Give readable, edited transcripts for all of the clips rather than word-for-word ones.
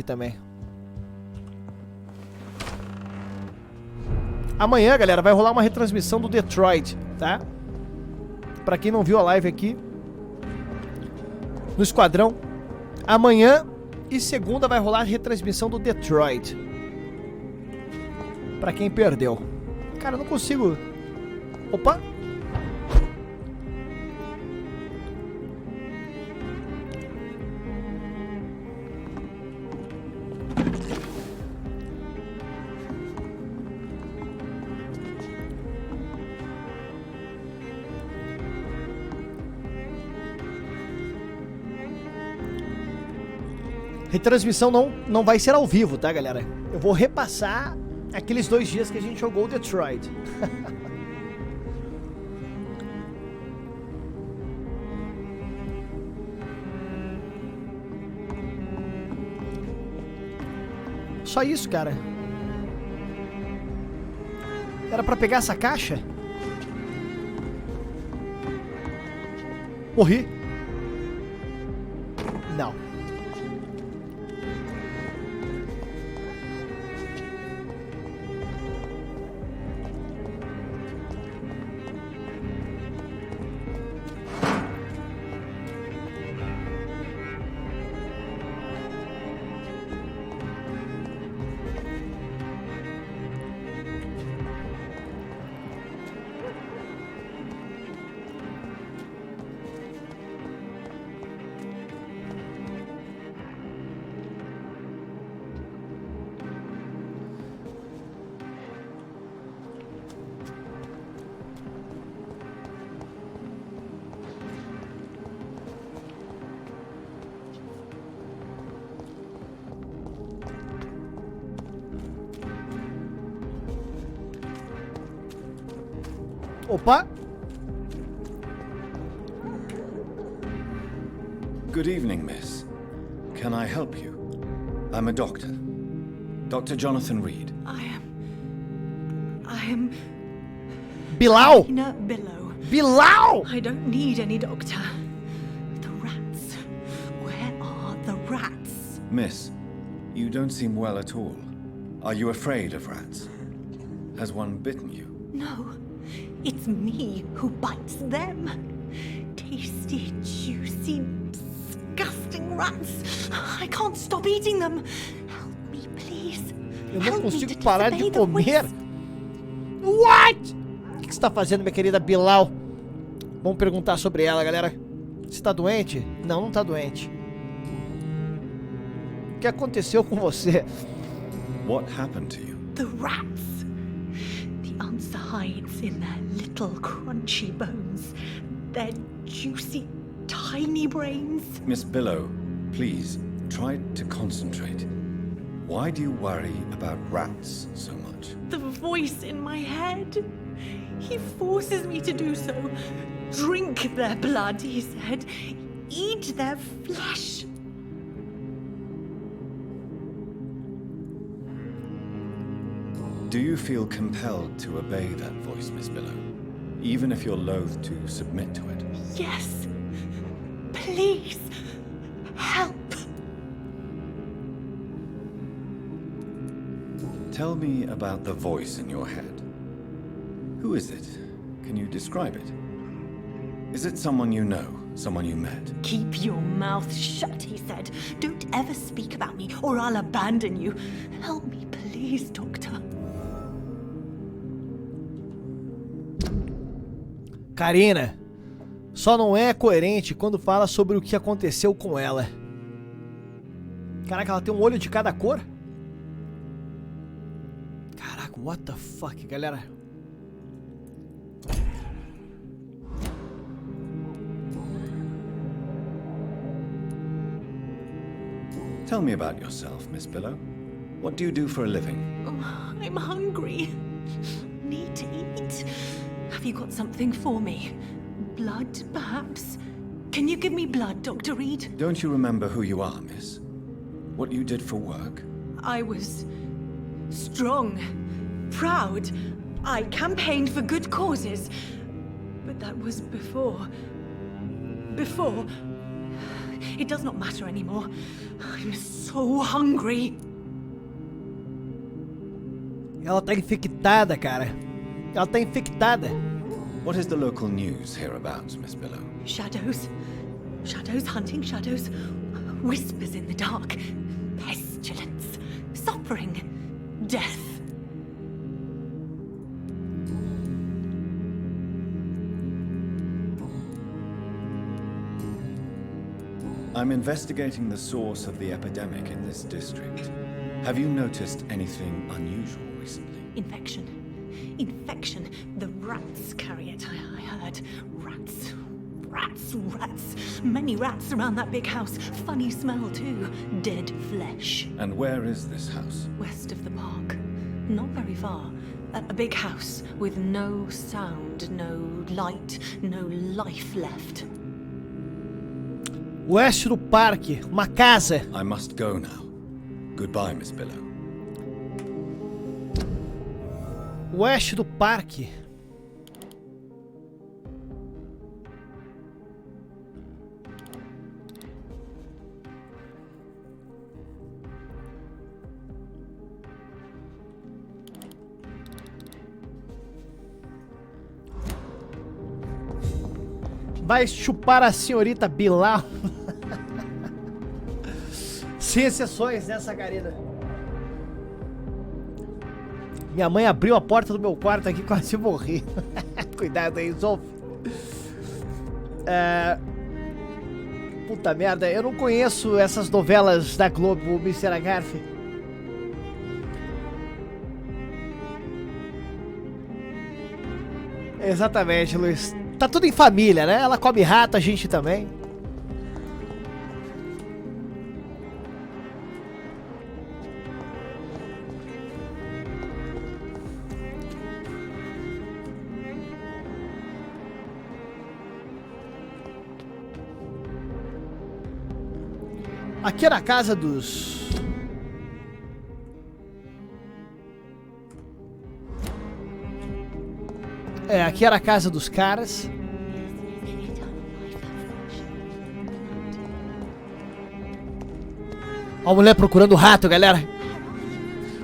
também. Amanhã, galera, vai rolar uma retransmissão do Detroit, tá? Pra quem não viu a live aqui no Esquadrão, amanhã e segunda vai rolar a retransmissão do Detroit. Pra quem perdeu. Cara, eu não consigo... Opa! Retransmissão não vai ser ao vivo, tá, galera? Eu vou repassar aqueles 2 dias que a gente jogou o Detroit. Só isso, cara. Era pra pegar essa caixa? Morri. Não. Opa! Good evening, miss. Can I help you? I'm a doctor. Dr. Jonathan Reed. I am... Bilal! Nina Billow. Bilal! I don't need any doctor. The rats. Where are the rats? Miss, you don't seem well at all. Are you afraid of rats? Has one bitten you? No. It's me who bites them. Tasty, juicy, disgusting rats. I can't stop eating them. Help me, please. Eu não consigo parar de comer. What? O que você tá fazendo, minha querida Bilal? Vamos perguntar sobre ela, galera. Você tá doente? Não, não tá doente. O que aconteceu com você? What happened to you? The rats. The answer hides in their little crunchy bones. Their juicy, tiny brains. Miss Billow, please, try to concentrate. Why do you worry about rats so much? The voice in my head. He forces me to do so. Drink their blood, he said. Eat their flesh. Do you feel compelled to obey that voice, Miss Billow? Even if you're loath to submit to it? Yes. Please. Help. Tell me about the voice in your head. Who is it? Can you describe it? Is it someone you know? Someone you met? Keep your mouth shut, he said. Don't ever speak about me or I'll abandon you. Help me, please, Doctor. Karina, só não é coerente quando fala sobre o que aconteceu com ela. Caraca, ela tem um olho de cada cor? Caraca, what the fuck, galera? Tell me about yourself, Miss Billow. What do you do for a living? Oh, I'm hungry. Need to eat. Have you got something for me? Blood, perhaps? Can you give me blood, Dr. Reed? Don't you remember who you are, miss? What you did for work? I was strong, proud. I campaigned for good causes. But that was before. It does not matter anymore. I'm so hungry. Ela tá infectada, cara. Ela tá infectada. What is the local news hereabouts, Miss Billow? Shadows. Shadows hunting shadows. Whispers in the dark. Pestilence. Suffering. Death. I'm investigating the source of the epidemic in this district. Have you noticed anything unusual recently? Infection. Infection. The rats carry it, I heard. Rats. Rats. Rats. Many rats around that big house. Funny smell, too. Dead flesh. And where is this house? West of the park. Not very far. A big house with no sound, no light, no life left. Oeste do parque, uma casa. I must go now. Goodbye, Miss Billow. Oeste do parque. Vai chupar a senhorita Bilal. Sem exceções nessa garida. Minha mãe abriu a porta do meu quarto aqui e quase morri. Cuidado aí, Zolf. Puta merda, eu não conheço essas novelas da Globo, Mr. Agarfe. Exatamente, Luiz. Tá tudo em família, né? Ela come rato, a gente também. Aqui era a casa dos... aqui era a casa dos caras. Ó a mulher procurando rato, galera.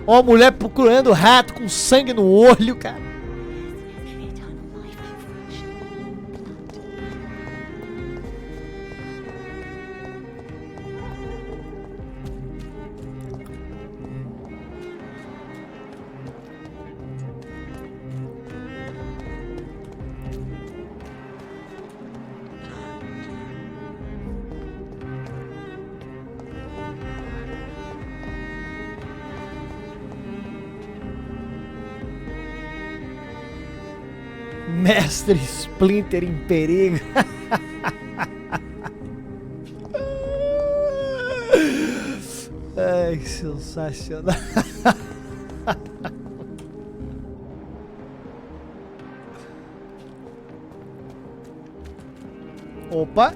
Ó a mulher procurando rato com sangue no olho, cara. Mestre Splinter em perigo. Ai, sensacional. Opa.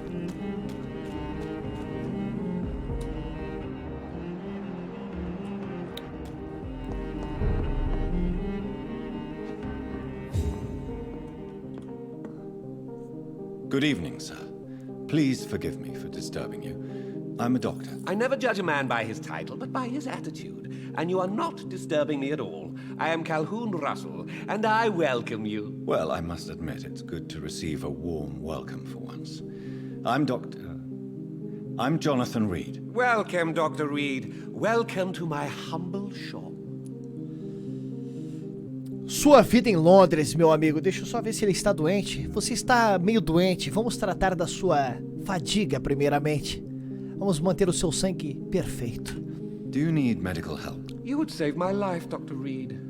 Good evening, sir. Please forgive me for disturbing you. I'm a doctor. I never judge a man by his title, but by his attitude. And you are not disturbing me at all. I am Calhoun Russell, and I welcome you. Well, I must admit, it's good to receive a warm welcome for once. I'm Jonathan Reed. Welcome, Dr. Reed. Welcome to my humble shop. Sua vida em Londres, meu amigo. Deixa eu só ver se ele está doente. Você está meio doente. Vamos tratar da sua fadiga primeiramente. Vamos manter o seu sangue perfeito. Do you need medical help? You would save my life, Dr. Reed.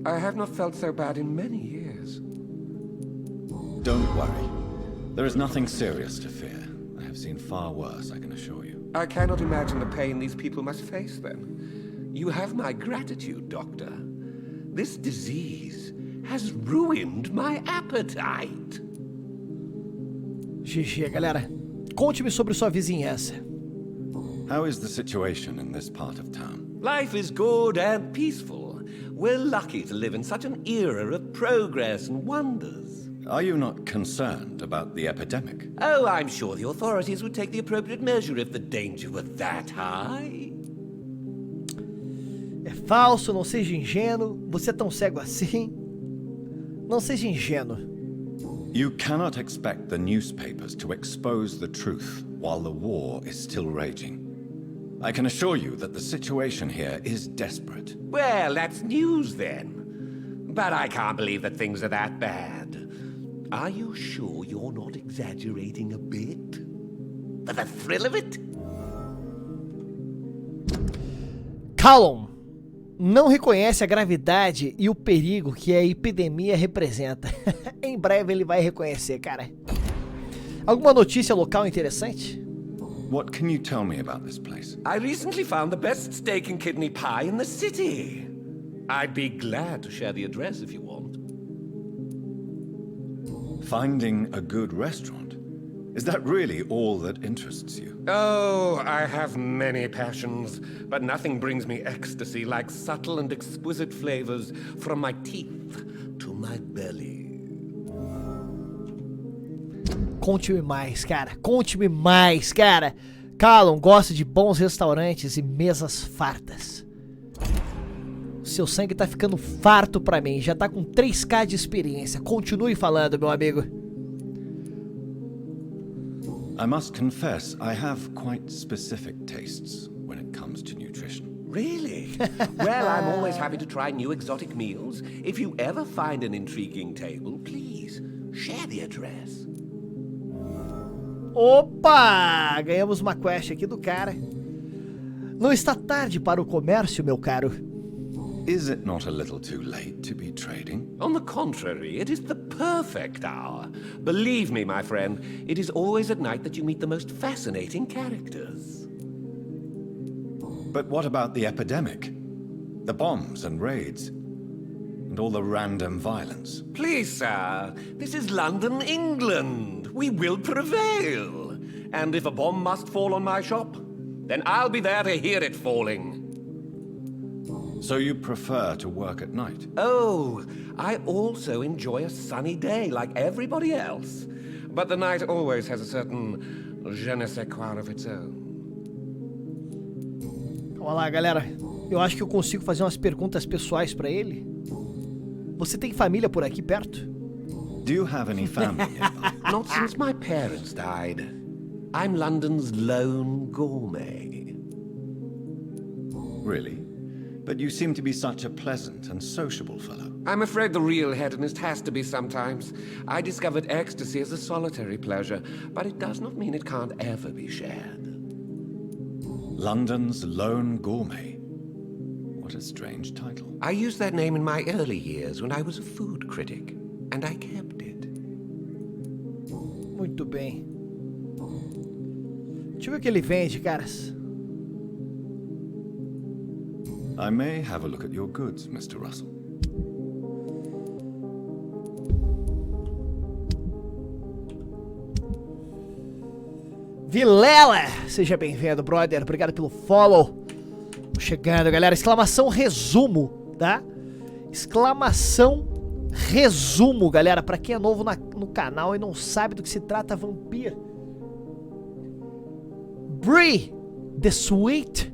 I have not felt so bad in many years. Don't worry. There is nothing serious to fear. I have seen far worse, I can assure you. I cannot imagine the pain these people must face then. You have my gratitude, Doctor. This disease has ruined my appetite. GG, galera. Conte-me sobre sua vizinhança. How is the situation in this part of town? Life is good and peaceful. We're lucky to live in such an era of progress and wonders. Are you not concerned about the epidemic? Oh, I'm sure the authorities would take the appropriate measure if the danger were that high. É falso, não seja ingênuo. Você é tão cego assim. Não seja ingênuo. You cannot expect the newspapers to expose the truth while the war is still raging. I can assure you that the situation here is desperate. Well, that's news then. But I can't believe that things are that bad. Are you sure you're not exaggerating a bit? For the thrill of it? Callum não reconhece a gravidade e o perigo que a epidemia representa. Em breve ele vai reconhecer, cara. Alguma notícia local interessante? What can you tell me about this place? I recently found the best steak and kidney pie in the city. I'd be glad to share the address if you want. Finding a good restaurant? Is that really all that interests you? Oh, I have many passions, but nothing brings me ecstasy like subtle and exquisite flavors from my teeth to my belly. Conte-me mais, cara. Conte-me mais, cara. Callum gosta de bons restaurantes e mesas fartas. Seu sangue tá ficando farto pra mim. Já tá com 3K de experiência. Continue falando, meu amigo. I must confess, I have quite specific tastes when it comes to nutrition. Really? Well, I'm always happy to try new exotic meals. If you ever find an intriguing table, please share the address. Opa! Ganhamos uma quest aqui do cara. Não está tarde para o comércio, meu caro. Is it not a little too late to be trading? On the contrary, it is the perfect hour. Believe me, my friend, it is always at night that you meet the most fascinating characters. But what about the epidemic? The bombs and raids? And all the random violence? Please, sir, this is London, England. We will prevail. And if a bomb must fall on my shop, then I'll be there to hear it falling. So you prefer to work at night? Oh, I also enjoy a sunny day like everybody else. But the night always has a certain je ne sais quoi of its own. Calma lá, galera. Eu acho que eu consigo fazer umas perguntas pessoais pra ele. Você tem família por aqui perto? Do you have any family nearby? Not since my parents died. I'm London's lone gourmet. Really? But you seem to be such a pleasant and sociable fellow. I'm afraid the real hedonist has to be sometimes. I discovered ecstasy as a solitary pleasure, but it does not mean it can't ever be shared. London's lone gourmet. What a strange title. I used that name in my early years when I was a food critic, and I kept it. Muito bem. Deixa eu ver o que ele vende, caras. I may have a look at your goods, Mr. Russell. Vilela! Seja bem-vindo, brother. Obrigado pelo follow. Chegando, galera. Exclamação resumo, tá? Exclamação resumo, galera. Pra quem é novo no canal e não sabe do que se trata Vampyr. Bree, the Sweet.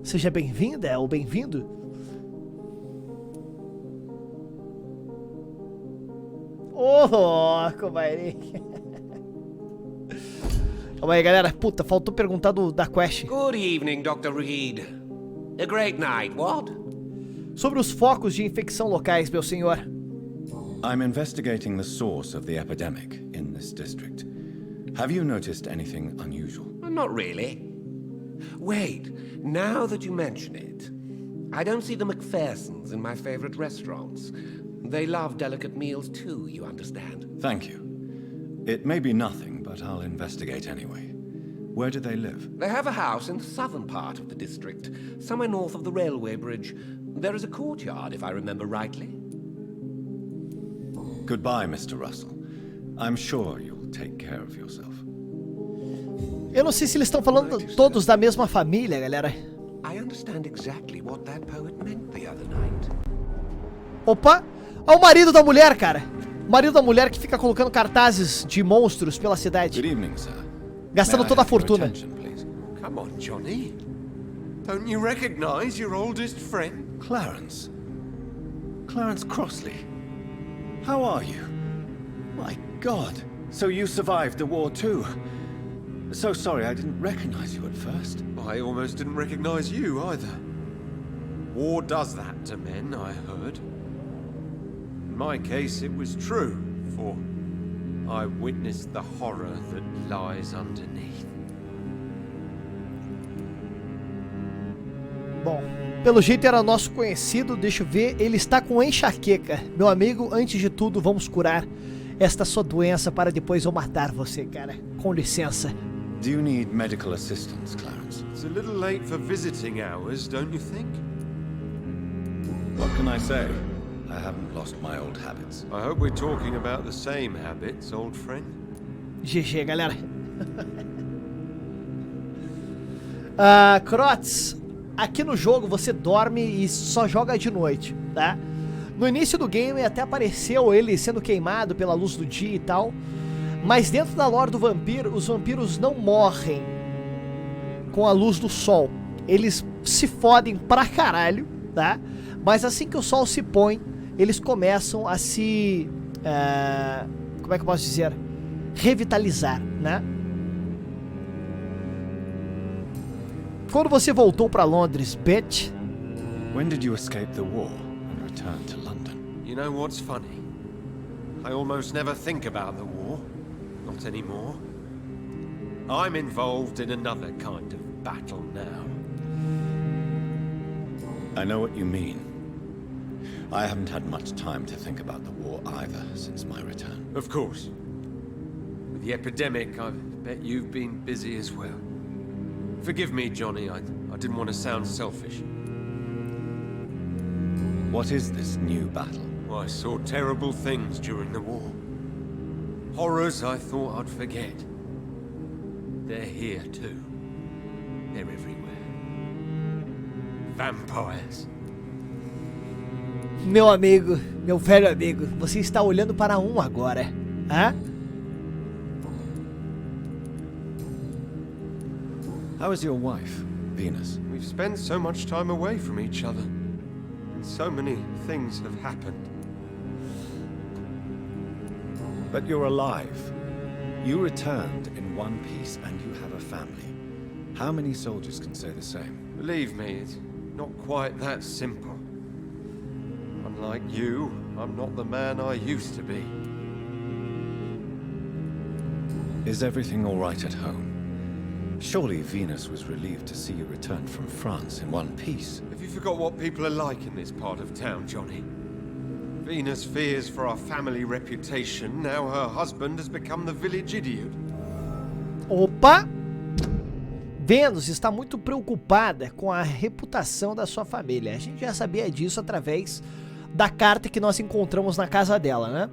Seja bem-vinda ou bem-vindo. Ô, Maverick. Calma aí, galera. Puta, faltou perguntar da quest. Good evening, Dr. Reed. A great night, what? Sobre os focos de infecção locais, meu senhor. I'm investigating the source of the epidemic in this district. Have you noticed anything unusual? Not really. Wait, now that you mention it, I don't see the McPhersons in my favorite restaurants. They love delicate meals too, you understand. Thank you. It may be nothing, but I'll investigate anyway. Where do they live? They have a house in the southern part of the district, somewhere north of the railway bridge. There is a courtyard, if I remember rightly. Goodbye, Mr. Russell. I'm sure you'll take care of yourself. Eu não sei se eles estão falando todos da mesma família, galera. I understand exactly what that poet meant the other night. Opa! Olha o marido da mulher, cara. Marido da mulher que fica colocando cartazes de monstros pela cidade. Good evening, sir. Gastando May I toda a have your fortuna. attention, please? Come on, Johnny. Don't you recognize your oldest friend? Clarence. Clarence Crossley. How are you? My God. So you survived the war too. So sorry I didn't recognize you at first. I almost didn't recognize you either. War does that to men, I heard. In my case, it was true, for I witnessed the horror that lies underneath. Bom, pelo jeito era nosso conhecido, deixa eu ver, ele está com enxaqueca. Meu amigo, antes de tudo, vamos curar esta sua doença para depois eu matar você, cara. Com licença. Do you need medical assistance, Clarence? It's a little late for visiting hours, don't you think? What can I say? I haven't lost my old habits. I hope we're talking about the same habits, old friend. GG, galera. Crots, aqui no jogo você dorme e só joga de noite, tá? No início do game até apareceu ele sendo queimado pela luz do dia e tal. Mas dentro da lore do vampiro, os vampiros não morrem com a luz do sol. Eles se fodem pra caralho, tá? Mas assim que o sol se põe, eles começam a se... como é que eu posso dizer? Revitalizar, né? Quando você voltou pra Londres, bitch? When did you escape the war and return to London? You know what's funny? I almost never think about the war. Not anymore. I'm involved in another kind of battle now. I know what you mean. I haven't had much time to think about the war either since my return. Of course. With the epidemic, I bet you've been busy as well. Forgive me, Johnny, I didn't want to sound selfish. What is this new battle? I saw terrible things during the war. Horrors I thought I'd forget. They're here too. They're everywhere. Vampires. Meu amigo, meu velho amigo, você está olhando para um agora, hã? How is your wife, Venus? We've spent so much time away from each other. And so many things have happened. But you're alive. You returned in one piece and you have a family. How many soldiers can say the same? Believe me, it's not quite that simple. Unlike you, I'm not the man I used to be. Is everything all right at home? Surely Venus was relieved to see you return from France in one piece. Have you forgot what people are like in this part of town, Johnny? Venus fears for our family reputation. Now her husband has become the village idiot. Opa! Venus está muito preocupada com a reputação da sua família. A gente já sabia disso através da carta que nós encontramos na casa dela, né?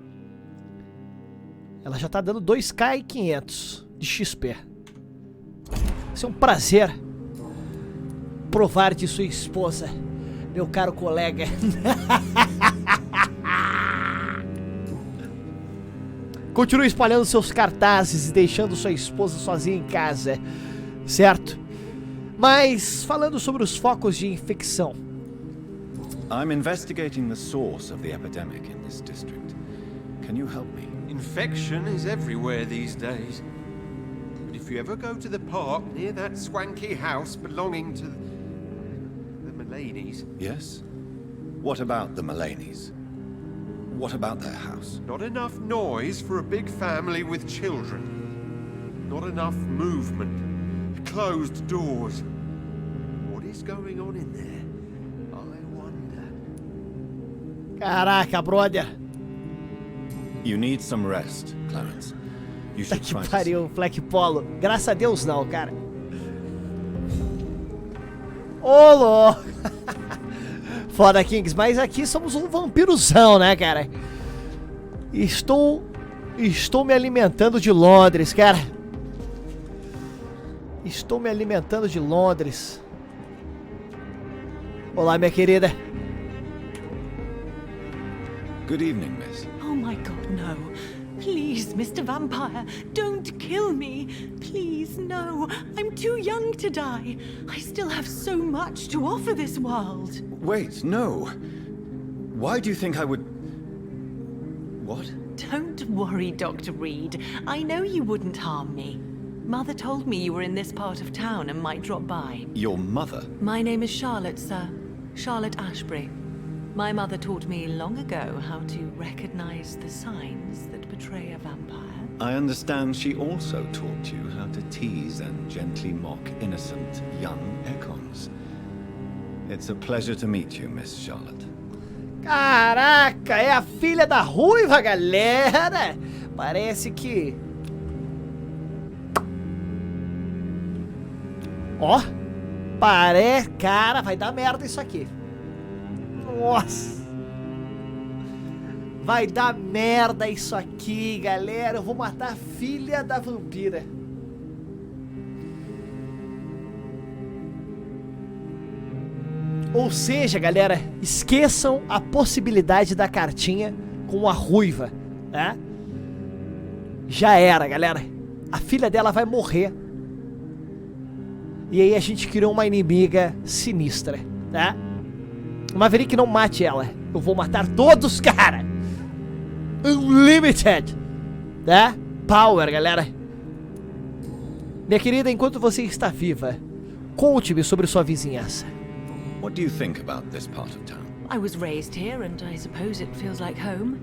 Ela já tá dando 2.500 de XP. Vai ser um prazer provar de sua esposa, meu caro colega. Continue espalhando seus cartazes e deixando sua esposa sozinha em casa, certo? Mas falando sobre os focos de infecção. I'm investigating the source of the epidemic in this district. Can you help me? Infection is everywhere these days. But if you ever go to the park near that swanky house belonging to the Mullaneys... Yes? What about the Mullaneys? What about their house? Not enough noise for a big family with children. Not enough movement. Closed doors. What is going on in there? I wonder. Caraca, brother. You need some rest, Clarence. You Tá should que try to pariu, Fleck Polo. Graças a Deus não, cara. Ô, louco. Foda, Kings. Mas aqui somos um vampirozão, né, cara? Estou me alimentando de Londres, cara. Estou me alimentando de Londres. Olá, minha querida. Good evening, miss. Oh, Oh my God, no. Please, Mr. Vampire, don't kill me. Please, no. I'm too young to die. I still have so much to offer this world. Wait, no. Why do you think I would... What? Don't worry, Dr. Reed. I know you wouldn't harm me. Mother told me you were in this part of town and might drop by. Your mother? My name is Charlotte, sir. Charlotte Ashbury. My mother taught me long ago how to recognize the signs that betray a vampire. I understand she also taught you how to tease and gently mock innocent young icons. It's a pleasure to meet you, Miss Charlotte. Caraca, é a filha da ruiva, galera. Parece que... Ó, parece... Cara, vai dar merda isso aqui. Nossa. Vai dar merda isso aqui, galera. Eu vou matar a filha da vampira. Ou seja, galera, esqueçam a possibilidade da cartinha com a ruiva, né? Já era, galera. A filha dela vai morrer. E aí a gente criou uma inimiga sinistra, né? Maverick, não mate ela. Eu vou matar todos, cara. Unlimited, né? Power, galera. Minha querida, enquanto você está viva, conte-me sobre sua vizinhança. What do you think about this part of town? I was raised here, and I suppose it feels like home.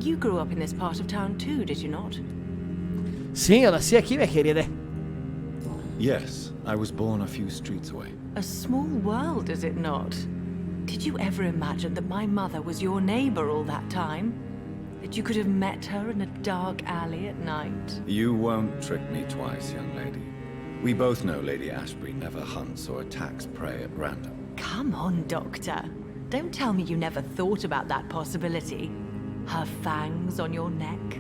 You grew up in this part of town too, did you not? Sim, eu nasci aqui, minha querida. Yes, I was born a few streets away. A small world, is it not? Did you ever imagine that my mother was your neighbor all that time? That you could have met her in a dark alley at night? You won't trick me twice, young lady. We both know Lady Ashbury never hunts or attacks prey at random. Come on, Doctor. Don't tell me you never thought about that possibility. Her fangs on your neck.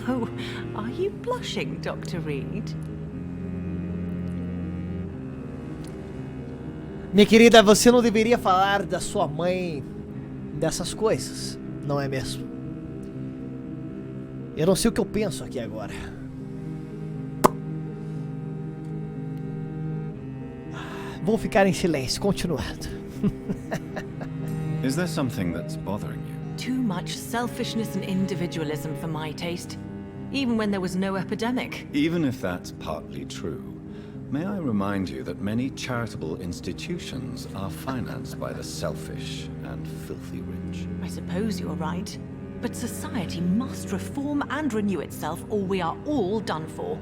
Oh, are you blushing, Dr. Reed? Minha querida, você não deveria falar da sua mãe dessas coisas, não é mesmo? Eu não sei o que eu penso aqui agora. Vou ficar em silêncio, continuando. Is there something that's bothering you? Too much selfishness and individualism for my taste. Even when there was no epidemic. Even if that's partly true, may I remind you that many charitable institutions are financed by the selfish and filthy rich? I suppose you're right. But society must reform and renew itself, or we are all done for.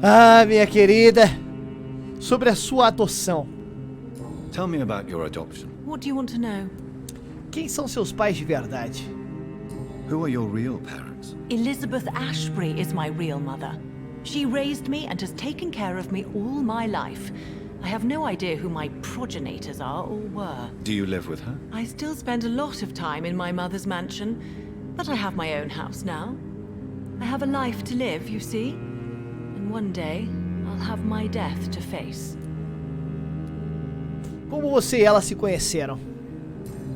Ah, minha querida, sobre a sua adoção. Tell me about your adoption. What do you want to know? Quem são seus pais de verdade? Who are your real parents? Elizabeth Ashbury is my real mother. She raised me and has taken care of me all my life. I have no idea who my progenitors are or were. Do you live with her? I still spend a lot of time in my mother's mansion, but I have my own house now. I have a life to live, you see. And one day, I'll have my death to face. Como você e ela se conheceram?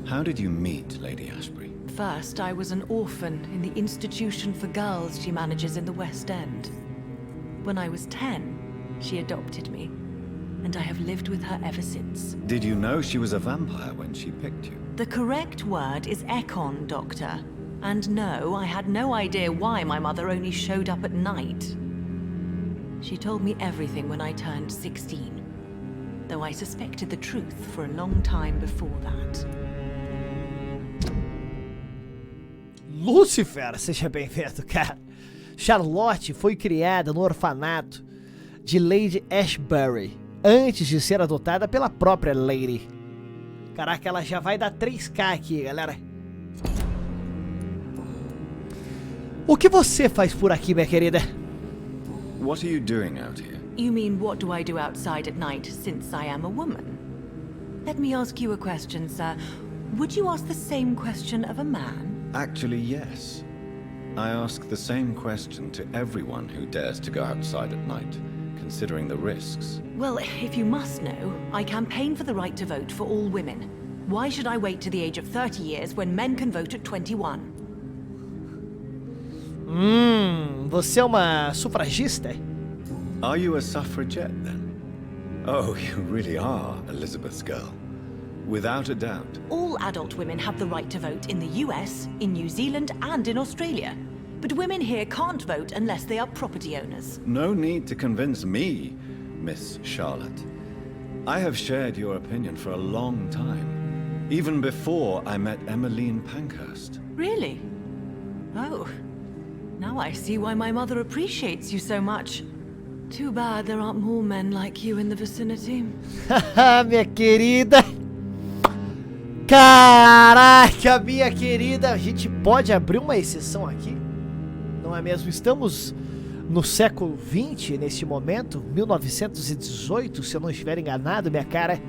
How did you meet Lady Ashbury? First, I was an orphan in the institution for girls she manages in the West End. When I was 10, she adopted me, and I have lived with her ever since. Did you know she was a vampire when she picked you? The correct word is 𝐏𝐀𝐑, Doctor. And no, I had no idea why my mother only showed up at night. She told me everything when I turned 16, though I suspected the truth for a long time before that. Lucifer, seja bem-vindo, cara. Charlotte foi criada no orfanato de Lady Ashbury antes de ser adotada pela própria Lady. Caraca, ela já vai dar 3K aqui, galera. O que você faz por aqui, minha querida? What are you doing out here? You mean, what do I do outside at night since I am a woman? Let me ask you a question, sir. Would you ask the same question of a man? Actually, yes. I ask the same question to everyone who dares to go outside at night, considering the risks. Well, if you must know, I campaign for the right to vote for all women. Why should I wait to the age of 30 years when men can vote at 21? Você é uma sufragista? Are you a suffragette then? Oh, you really are Elizabeth's girl. Without a doubt. All adult women have the right to vote in the US, in New Zealand, and in Australia. But women here can't vote unless they are property owners. No need to convince me, Miss Charlotte. I have shared your opinion for a long time. Even before I met Emmeline Pankhurst. Really? Oh. Now I see why my mother appreciates you so much. Too bad there aren't more men like you in the vicinity. Haha, minha querida. Caraca, minha querida. A gente pode abrir uma exceção aqui? Não é mesmo? Estamos no século XX, neste momento, 1918, se eu não estiver enganado, minha cara.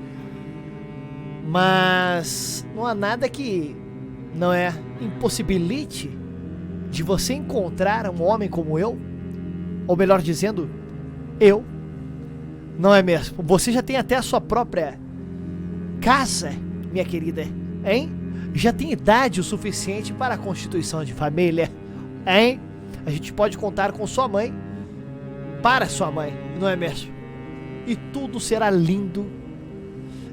Mas não há nada que não impossibilite de você encontrar um homem como eu, ou melhor dizendo, eu, não é mesmo? Você já tem até a sua própria casa, minha querida, hein? Já tem idade o suficiente para a constituição de família, hein? A gente pode contar com sua mãe, para sua mãe, não é mesmo? E tudo será lindo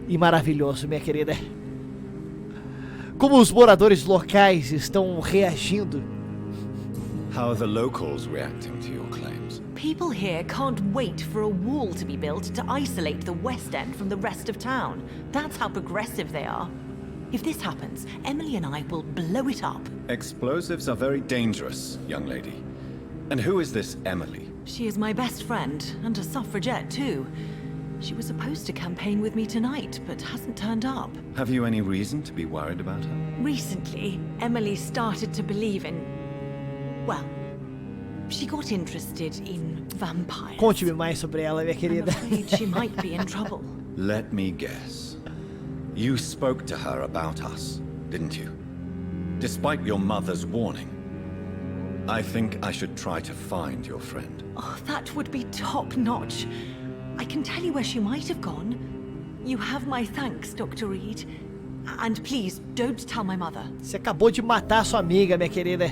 e maravilhoso, minha querida. Como os moradores locais estão reagindo? How are the locals reacting to your claims? People here can't wait for a wall to be built to isolate the West End from the rest of town. That's how progressive they are. If this happens, Emily and I will blow it up. Explosives are very dangerous, young lady. And who is this Emily? She is my best friend, and a suffragette too. She was supposed to campaign with me tonight, but hasn't turned up. Have you any reason to be worried about her? Recently, Emily started to believe in... well, she got interested in vampires. Conte-me mais sobre ela, minha I'm querida. afraid she might be in trouble. Let me guess. You spoke to her about us, didn't you? Despite your mother's warning. I think I should try to find your friend. Oh, that would be top-notch. I can tell you where she might have gone. You have my thanks, Dr. Reed. And please, don't tell my mother. Você acabou de matar sua amiga, minha querida.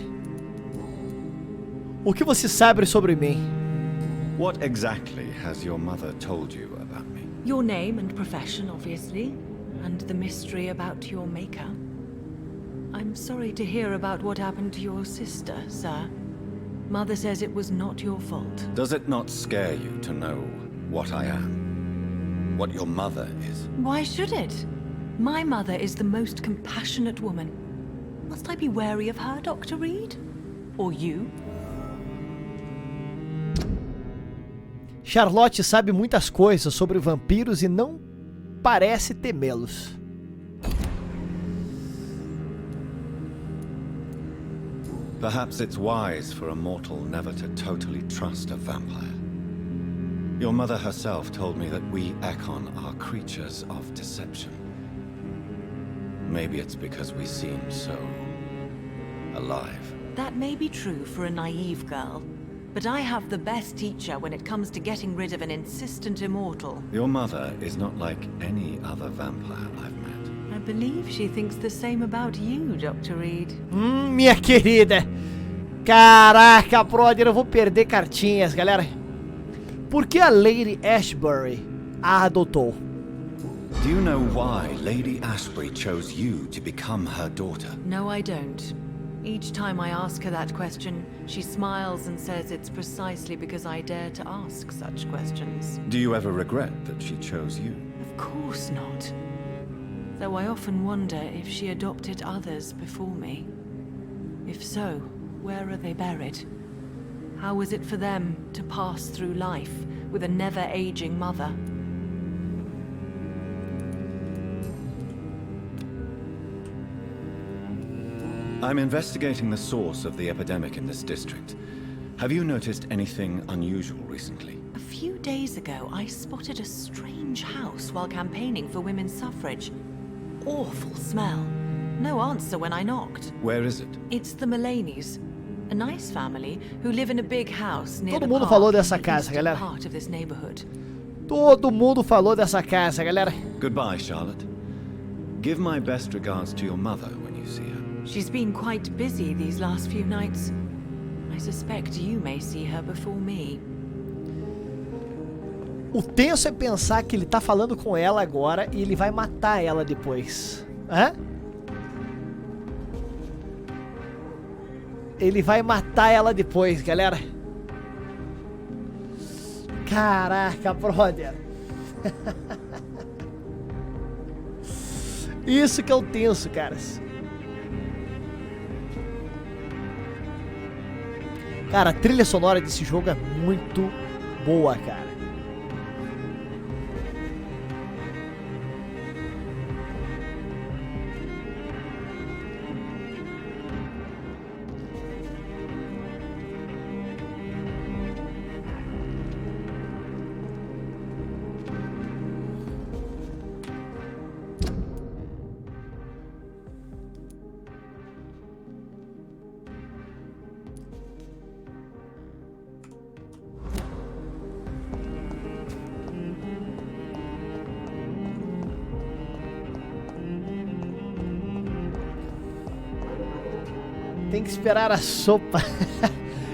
O que você sabe sobre mim? What exactly has your mother told you about me? Your name and profession, obviously. And the mystery about your maker. I'm sorry to hear about what happened to your sister, sir. Mother says it was not your fault. Does it not scare you to know what I am? What your mother is? Why should it? My mother is the most compassionate woman. Must I be wary of her, Dr. Reed? Or you? Charlotte sabe muitas coisas sobre vampiros e não parece temê-los. Perhaps it's wise for a mortal never to totally trust a vampire. Your mother herself told me that we Ekon are creatures of deception. Maybe it's because we seem so alive. That may be true for a naive girl, but I have the best teacher when it comes to getting rid of an insistent immortal. Your mother is not like any other vampire I've met. I believe she thinks the same about you, Dr. Reed. Minha querida. Caraca, brother, eu vou perder cartinhas, galera. Por que a Lady Ashbury a adotou? Do you know why Lady Ashbury chose you to become her daughter? No, I don't. Each time I ask her that question, she smiles and says it's precisely because I dare to ask such questions. Do you ever regret that she chose you? Of course not. Though I often wonder if she adopted others before me. If so, where are they buried? How was it for them to pass through life with a never-aging mother? I'm investigating the source of the epidemic in this district. Have you noticed anything unusual recently? A few days ago, I spotted a strange house while campaigning for women's suffrage. Awful smell. No answer when I knocked. Where is it? It's the Mullaneys, a nice family who live in a big house near Todo the mundo park falou in dessa the casa, eastern galera. part of this neighborhood. Todo mundo falou dessa casa, galera. Goodbye, Charlotte. Give my best regards to your mother when you see her. She's been quite busy these last few nights. I suspect you may see her before me. O tenso é pensar que ele tá falando com ela agora e ele vai matar ela depois. Hã? Ele vai matar ela depois, galera. Caraca, brother. Isso que é o tenso, caras. Cara, a trilha sonora desse jogo é muito boa, cara. Tem que esperar a sopa.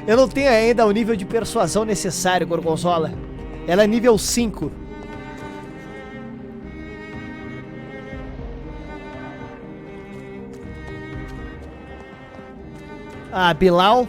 Eu não tenho ainda o nível de persuasão necessário, Gorgonzola. Ela é nível 5. Ah, Bilal.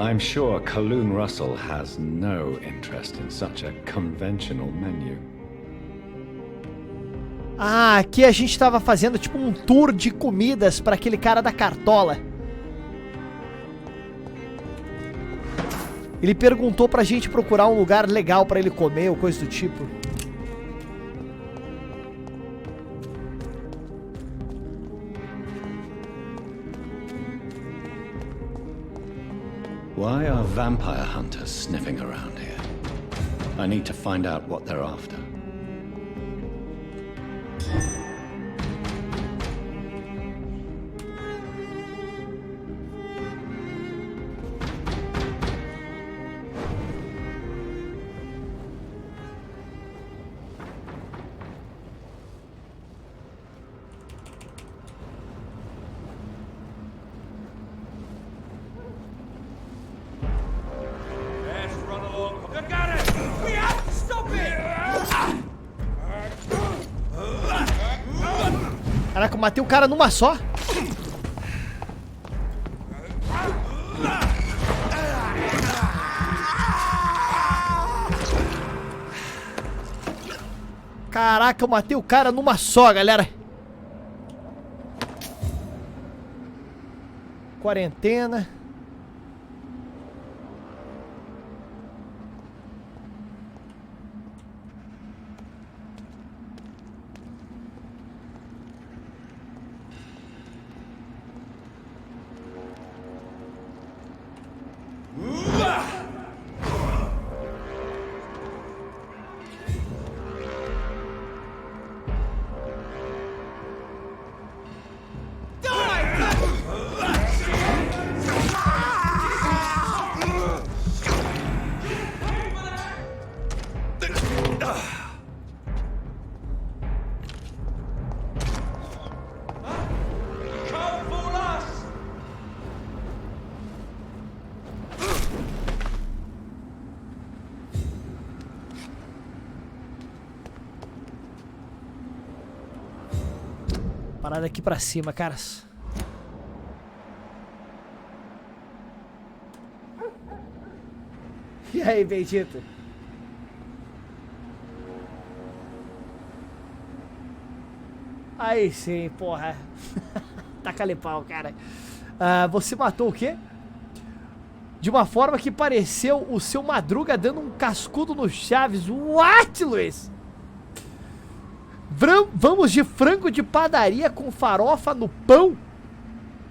I'm sure Kaloon Russell has no interest in such a conventional menu. Ah, aqui a gente tava fazendo tipo um tour de comidas pra aquele cara da cartola. Ele perguntou pra gente procurar um lugar legal pra ele comer ou coisa do tipo. Why are vampire hunters sniffing around here? I need to find out what they're after. Caraca, eu matei o cara numa só. Caraca, eu matei o cara numa só, galera. Quarentena. Parada aqui pra cima, caras. E aí, bendito? Aí sim, porra. Taca-lhe pau, cara. Você matou o quê? De uma forma que pareceu o seu Madruga dando um cascudo no Chaves. What, Luiz? Vamos de frango de padaria com farofa no pão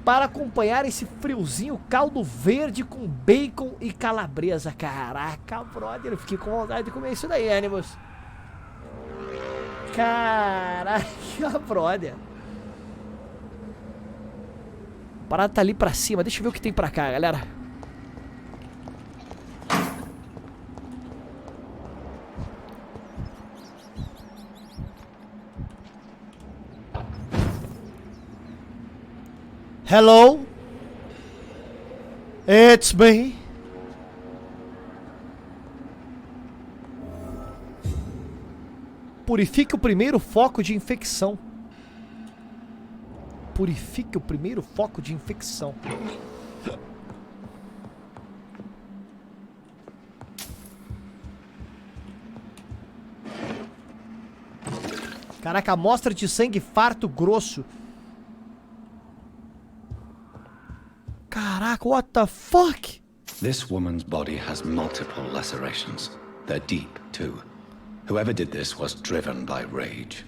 para acompanhar esse friozinho, caldo verde com bacon e calabresa. Caraca, brother, eu fiquei com vontade de comer isso daí, Animus. Caraca. Ah, brother. A parada tá ali pra cima. Deixa eu ver o que tem pra cá, galera. Hello? It's me. Purifique o primeiro foco de infecção. Purifique o primeiro foco de infecção. Caraca, amostra de sangue farto grosso. Caraca, what the fuck? This woman's body has multiple lacerations. They're deep, too. Whoever did this was driven by rage.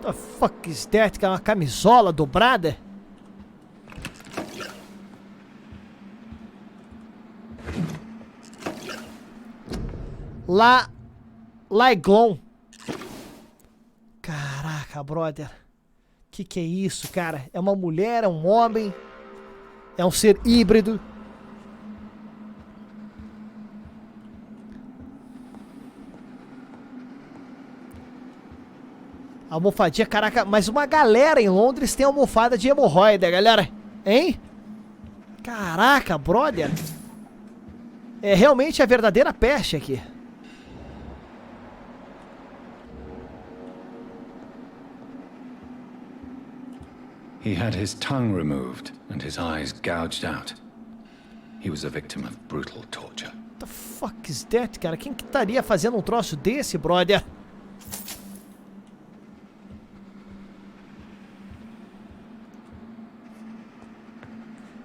The fuck is that? Que é uma camisola dobrada? Laiglon. Caraca, brother. Que é isso, cara? É uma mulher, é um homem? É um ser híbrido? Almofadinha, caraca, mas uma galera em Londres tem almofada de hemorroida, galera. Hein? Caraca, brother. É realmente a verdadeira peste aqui. He had his tongue removed and his eyes gouged out. He was a victim of brutal torture. What the fuck is that, cara? Quem que estaria fazendo um troço desse, brother?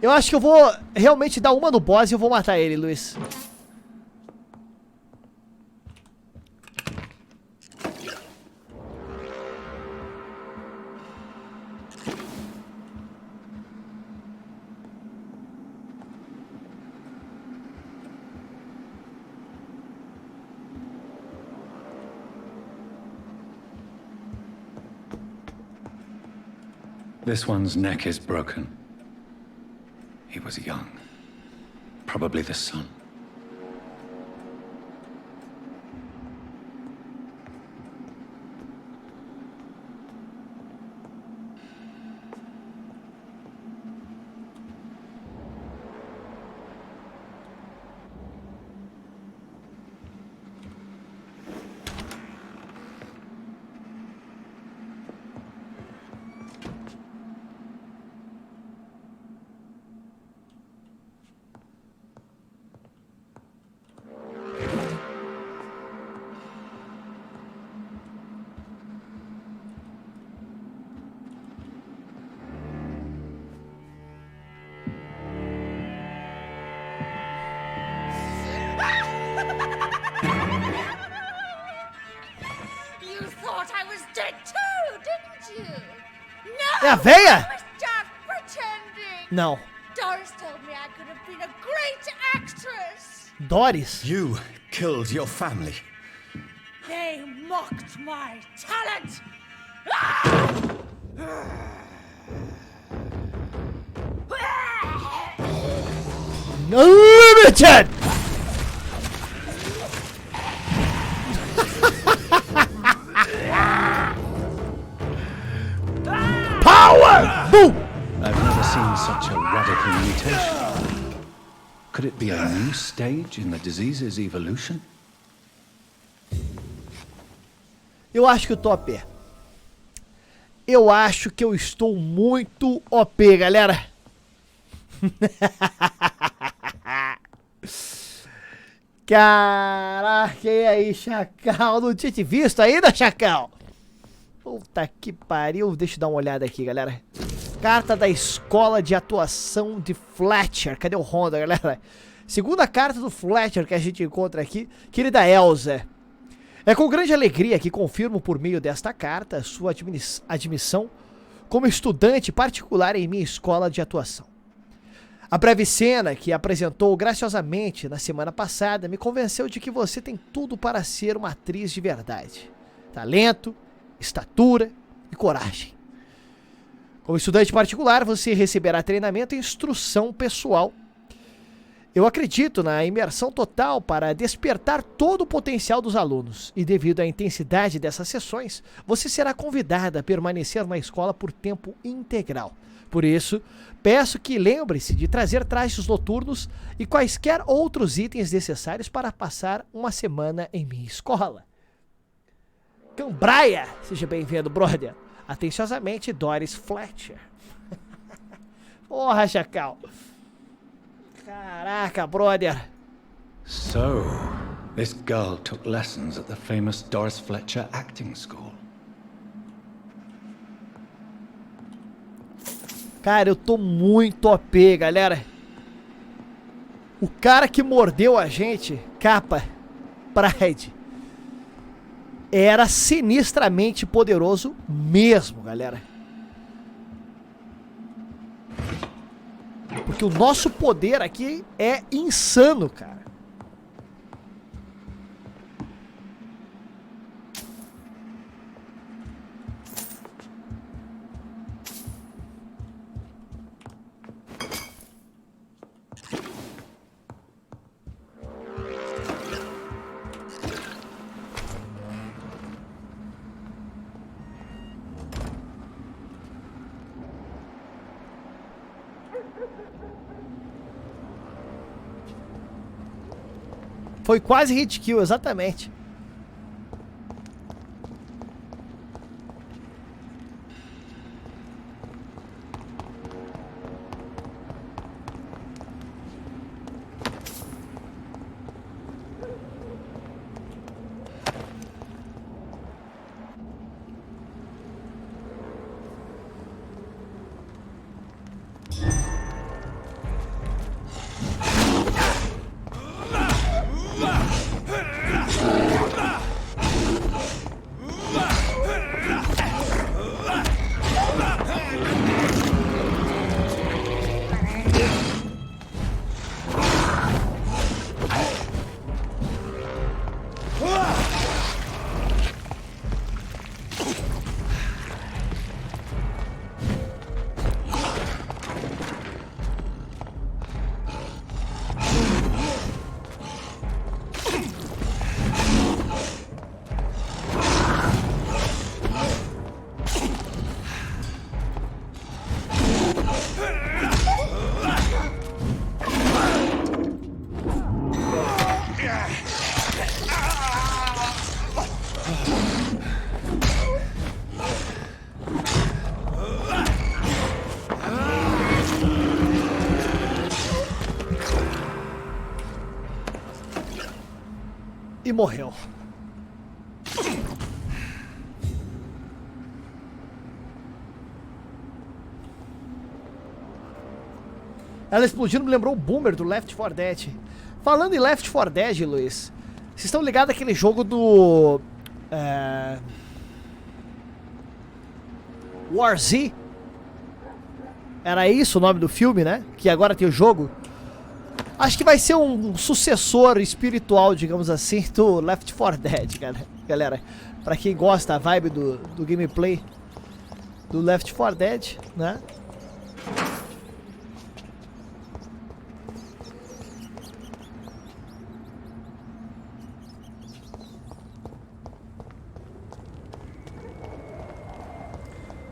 Eu acho que eu vou realmente dar uma no boss e eu vou matar ele, Luiz. This one's neck is broken. He was young. Probably the son. You thought I was dead too, didn't you? É a No! véia? I was just pretending. Não. Doris told me I could have been a great actress. Doris? You killed your family. They mocked my talent. Unlimited! Power! Boom! I've never seen such a radical mutation. Could it be a new stage in the disease's evolution? Eu acho que eu tô OP. Eu acho que eu estou muito OP, galera. Caraca, e aí, Chacal? Não tinha te visto ainda, Chacal? Puta que pariu. Deixa eu dar uma olhada aqui, galera. Carta da escola de atuação de Fletcher. Cadê o Honda, galera? Segunda carta do Fletcher que a gente encontra aqui. Querida Elsa, é com grande alegria que confirmo por meio desta carta sua admissão como estudante particular em minha escola de atuação. A breve cena que apresentou graciosamente na semana passada me convenceu de que você tem tudo para ser uma atriz de verdade. Talento, estatura e coragem. Como estudante particular, você receberá treinamento e instrução pessoal. Eu acredito na imersão total para despertar todo o potencial dos alunos. E devido à intensidade dessas sessões, você será convidada a permanecer na escola por tempo integral. Por isso, peço que lembre-se de trazer trajes noturnos e quaisquer outros itens necessários para passar uma semana em minha escola. Cambraia! Seja bem-vindo, brother. Atenciosamente, Doris Fletcher. Porra, Chacal. Caraca, brother. So, this girl took lessons at the famous Doris Fletcher acting school. Cara, eu tô muito OP, galera. O cara que mordeu a gente, capa, Pride, era sinistramente poderoso mesmo, galera. Porque o nosso poder aqui é insano, cara. Foi quase hit kill, exatamente. E morreu. Ela explodindo me lembrou o Boomer do Left 4 Dead. Falando em Left 4 Dead, Luiz, vocês estão ligados àquele jogo do... War Z? Era isso o nome do filme, né? Que agora tem o jogo. Acho que vai ser um sucessor espiritual, digamos assim, do Left 4 Dead, galera. Pra quem gosta da vibe do gameplay do Left 4 Dead, né?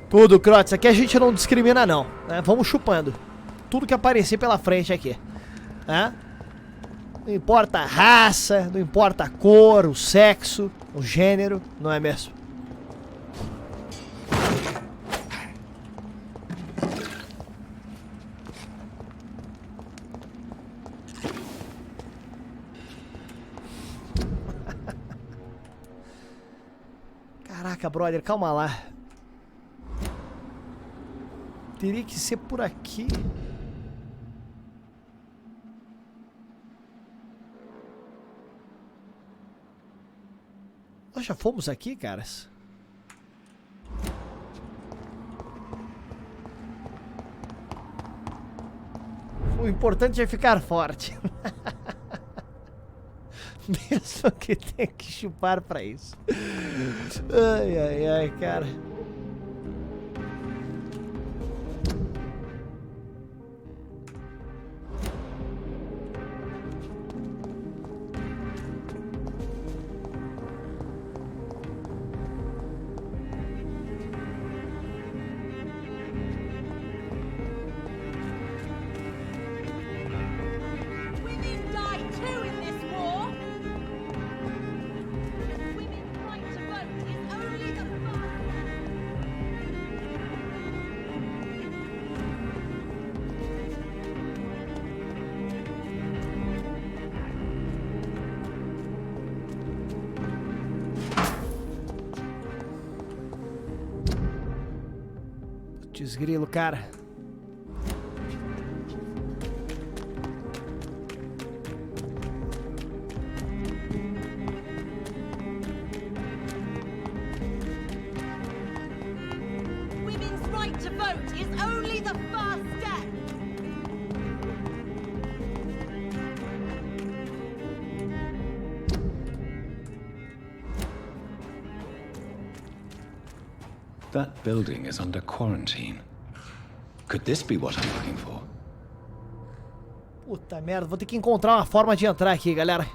Tudo, Crotes. Aqui a gente não discrimina, não, né? Vamos chupando tudo que aparecer pela frente aqui. Não importa a raça, não importa a cor, o sexo, o gênero, não é mesmo? Caraca, brother, calma lá. Teria que ser por aqui. Nós já fomos aqui, caras? O importante é ficar forte. Mesmo que tenha que chupar pra isso. Ai, ai, ai, cara. Women die too in this war. Women's right to vote is only the Putz, grilo, cara. women's right to vote is only the first step. That building is under quarantine. Could this be what I'm looking for? Puta merda, vou ter que encontrar uma forma de entrar aqui, galera.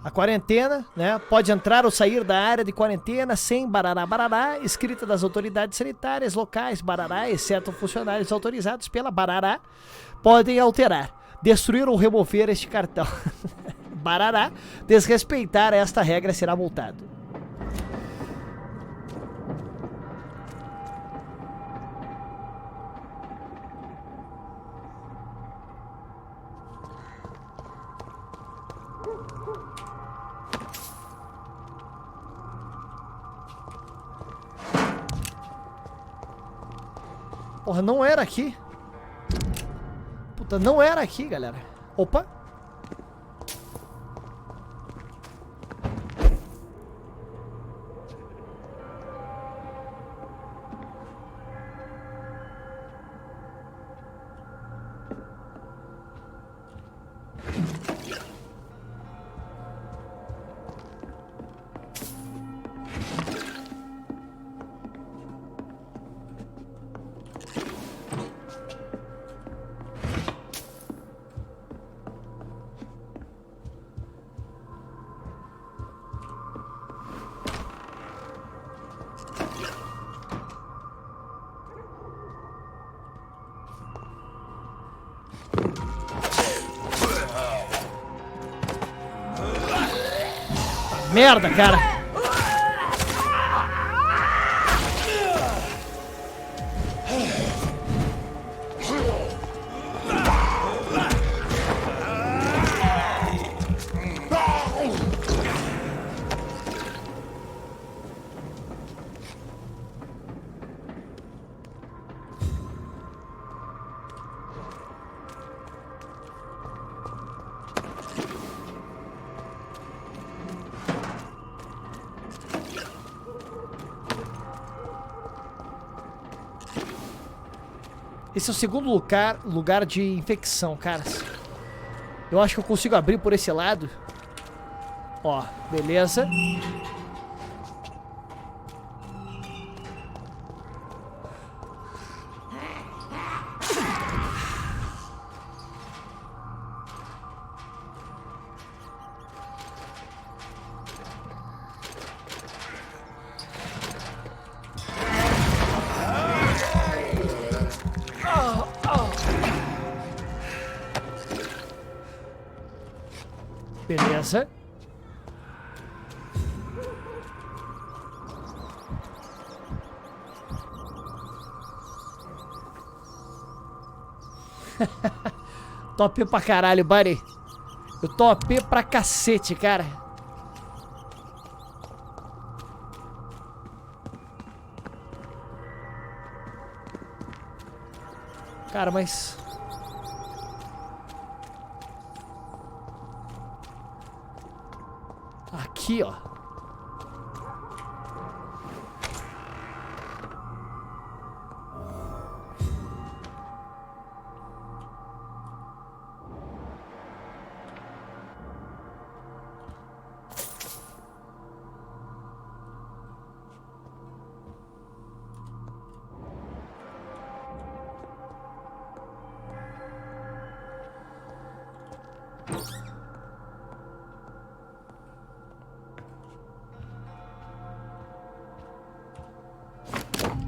A quarentena, né? Pode entrar ou sair da área de quarentena sem barará, barará, escrita das autoridades sanitárias locais, barará, exceto funcionários autorizados pela barará, podem alterar, destruir ou remover este cartão. Barará, desrespeitar esta regra será multado. Porra, não era aqui. Puta, não era aqui, galera. Opa. Merda, cara. Esse é o segundo lugar de infecção, caras. Eu acho que eu consigo abrir por esse lado. Ó, beleza. Beleza. Top pra caralho, buddy. Eu tô OP pra cacete, cara. Cara, mas... Aqui, ó.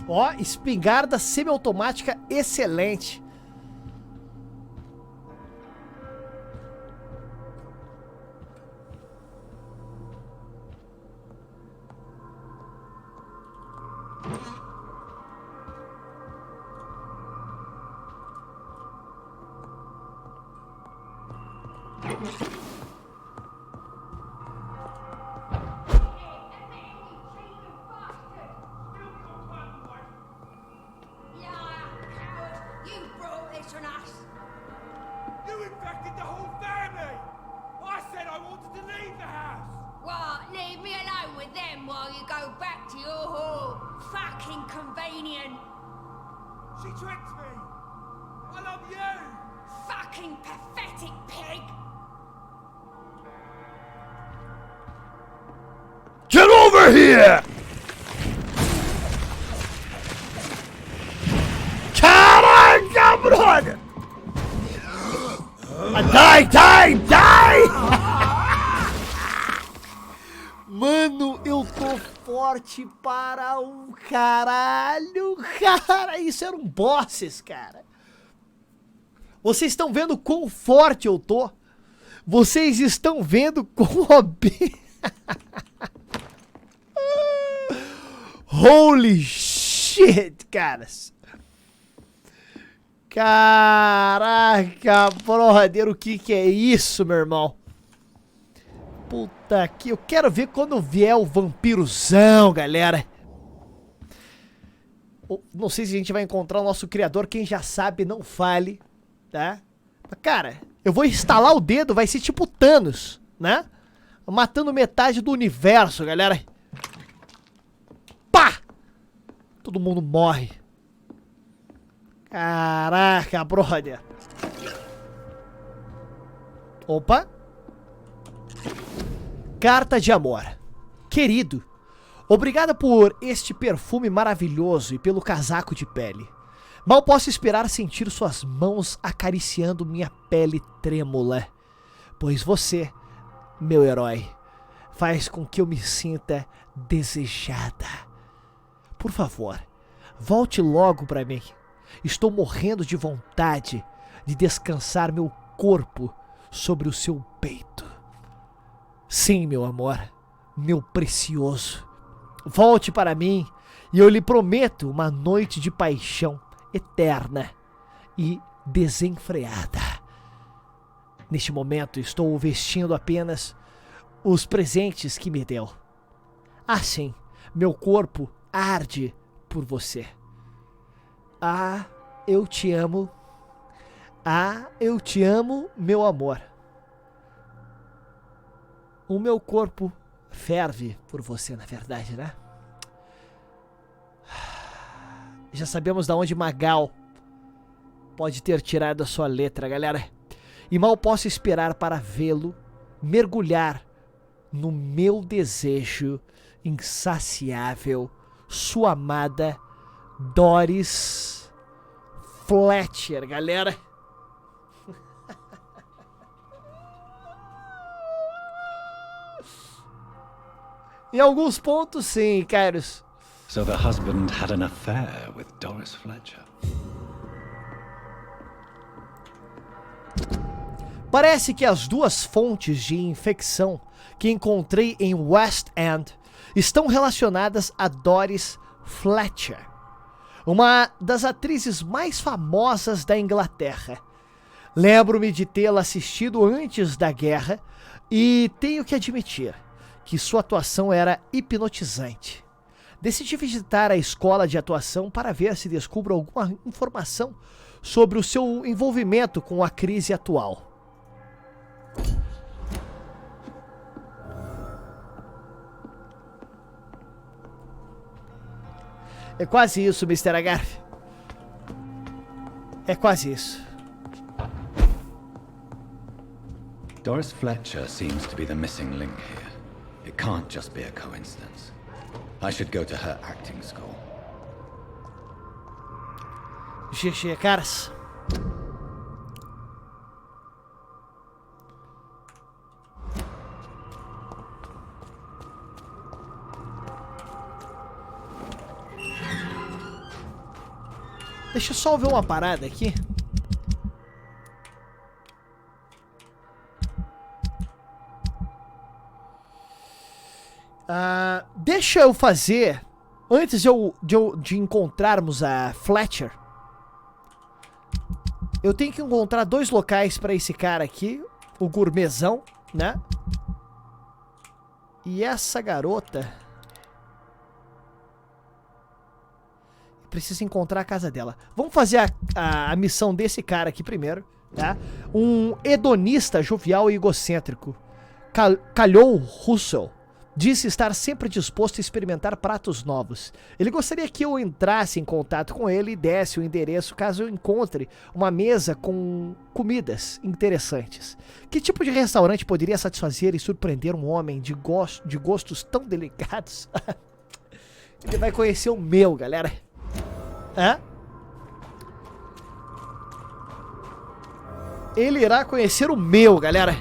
Ó, espingarda semiautomática excelente. You brought this on us! You infected the whole family! I said I wanted to leave the house! What, leave me alone with them while you go back to your hall? Fucking convenient! She tricked me! I love you! Fucking pathetic pig! Get over here! Caraca, brother! Die! Mano, eu tô forte para um caralho, cara. Isso eram bosses, cara. Vocês estão vendo quão forte eu tô? Vocês estão vendo quão OB... Holy shit, caras. Caraca, brother, o que é isso, meu irmão? Puta que... Eu quero ver quando vier o vampirozão, galera. Não sei se a gente vai encontrar o nosso criador. Quem já sabe, não fale, tá? Mas, cara, eu vou instalar o dedo, vai ser tipo Thanos, né? Matando metade do universo, galera. Pá! Todo mundo morre. Caraca, brother. Opa. Carta de amor. Querido, obrigada por este perfume maravilhoso e pelo casaco de pele. Mal posso esperar sentir suas mãos acariciando minha pele trêmula. Pois você, meu herói, faz com que eu me sinta desejada. Por favor, volte logo para mim. Estou morrendo de vontade de descansar meu corpo sobre o seu peito. Sim, meu amor, meu precioso. Volte para mim e eu lhe prometo uma noite de paixão eterna e desenfreada. Neste momento estou vestindo apenas os presentes que me deu. Assim, meu corpo arde por você. Ah, eu te amo. Ah, eu te amo, meu amor. O meu corpo ferve por você, na verdade, né? Já sabemos de onde Magal pode ter tirado a sua letra, galera. E mal posso esperar para vê-lo mergulhar no meu desejo insaciável, sua amada Doris Fletcher, galera. Em alguns pontos, sim, caros. So the husband had an affair with Doris Fletcher. Parece que as duas fontes de infecção que encontrei em West End estão relacionadas a Doris Fletcher, uma das atrizes mais famosas da Inglaterra. Lembro-me de tê-la assistido antes da guerra e tenho que admitir que sua atuação era hipnotizante. Decidi visitar a escola de atuação para ver se descubro alguma informação sobre o seu envolvimento com a crise atual. É quase isso, Mr. Agarth. É quase isso. Doris Fletcher seems to be the missing link here. It can't just be a coincidence. I should go to her acting school. GG, caras. Deixa eu só ver uma parada aqui. Deixa eu fazer, antes de encontrarmos a Fletcher, eu tenho que encontrar 2 locais para esse cara aqui, o gourmetzão, né? E essa garota, preciso encontrar a casa dela. Vamos fazer a missão desse cara aqui primeiro, tá? Um hedonista jovial e egocêntrico, Calhou Russell, disse estar sempre disposto a experimentar pratos novos. Ele gostaria que eu entrasse em contato com ele e desse o endereço caso eu encontre uma mesa com comidas interessantes. Que tipo de restaurante poderia satisfazer e surpreender um homem de gostos tão delicados? Ele vai conhecer o meu, galera. Hã? Ele irá conhecer o meu, galera.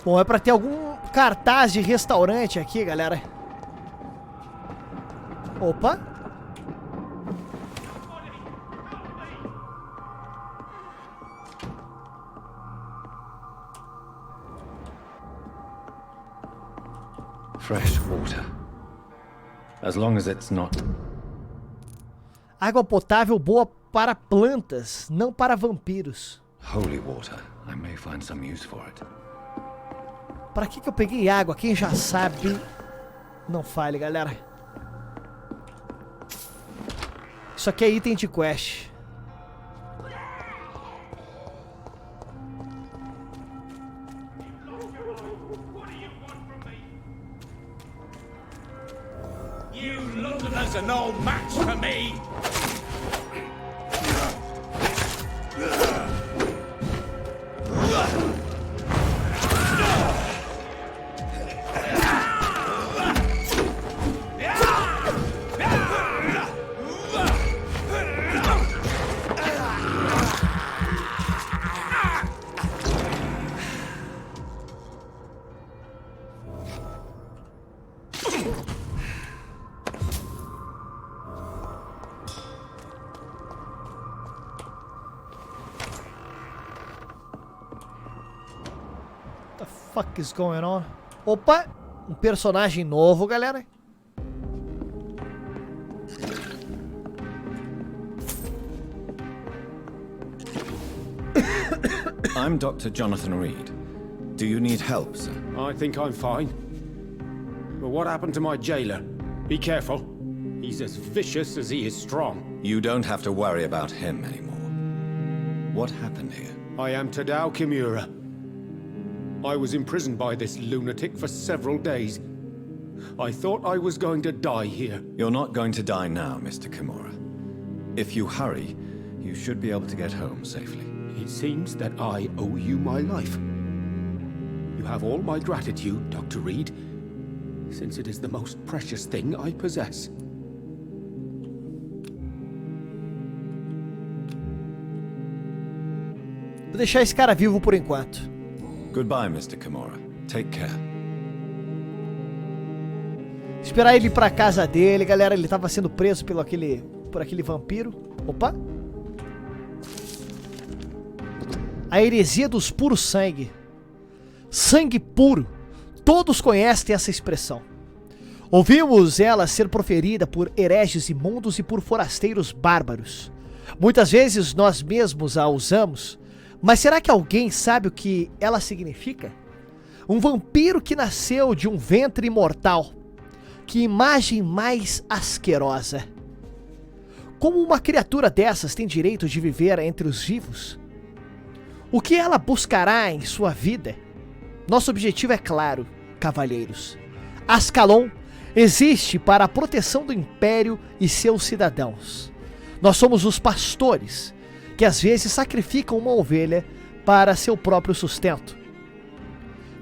Bom, é pra ter algum cartaz de restaurante aqui, galera. Opa. Fresh water. As long as it's not... Água potável boa para plantas, não para vampiros. holy water. I may find some use for it. Pra que eu peguei água? Quem já sabe, não fale, galera. Isso aqui é item de quest. You Londoners are no match for me! What the fuck is going on? Opa, um personagem novo, galera. I'm Dr. Jonathan Reed. Do you need help, sir? I think I'm fine. But what happened to my jailer? Be careful. He's as vicious as he is strong. You don't have to worry about him anymore. What happened here? I am Tadao Kimura. I was imprisoned by this lunatic for several days. I thought I was going to die here. You're not going to die now, Mr. Kimura. If you hurry, you should be able to get home safely. It seems that I owe you my life. You have all my gratitude, Dr. Reed, since it is the most precious thing I possess. Vou deixar esse cara vivo por enquanto. Goodbye, Mr. Kimura. Take care. Esperar ele ir pra casa dele, galera. Ele tava sendo preso por aquele vampiro. Opa! A heresia dos puros sangue. Sangue puro. Todos conhecem essa expressão. Ouvimos ela ser proferida por hereges imundos e por forasteiros bárbaros. Muitas vezes nós mesmos a usamos, mas será que alguém sabe o que ela significa? Um vampiro que nasceu de um ventre imortal. Que imagem mais asquerosa. Como uma criatura dessas tem direito de viver entre os vivos? O que ela buscará em sua vida? Nosso objetivo é claro, cavalheiros. Ascalon existe para a proteção do Império e seus cidadãos. Nós somos os pastores, que às vezes sacrificam uma ovelha para seu próprio sustento.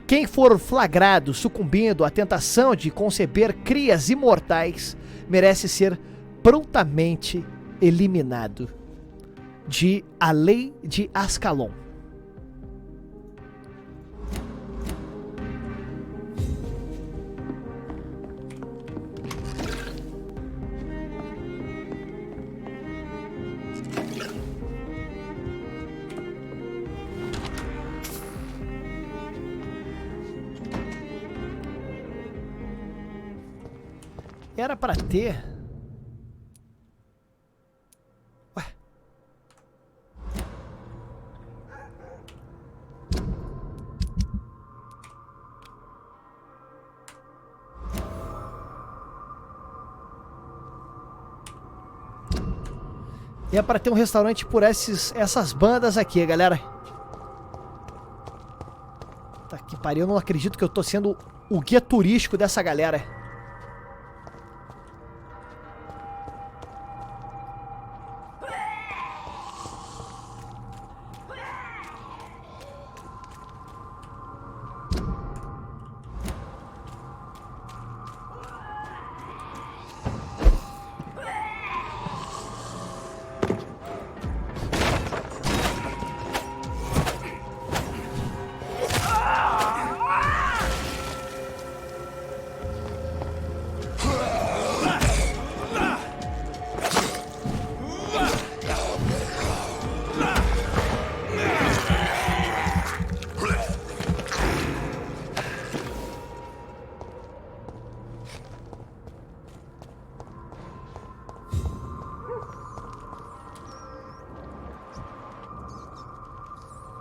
Quem for flagrado sucumbindo à tentação de conceber crias imortais merece ser prontamente eliminado. De A Lei de Ascalon. Era pra ter... Ué. Era pra ter um restaurante por essas bandas aqui, galera. Tá que pariu, eu não acredito que eu tô sendo o guia turístico dessa galera.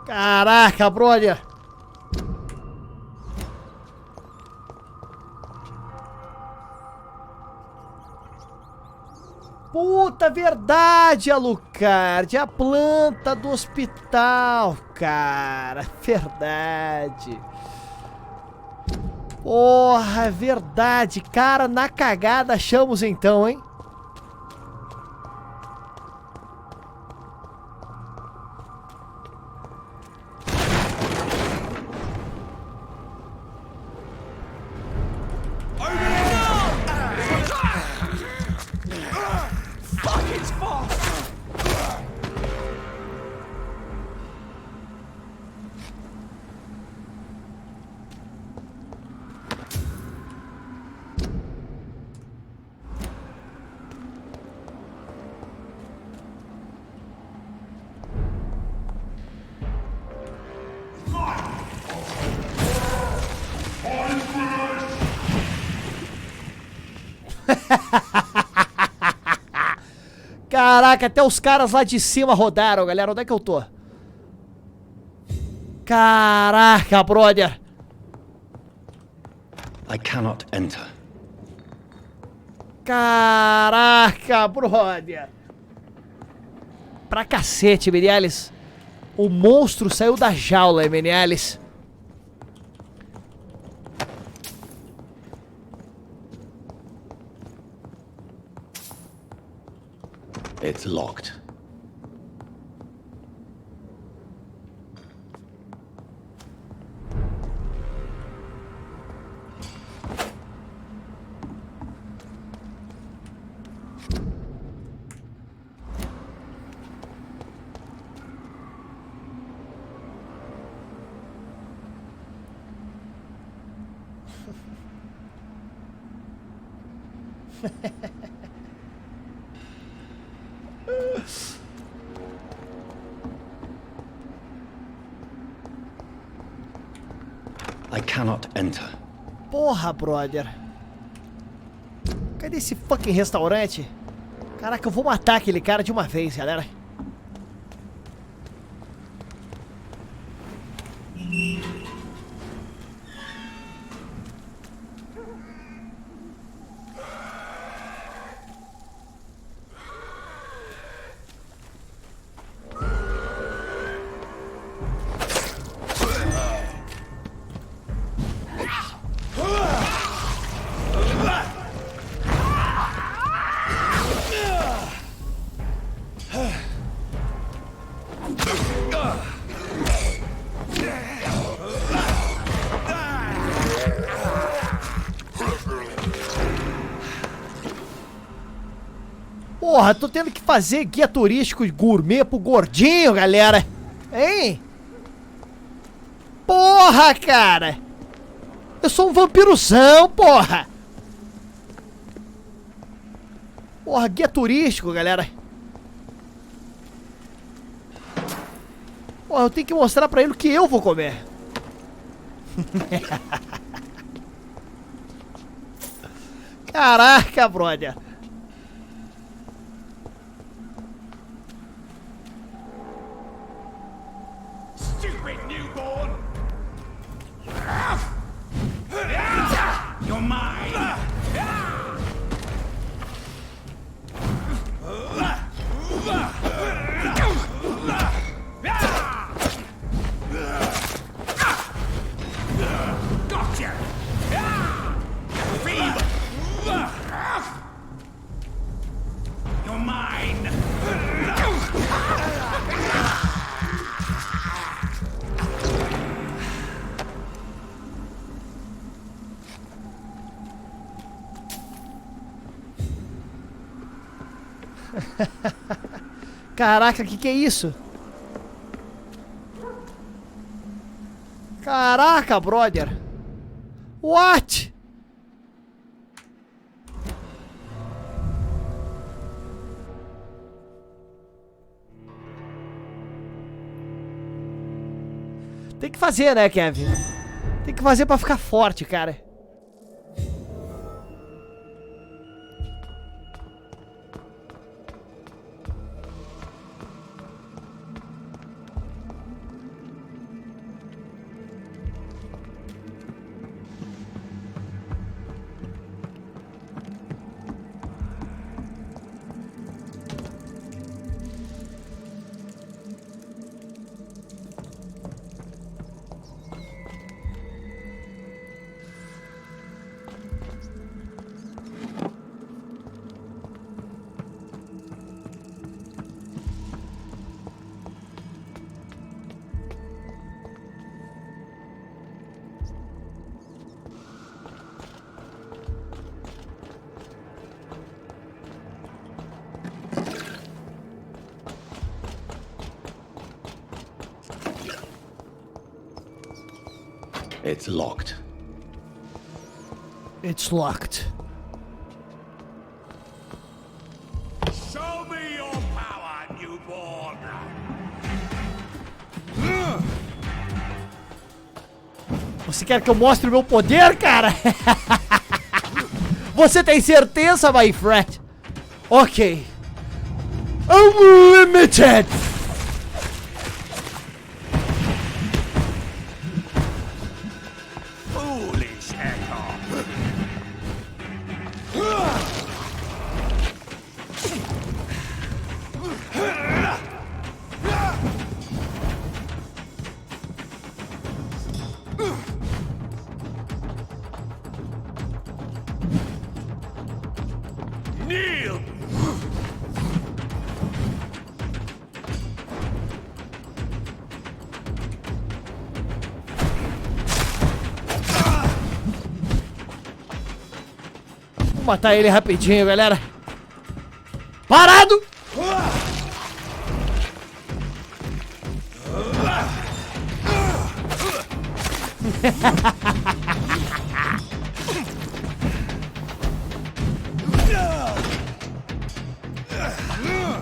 Caraca, brother! Puta, verdade, Alucard! A planta do hospital, cara! Verdade! Porra, é verdade! Cara, na cagada achamos então, hein? Caraca, até os caras lá de cima rodaram, galera. Onde é que eu tô? Caraca, brother. I cannot enter. Caraca, brother. Pra cacete, Mireles. O monstro saiu da jaula, MNLs. It's locked. I cannot enter. Porra, brother. Cadê esse fucking restaurante? Caraca, eu vou matar aquele cara de uma vez, galera. Porra, tô tendo que fazer guia turístico gourmet pro gordinho, galera. Hein? Porra, cara. Eu sou um vampirozão, porra. Porra, guia turístico, galera. Porra, eu tenho que mostrar pra ele o que eu vou comer. Caraca, brother. Stupid newborn! You're mine! Gotcha! Fever! You're mine! Caraca, que é isso? Caraca, brother. What? Tem que fazer, né, Kevin? Tem que fazer pra ficar forte, cara. It's locked. It's locked. Show me your power, newborn! Você quer que eu mostre o meu poder, cara? Você tem certeza, my friend? Ok. Unlimited! Foolish echo! Vou matar ele rapidinho, galera. Parado!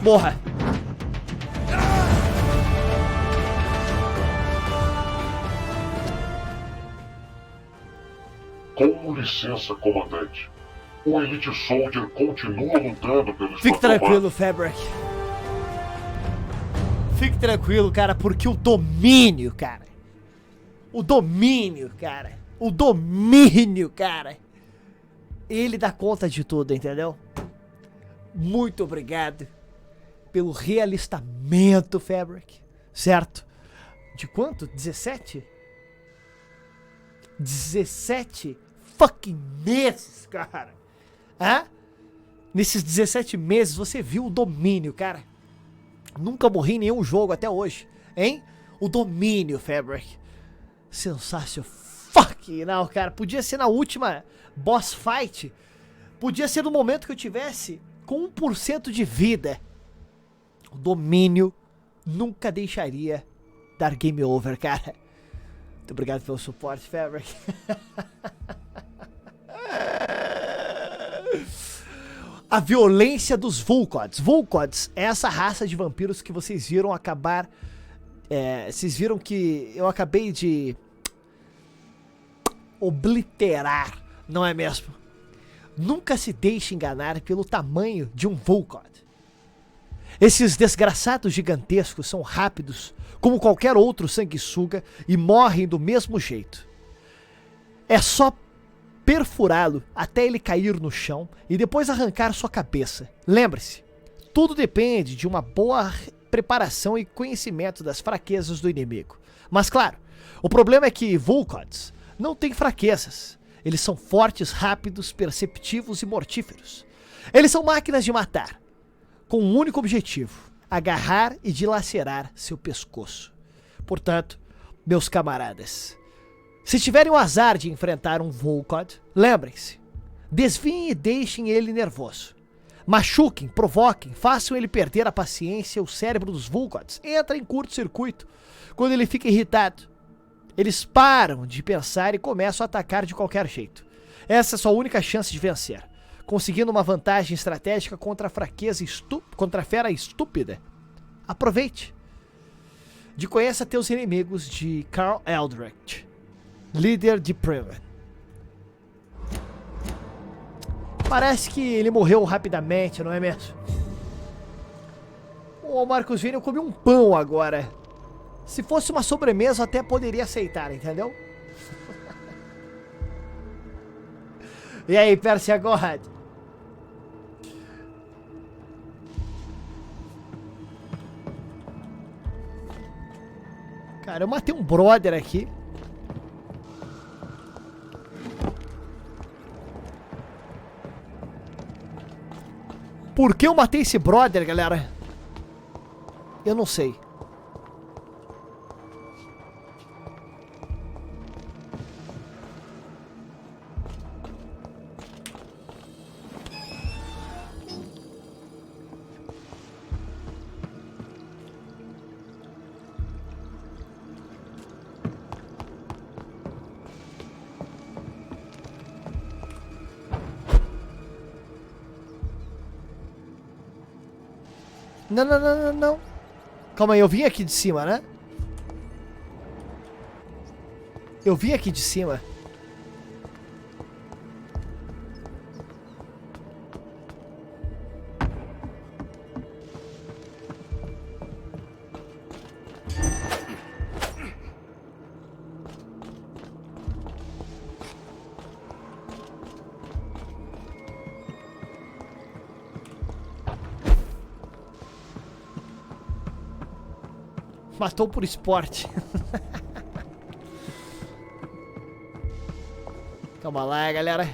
Morra. Com licença, comandante. O Elite Soldier continua lutando pelo Fique Esquadrão tranquilo, Fabric. Fique tranquilo, cara, porque o domínio, cara. O domínio, cara. O domínio, cara. Ele dá conta de tudo, entendeu? Muito obrigado pelo realistamento, Fabric. Certo? De quanto? 17? 17 fucking meses, cara. Hã? Nesses 17 meses você viu o domínio, cara. Nunca morri em nenhum jogo até hoje, hein? O domínio, Fabric. Sensacional. Fuck, não, cara. Podia ser na última boss fight. Podia ser no momento que eu tivesse com 1% de vida. O domínio nunca deixaria dar game over, cara. Muito obrigado pelo suporte, Fabric. A violência dos Vulkods. Vulkods é essa raça de vampiros que vocês viram acabar... vocês viram que eu acabei de... obliterar, não é mesmo? Nunca se deixe enganar pelo tamanho de um Vulkod. Esses desgraçados gigantescos são rápidos como qualquer outro sanguessuga e morrem do mesmo jeito. É só perfurá-lo até ele cair no chão e depois arrancar sua cabeça. Lembre-se, tudo depende de uma boa preparação e conhecimento das fraquezas do inimigo. Mas claro, o problema é que Vulkods não têm fraquezas. Eles são fortes, rápidos, perceptivos e mortíferos. Eles são máquinas de matar, com um único objetivo: agarrar e dilacerar seu pescoço. Portanto, meus camaradas, se tiverem o azar de enfrentar um Vulkod, lembrem-se, desviem e deixem ele nervoso. Machuquem, provoquem, façam ele perder a paciência. O cérebro dos Vulkods entra em curto-circuito quando ele fica irritado. Eles param de pensar e começam a atacar de qualquer jeito. Essa é a sua única chance de vencer, conseguindo uma vantagem estratégica contra a fera estúpida. Aproveite. De conheça teus inimigos, de Carl Eldritch, líder de Priven. Parece que ele morreu rapidamente, não é mesmo? Ô, Marcos Vini, eu comi um pão agora. Se fosse uma sobremesa, eu até poderia aceitar, entendeu? E aí, Percy agora? Cara, eu matei um brother aqui. Por que eu matei esse brother, galera? Eu não sei. Não, não, não, não, não. Calma aí, eu vim aqui de cima, né? Eu vim aqui de cima. Matou por esporte. Calma lá, galera.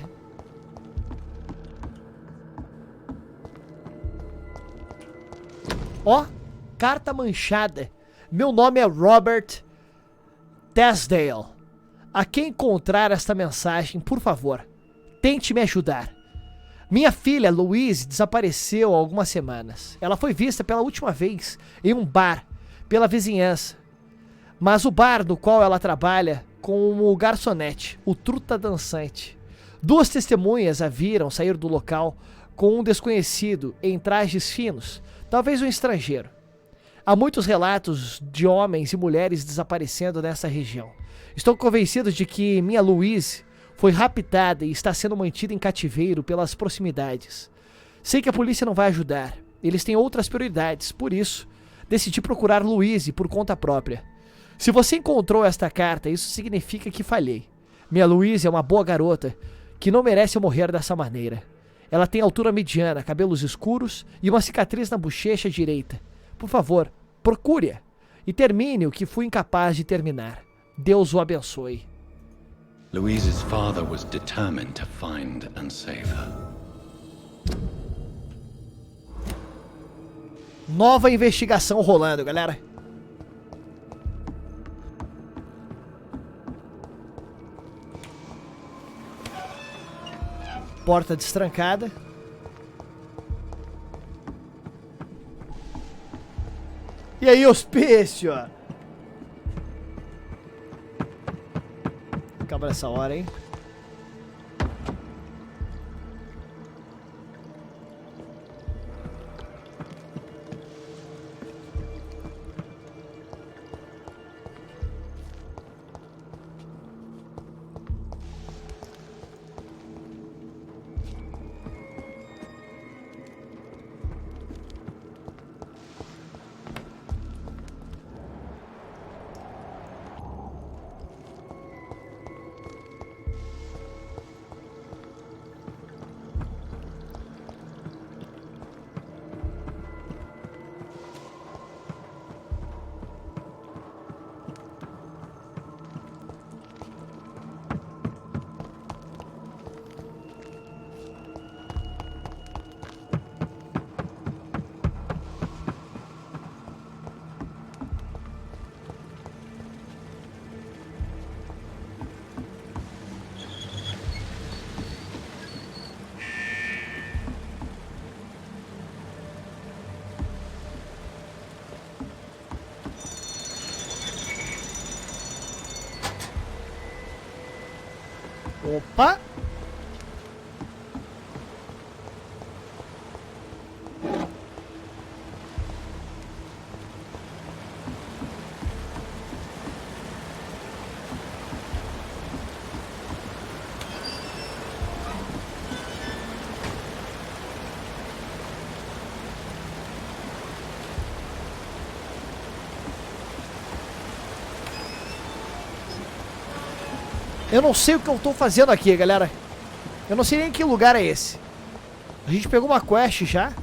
Ó, carta manchada. Meu nome é Robert Tesdale. A quem encontrar esta mensagem, por favor, tente me ajudar. Minha filha, Louise, desapareceu há algumas semanas. Ela foi vista pela última vez em um bar, pela vizinhança. Mas o bar no qual ela trabalha como garçonete, o Truta Dançante. 2 testemunhas a viram sair do local com um desconhecido em trajes finos, talvez um estrangeiro. Há muitos relatos de homens e mulheres desaparecendo nessa região. Estou convencido de que minha Louise foi raptada e está sendo mantida em cativeiro pelas proximidades. Sei que a polícia não vai ajudar. Eles têm outras prioridades, por isso, decidi procurar Louise por conta própria. Se você encontrou esta carta, isso significa que falhei. Minha Louise é uma boa garota que não merece morrer dessa maneira. Ela tem altura mediana, cabelos escuros e uma cicatriz na bochecha direita. Por favor, procure-a e termine o que fui incapaz de terminar. Deus o abençoe. Louise's father was determined to find and save her. Nova investigação rolando, galera. Porta destrancada. E aí, hospício? Acaba nessa hora, hein? Opa! Eu não sei o que eu tô fazendo aqui, galera. Eu não sei nem que lugar é esse. A gente pegou uma quest já.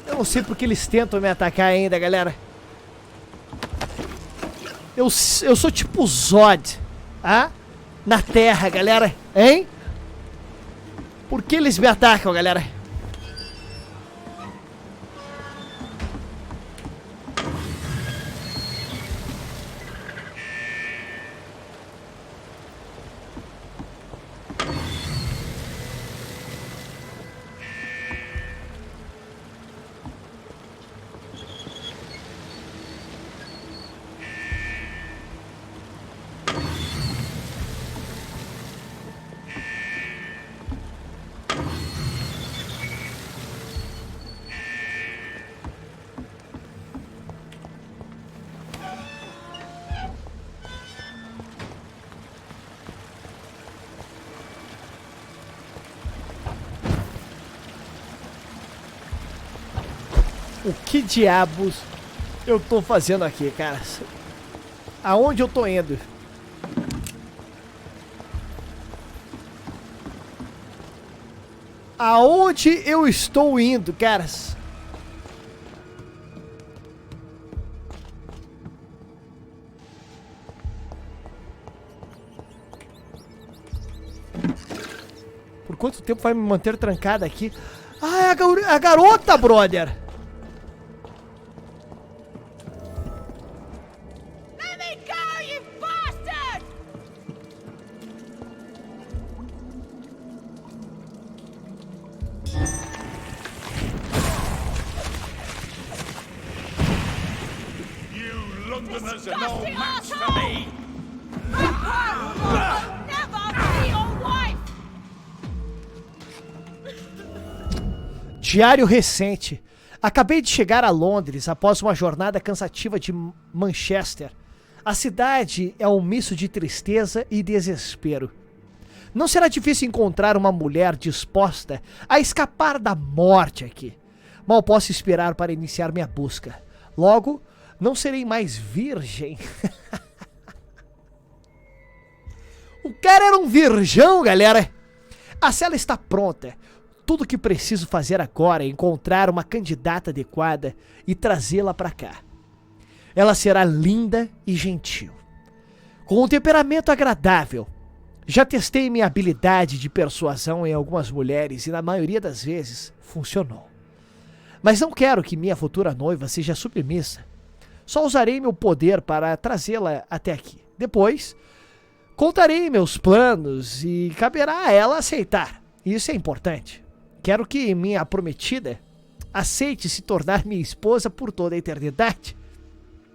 Eu não sei porque eles tentam me atacar ainda, galera. Eu sou tipo Zod, ah? Na Terra, galera, hein? Por que eles me atacam, galera? O que diabos eu tô fazendo aqui, cara? Aonde eu tô indo? Aonde eu estou indo, caras? quanto tempo vai me manter trancada aqui? Ah, é a garota, brother! Let me go, you bastard! You Londoners are no Disgusting match for arsehole! me! I'll never be your wife! Diário recente. Acabei de chegar a Londres após uma jornada cansativa de Manchester. A cidade é um misto de tristeza e desespero. Não será difícil encontrar uma mulher disposta a escapar da morte aqui. Mal posso esperar para iniciar minha busca. Logo, não serei mais virgem. O cara era um virgão, galera. A cela está pronta. Tudo o que preciso fazer agora é encontrar uma candidata adequada e trazê-la para cá. Ela será linda e gentil, com um temperamento agradável. Já testei minha habilidade de persuasão em algumas mulheres e na maioria das vezes funcionou. Mas não quero que minha futura noiva seja submissa. Só usarei meu poder para trazê-la até aqui. Depois, contarei meus planos e caberá a ela aceitar. Isso é importante. Quero que minha prometida aceite se tornar minha esposa por toda a eternidade.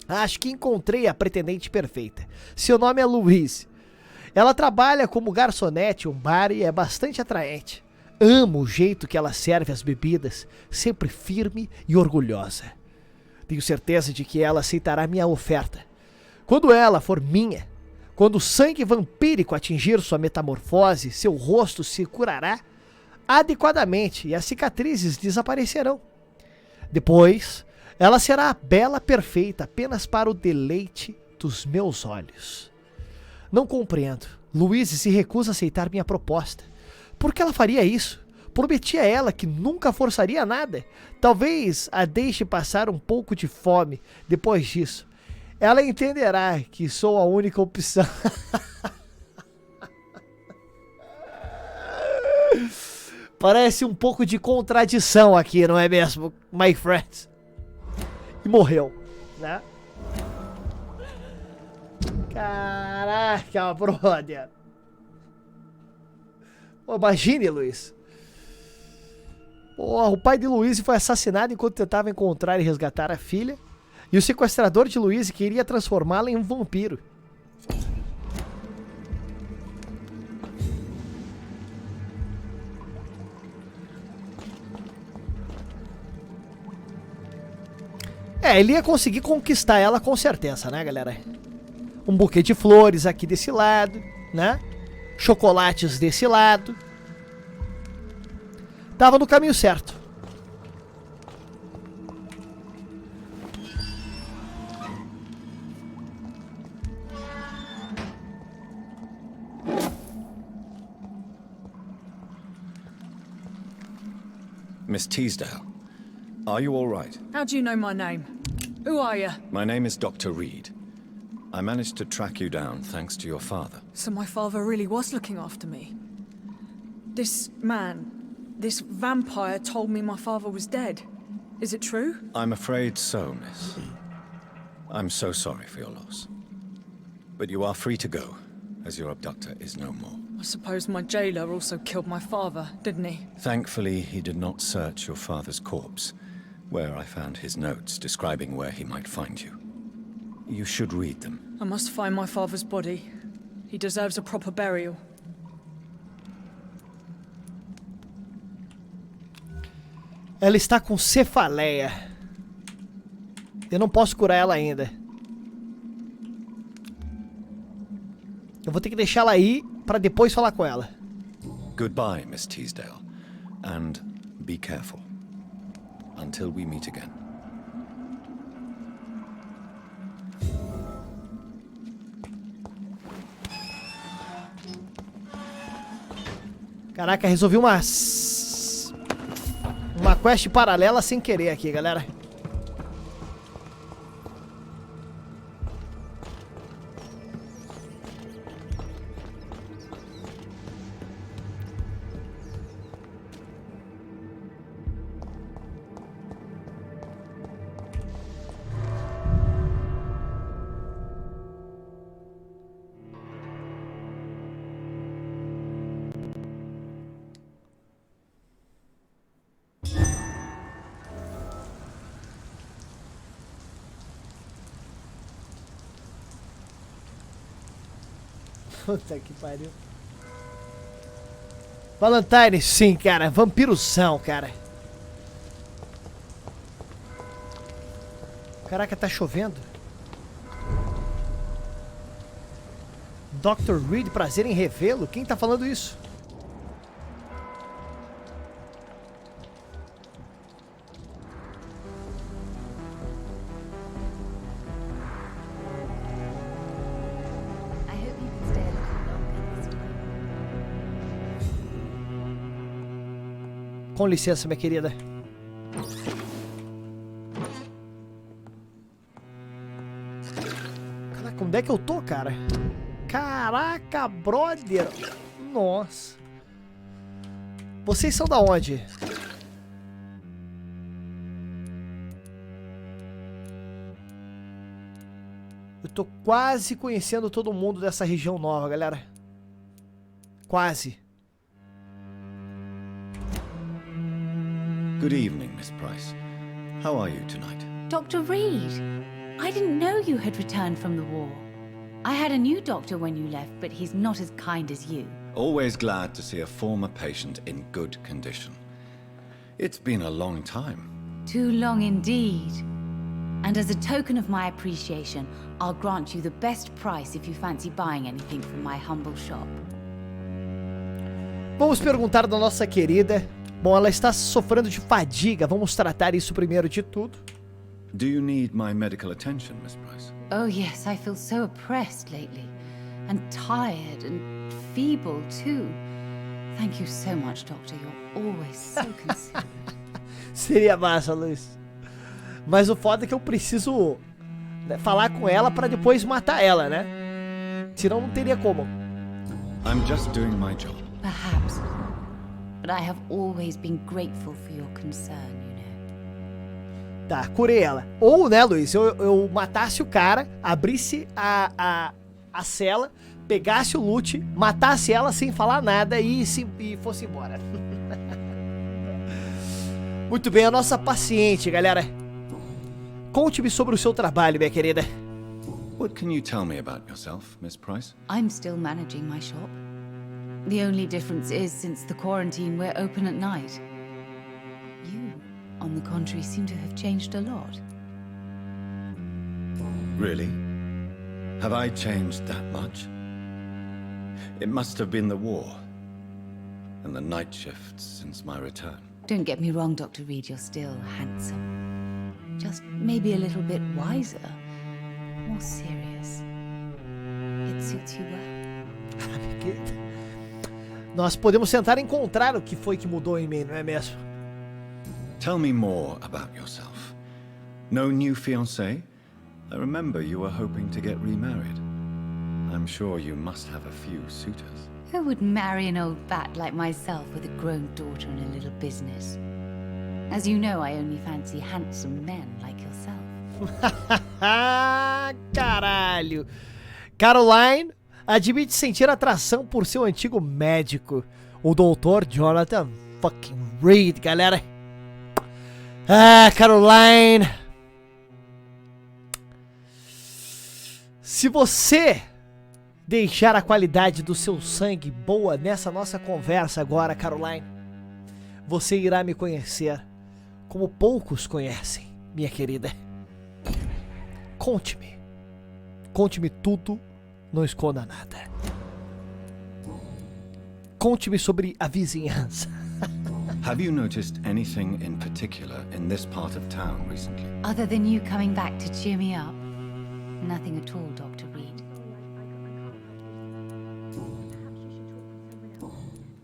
Acho que encontrei a pretendente perfeita. Seu nome é Louise. Ela trabalha como garçonete em um bar e é bastante atraente. Amo o jeito que ela serve as bebidas, sempre firme e orgulhosa. Tenho certeza de que ela aceitará minha oferta. Quando ela for minha, quando o sangue vampírico atingir sua metamorfose, seu rosto se curará adequadamente e as cicatrizes desaparecerão. Depois, ela será a bela perfeita apenas para o deleite dos meus olhos. Não compreendo. Louise se recusa a aceitar minha proposta. Por que ela faria isso? Prometi a ela que nunca forçaria nada. Talvez a deixe passar um pouco de fome depois disso. Ela entenderá que sou a única opção. Parece um pouco de contradição aqui, não é mesmo, my friends? E morreu, né? Caraca, brother. Pô, imagine, Luiz. Porra, o pai de Louise foi assassinado enquanto tentava encontrar e resgatar a filha. E o sequestrador de Louise queria transformá-la em um vampiro. É, ele ia conseguir conquistar ela com certeza, né, galera? Um buquê de flores aqui desse lado, né? Chocolates desse lado. Tava no caminho certo. Miss Teasdale, are you all right? How do you know my name? Who are you? My name is Dr. Reed. I managed to track you down thanks to your father. So my father really was looking after me. This man, this vampire told me my father was dead. Is it true? I'm afraid so, miss. I'm so sorry for your loss. But you are free to go, as your abductor is no more. I suppose my jailer also killed my father, didn't he? Thankfully, he did not search your father's corpse, where I found his notes describing where he might find you. You should read them. I must find my father's body. He deserves a proper burial. Ela está com cefaleia. Eu não posso curar ela ainda. Eu vou ter que deixar ela aí para depois falar com ela. Goodbye, Miss Teasdale. And be careful. Until we meet again. Caraca, resolvi uma quest paralela sem querer aqui, galera. Puta que pariu. Valentine, sim, cara. Vampirozão, cara. Caraca, tá chovendo. Dr. Reed, prazer em revê-lo? Quem tá falando isso? Com licença, minha querida. Caraca, onde é que eu tô, cara? Caraca, brother. Nossa. Vocês são da onde? Eu tô quase conhecendo todo mundo dessa região nova, galera. Quase. Good evening, Miss Price. How are you tonight? Dr. Reed, I didn't know you had returned from the war. I had a new doctor when you left, but he's not as kind as you. Always glad to see a former patient in good condition. It's been a long time. Too long indeed. And as a token of my appreciation, I'll grant you the best price if you fancy buying anything from my humble shop. Vamos perguntar da nossa querida. Bom, ela está sofrendo de fadiga. Vamos tratar isso primeiro de tudo. Do you need my medical attention, Miss Price? Oh yes, I feel so oppressed lately. And tired and feeble too. Thank you so much, Doctor. You're always so considerate. Seria massa, Luiz. Mas o foda é que eu preciso, né, falar com ela pra depois matar ela, né? Senão não teria como. I'm just doing my job. Perhaps. But I have always been grateful for your concern, you know. Tá, curei ela. Ou, né, Luiz, eu matasse o cara, abrisse a cela, pegasse o loot, matasse ela sem falar nada e fosse embora. Muito bem, a nossa paciente, galera. Conte-me sobre o seu trabalho, minha querida. What can you tell me about yourself, Miss Price? I'm still managing my shop. The only difference is, since the quarantine, we're open at night. You, on the contrary, seem to have changed a lot. Really? Have I changed that much? It must have been the war and the night shifts since my return. Don't get me wrong, Dr. Reed, you're still handsome. Just maybe a little bit wiser, more serious. It suits you well. Nós podemos tentar encontrar o que foi que mudou em mim, não é mesmo? Tell me more about yourself. No new fiancé? I remember you were hoping to get remarried. I'm sure you must have a few suitors. Who would marry an old bat like myself with a grown daughter and a little business? As you know, I only fancy handsome men like yourself. Caralho. Caroline admite sentir atração por seu antigo médico, o Dr. Jonathan fucking Reed, galera. Ah, Caroline. Se você deixar a qualidade do seu sangue boa nessa nossa conversa agora, Caroline, você irá me conhecer como poucos conhecem, minha querida. Conte-me. Conte-me tudo, não esconda nada. Conte-me sobre a vizinhança. Have you noticed anything in particular in this part of town recently? Other than you coming back to cheer me up? Nothing at all, Dr. Reed.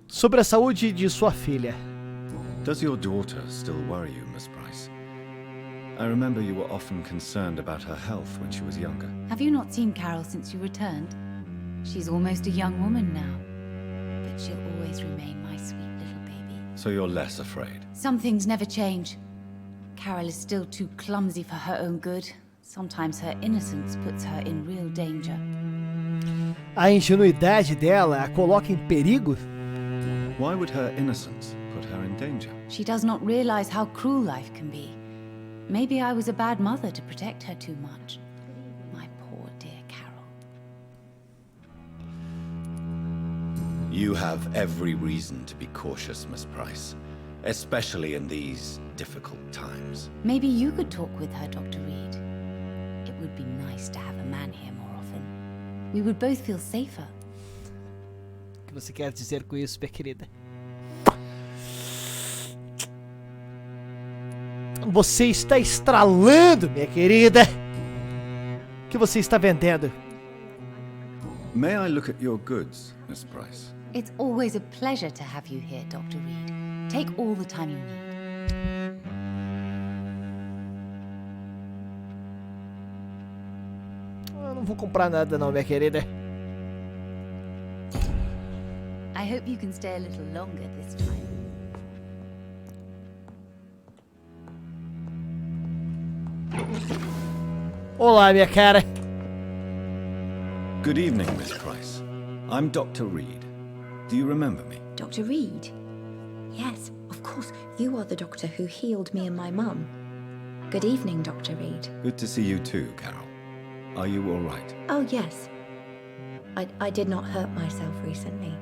Sobre a saúde de sua filha. Does your daughter still worry you, Miss Price? I remember you were often concerned about her health when she was younger. Have you not seen Carol since you returned? She's almost a young woman now, but she'll always remain my sweet little baby. So you're less afraid? Some things never change. Carol is still too clumsy for her own good. Sometimes her innocence puts her in real danger. A ingenuidade dela a coloca em perigo? Why would her innocence put her in danger? She does not realize how cruel life can be. Maybe I was a bad mother to protect her too much. My poor dear Carol. You have every reason to be cautious, Miss Price. Especially in these difficult times. Maybe you could talk with her, Dr. Reed. It would be nice to have a man here more often. We would both feel safer. O que você quer dizer com isso, minha querida? Você está estralando, minha querida. O que você está vendendo? May I look at your goods, Miss Price? It's always a pleasure to have you here, Dr. Reed. Take all the time you need. Eu não vou comprar nada não, minha querida. I hope you can stay a little longer this time. Olá, minha cara. Good evening, Miss Price. I'm Dr. Reed. Do you remember me? Dr. Reed? Yes, of course. You are the doctor who healed me and my mum. Good evening, Dr. Reed. Good to see you too, Carol. Are you all right? Oh, yes. I did not hurt myself recently.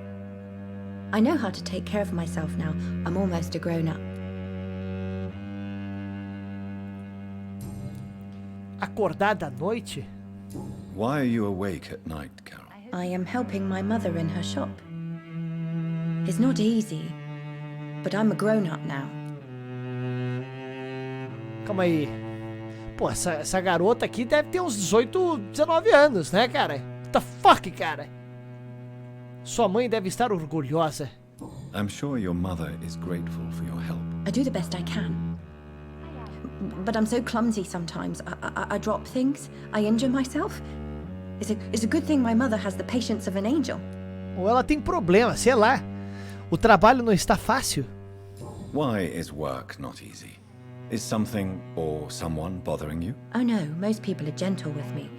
I know how to take care of myself now. I'm almost a grown-up. Acordada à noite? Why are you awake at night, Carol? I am helping my mother in her shop. It's not easy, but I'm a grown-up now. Calma aí. Pô, essa garota aqui deve ter uns 18, 19 anos, né, cara? What the fuck, cara? Sua mãe deve estar orgulhosa. I'm sure your mother is grateful for your help. I do the best I can. But I'm so clumsy sometimes. I drop things. I injure myself. It's a good thing my mother has the patience of an angel. Ou ela tem problema, sei lá. O trabalho não está fácil. Why is work not easy? Is something or someone bothering you? Oh no, most people are gentle with me.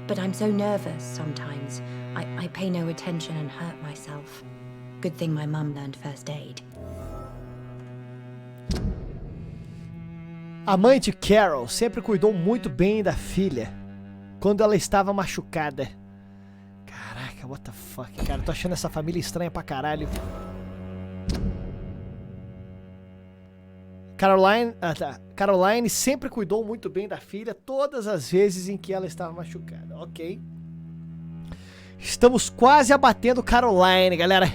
But I'm so nervous sometimes. I pay no attention and hurt myself. Good thing my mum learned first aid. A mãe de Carol sempre cuidou muito bem da filha quando ela estava machucada. Caraca, what the fuck, cara. Tô achando essa família estranha pra caralho. Caroline sempre cuidou muito bem da filha todas as vezes em que ela estava machucada. Ok. Estamos quase abatendo Caroline, galera.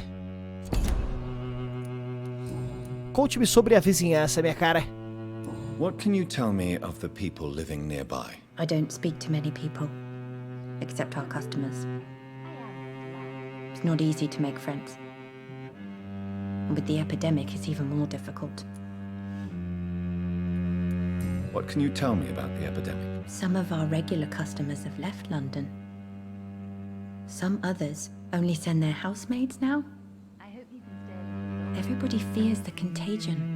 Conte-me sobre a vizinhança, minha cara. What can you tell me of the people living nearby? I don't speak to many people, except our customers. It's not easy to make friends. And with the epidemic, it's even more difficult. What can you tell me about the epidemic? Some of our regular customers have left London. Some others only send their housemaids now. Everybody fears the contagion.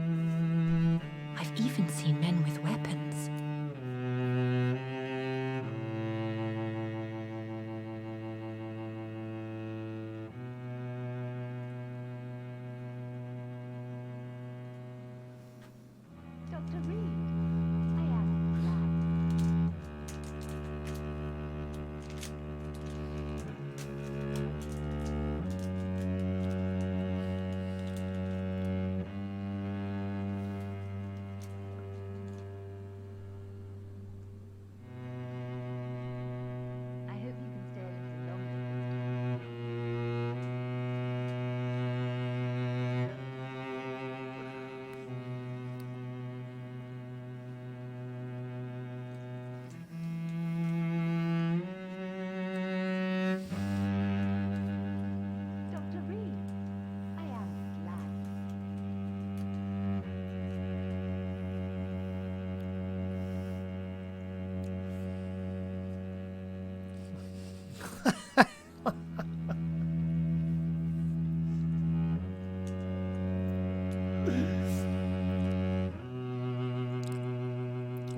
I've even seen men with weapons. Dr. Reed,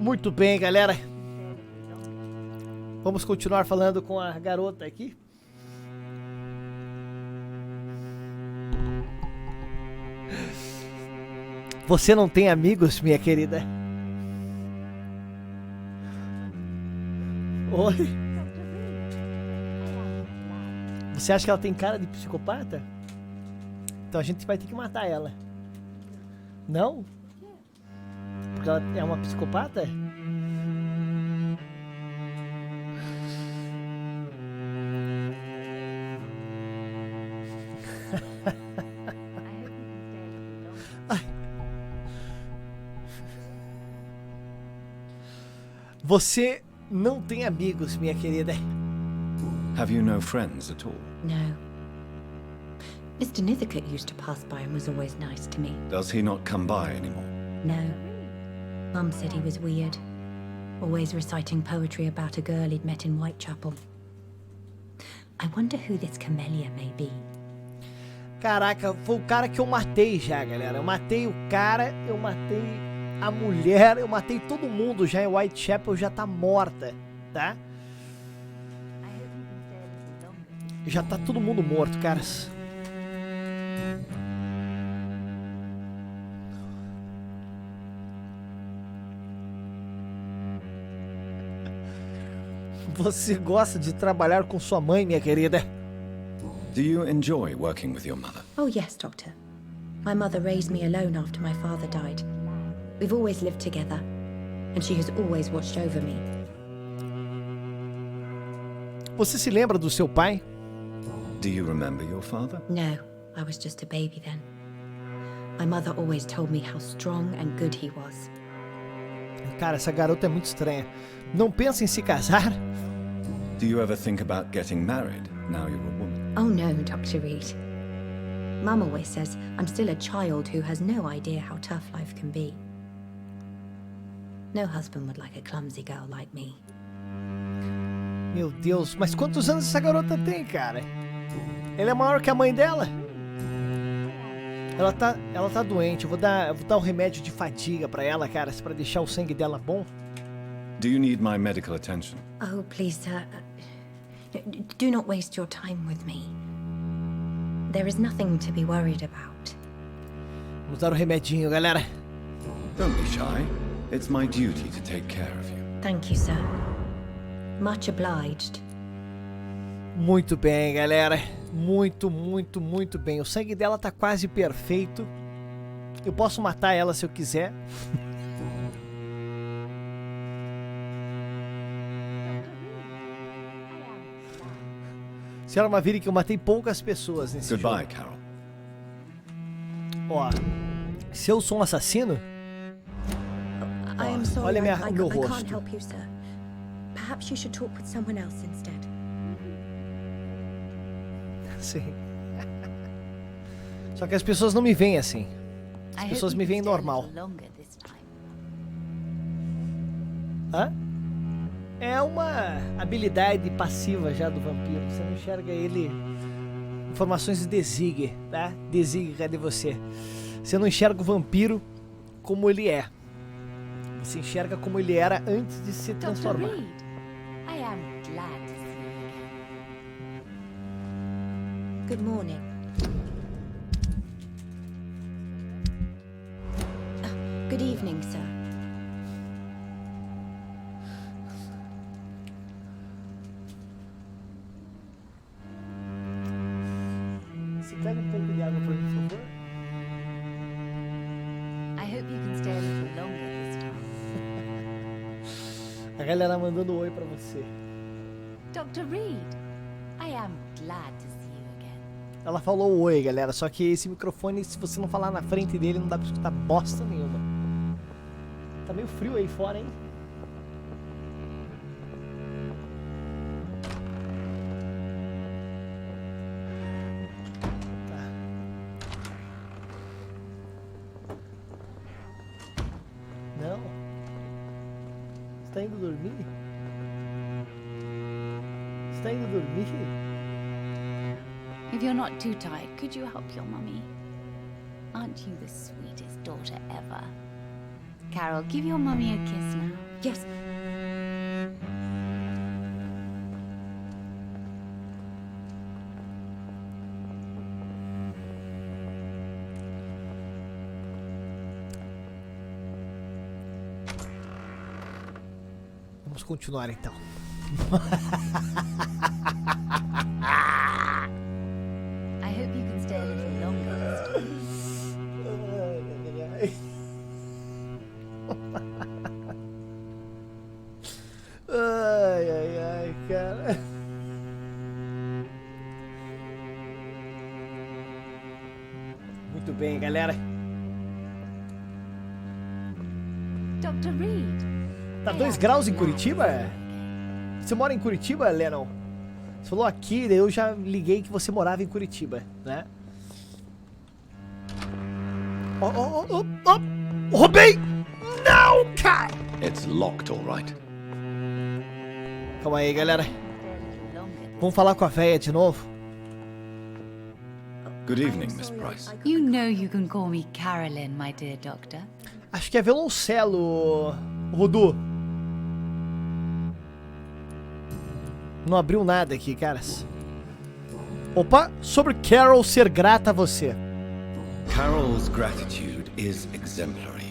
Muito bem, galera. Vamos continuar falando com a garota aqui. Você não tem amigos, minha querida? Oi? Você acha que ela tem cara de psicopata? Então a gente vai ter que matar ela. Não? Porque ela é uma psicopata? Você não tem amigos, minha querida. Have you no friends at all? No. Mr. Nithercote used to pass by and was always nice to me. Does he not come by anymore? No. Mum said he was weird. Always reciting poetry about a girl he'd met in Whitechapel. I wonder who this Camellia may be. Caraca, foi o cara que eu matei já, galera. Eu matei o cara, eu matei a mulher, eu matei todo mundo já em Whitechapel, já tá morta, tá? Já tá todo mundo morto, caras. Você gosta de trabalhar com sua mãe, minha querida? Do you enjoy working with your mother? Oh, yes, Doctor. My mother raised me alone after my father died. We've always lived together, and she has always watched over me. Você se lembra do seu pai? Do you remember your father? No, I was just a baby then. My mother always told me how strong and good he was. Cara, essa garota é muito estranha. Não pensa em se casar? Do you ever think about getting married now you're a woman? Oh no, Dr. Reed. Mum always says I'm still a child who has no idea how tough life can be. No husband would like a clumsy girl like me. Meu Deus, mas quantos anos essa garota tem, cara? Ela é maior que a mãe dela? Ela tá doente, eu vou dar um remédio de fadiga pra ela, cara, pra deixar o sangue dela bom. Do you need my medical attention? Oh, please, sir. Do not waste your time with me. There is nothing to be worried about. Vamos dar o remedinho, galera. Don't be shy. It's my duty to take care of you. Thank you, sir. Much obliged. Muito bem, galera. Muito, muito, muito bem. O sangue dela tá quase perfeito. Eu posso matar ela se eu quiser. Senhora Maverick, eu matei poucas pessoas nesse jogo. Goodbye, Carol. Ó, se eu sou um assassino... I am sorry, olha I meu can't rosto. help you, sir. Perhaps you should talk with someone else instead. Sim. Só que as pessoas não me veem assim. As pessoas me veem normal. Hã? É uma habilidade passiva já do vampiro. Você não enxerga ele... Informações de Desig, tá? Desig, cadê você? Você não enxerga o vampiro como ele é. Você enxerga como ele era antes de se transformar. Dr. Reed, I am glad to see you again. Good morning. Good evening, sir. Você pega um pouco de água pra mim, por favor? I hope you can stay a little longer this time. A galera mandando oi pra você. Dr. Reed, I am glad to see you again. Ela falou oi, galera, só que esse microfone, se você não falar na frente dele, não dá pra escutar bosta nenhuma. Tá meio frio aí fora, hein? Tá. Não? Você tá indo dormir? Você tá indo dormir? If you're not too tired, could you help your mummy? Aren't you the sweetest daughter ever? Carol, give your mummy a kiss now. Yes. Vamos continuar então. Muito bem, galera. Dr. Reed. Tá 2 graus em Curitiba? Você mora em Curitiba, Lennon? Você falou aqui, daí eu já liguei que você morava em Curitiba, né? Roubei! Não, cara! It's locked, all right. Calma aí, galera. Vamos falar com a véia de novo? Good evening, Miss Price. You know you can call me Carolyn, my dear doctor. Acho que é violoncelo, Rodu. Não abriu nada aqui, caras. Opa, sobre Carol ser grata a você. Carol's gratitude is exemplary.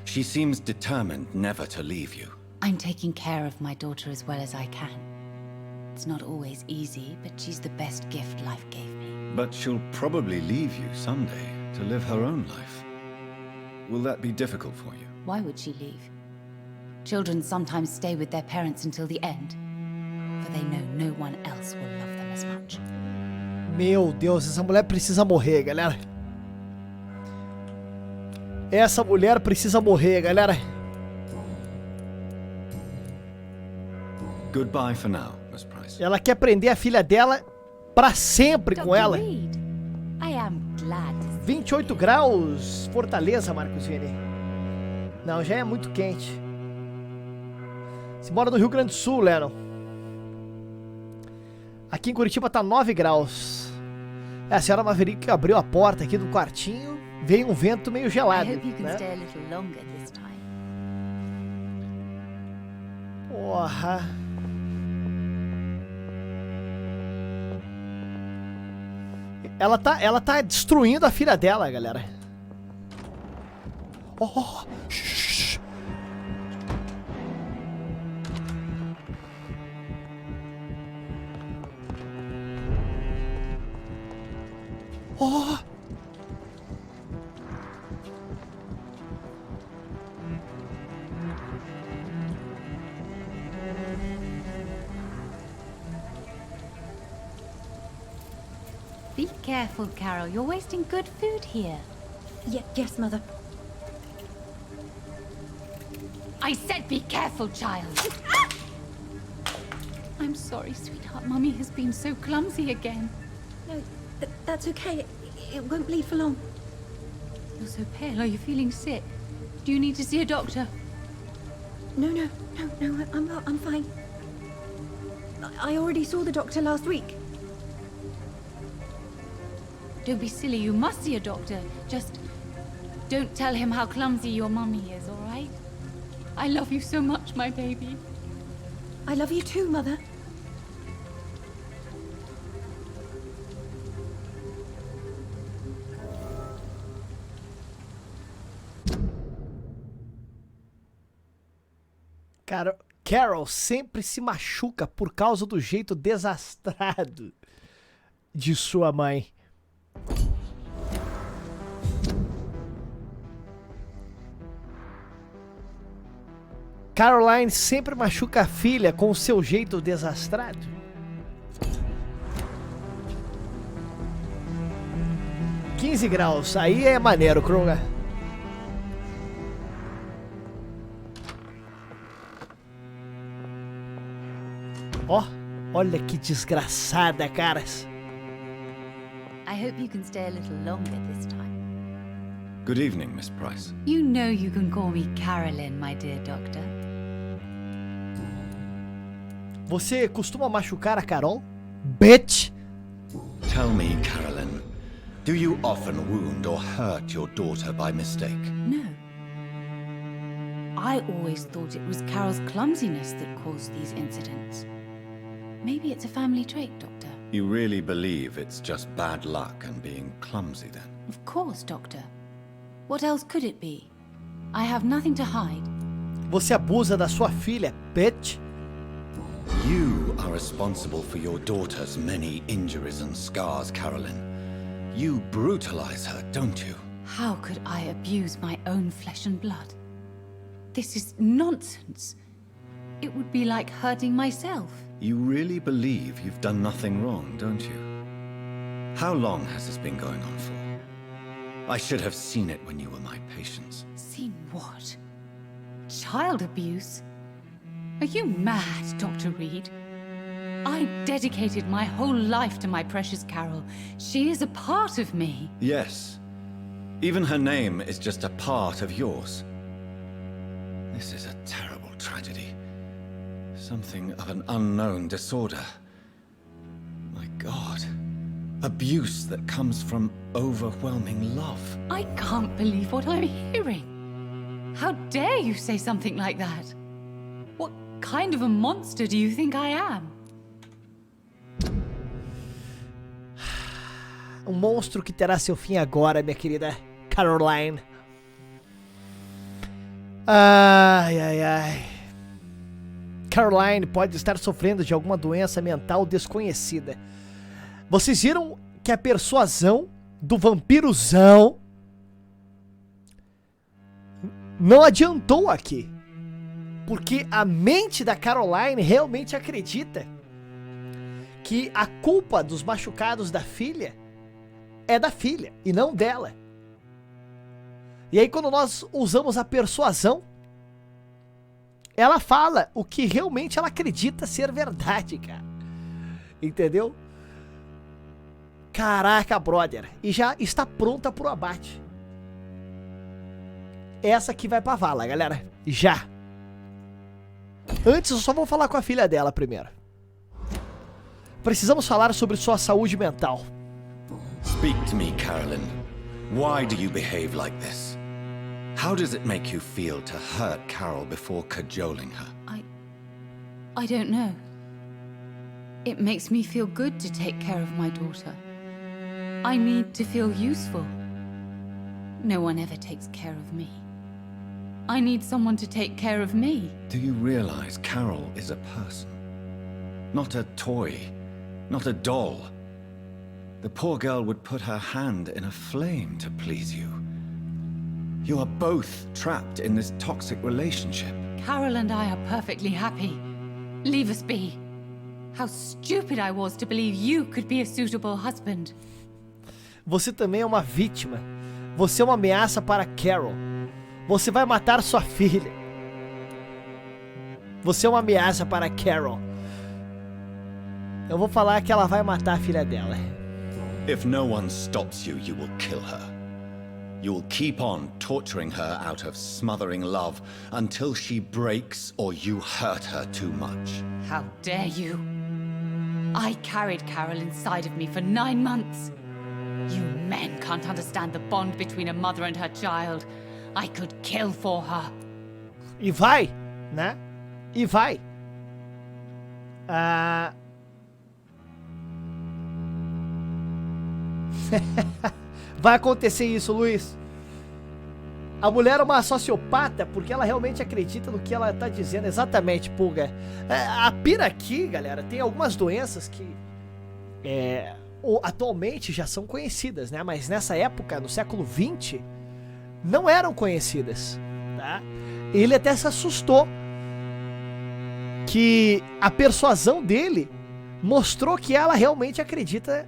She seems determined never to leave you. I'm taking care of my daughter as well as I can. It's not always easy, but she's the best gift life gave me. But she'll probably leave you someday to live her own life. Will that be difficult for you? Why would she leave? Children sometimes stay with their parents until the end, for they know no one else will love them as much. Meu Deus, essa mulher precisa morrer, galera. Essa mulher precisa morrer, galera. Goodbye for now, Miss Price. Ela quer prender a filha dela pra sempre com ela. Reed, I am glad to see 28 graus, Fortaleza, Marcos Vini. Não, já é muito quente. Você mora no Rio Grande do Sul, Lennon. Aqui em Curitiba tá 9 graus. A senhora Maverick abriu a porta aqui do quartinho. Veio um vento meio gelado, I hope you can né? stay a little longer this time. Porra. Ela tá destruindo a filha dela, galera. Oh, shh. Oh. Be careful, Carol. You're wasting good food here. Yes, Mother. I said be careful, child. I'm sorry, sweetheart. Mummy has been so clumsy again. No, that's okay. It won't bleed for long. You're so pale. Are you feeling sick? Do you need to see a doctor? No, I'm not. I'm fine. I already saw the doctor last week. Don't be silly. You must see a doctor. Just don't tell him how clumsy your mummy is, all right? I love you so much, my baby. I love you too, Mother. Cara, Carol sempre se machuca por causa do jeito desastrado de sua mãe. Caroline sempre machuca a filha com o seu jeito desastrado. $15 graus, aí é maneiro, Kruger. Ó, olha que desgraçada, caras. I hope you can stay a little longer this time. Good evening, Miss Price. You know you can call me Carolyn, my dear doctor. Você costuma machucar a Carol? Bitch! Tell me, Carolyn, do you often wound or hurt your daughter by mistake? No. I always thought it was Carol's clumsiness that caused these incidents. Maybe it's a family trait, Doctor. You really believe it's just bad luck and being clumsy, then? Of course, Doctor. What else could it be? I have nothing to hide. Você abusa da sua filha, bitch. You are responsible for your daughter's many injuries and scars, Carolyn. You brutalize her, don't you? How could I abuse my own flesh and blood? This is nonsense. It would be like hurting myself. You really believe you've done nothing wrong, don't you? How long has this been going on for? I should have seen it when you were my patients. Seen what? Child abuse? Are you mad, Dr. Reed? I dedicated my whole life to my precious Carol. She is a part of me. Yes. Even her name is just a part of yours. This is a terrible tragedy. Something of an unknown disorder. My God. Abuse that comes from overwhelming love. I can't believe what I'm hearing. How dare you say something like that? What kind of a monster do you think I am? Monstro que terá seu fim agora, minha querida Caroline. Ai, ai, ai. Caroline pode estar sofrendo de alguma doença mental desconhecida. Vocês viram que a persuasão do vampirozão não adiantou aqui. Porque a mente da Caroline realmente acredita que a culpa dos machucados da filha é da filha e não dela. E aí quando nós usamos a persuasão, ela fala o que realmente ela acredita ser verdade, cara. Entendeu? Caraca, brother. E já está pronta pro abate. Essa aqui vai pra vala, galera. Já. Antes eu só vou falar com a filha dela primeiro. Precisamos falar sobre sua saúde mental. Speak to me, Carolyn. Why do you behave like this? How does it make you feel to hurt Carol before cajoling her? I don't know. It makes me feel good to take care of my daughter. I need to feel useful. No one ever takes care of me. I need someone to take care of me. Do you realize Carol is a person? Not a toy, not a doll. The poor girl would put her hand in a flame to please you. You are both trapped in this toxic relationship. Carol and I are perfectly happy. Leave us be. How stupid I was to believe you could be a suitable husband. Você também é uma vítima. Você é uma ameaça para Carol. Você vai matar sua filha. Você é uma ameaça para Carol. Eu vou falar que ela vai matar a filha dela. If no one stops you, you will kill her. You will keep on torturing her out of smothering love until she breaks or you hurt her too much. How dare you? I carried Carol inside of me for 9 months. You men can't understand the bond between a mother and her child. I could kill for her. E vai, né? E vai. Vai acontecer isso, Luiz. A mulher é uma sociopata porque ela realmente acredita no que ela tá dizendo. Exatamente, Pulga. A pira aqui, galera, tem algumas doenças que atualmente já são conhecidas, né? Mas nessa época, no século XX, não eram conhecidas, tá? Ele até se assustou que a persuasão dele mostrou que ela realmente acredita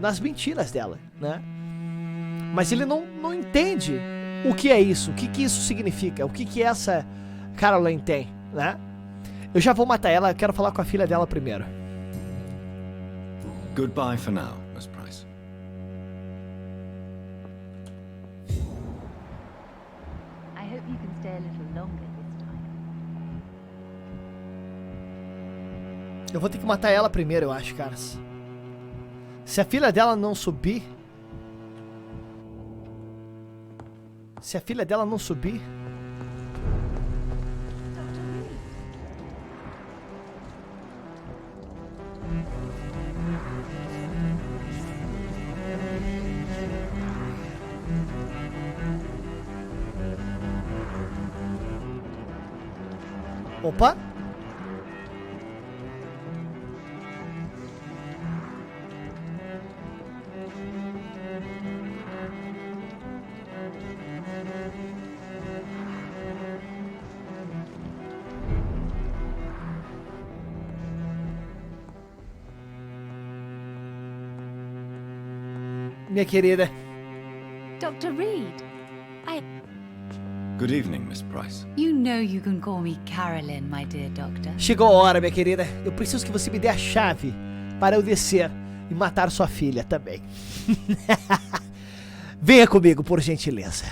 nas mentiras dela, né? Mas ele não entende o que é isso, o que isso significa, o que essa Caroline tem, né? Eu já vou matar ela, eu quero falar com a filha dela primeiro. Goodbye for now, Miss Price. I hope you can stay a little longer this time. Eu vou ter que matar ela primeiro, eu acho, caras. Se a filha dela não subir... Se a filha dela não subir... Opa! Minha querida, Dr. Reed. Good evening, Miss Price. You know you can call me Carolyn, my dear doctor. Chegou a hora, minha querida. Eu preciso que você me dê a chave para eu descer e matar sua filha também. Venha comigo, por gentileza.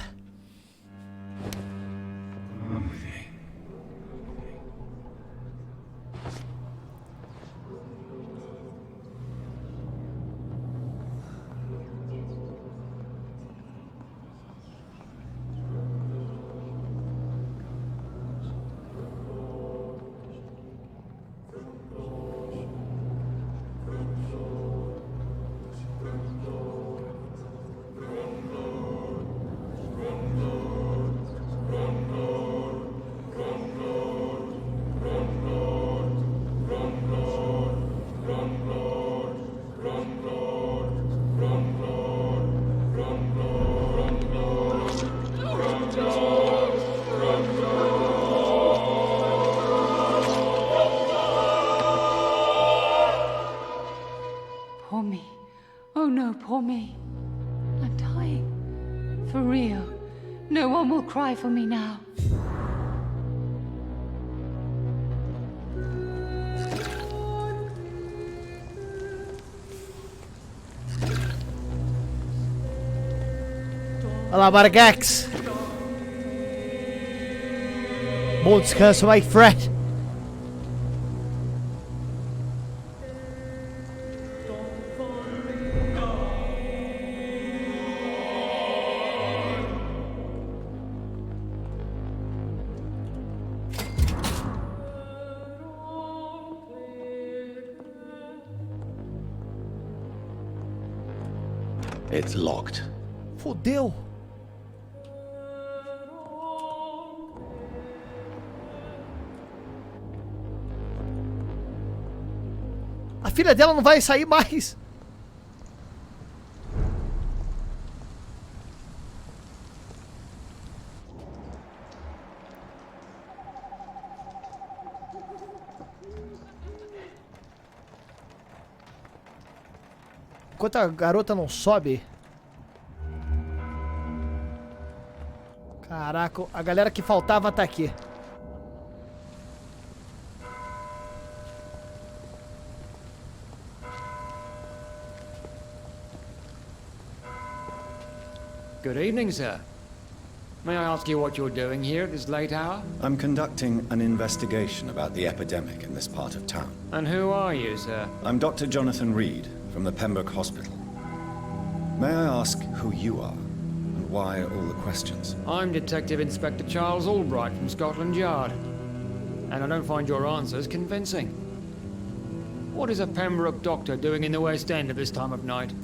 Poor me. Oh no, poor me. I'm dying. For real. No one will cry for me now. Olá, Margax. Bom descanso, my friend. It's locked. Fudeu. A filha dela não vai sair mais. Enquanto a garota não sobe. Caraca, a galera que faltava tá aqui. Good evening, sir. May I ask you what you're doing here at this late hour? I'm conducting an investigation about the epidemic in this part of town. And who are you, sir? I'm Dr. Jonathan Reed from the Pembroke Hospital. May I ask who you are and why all the questions? I'm Detective Inspector Charles Albright from Scotland Yard. And I don't find your answers convincing. What is a Pembroke doctor doing in the West End at this time of night?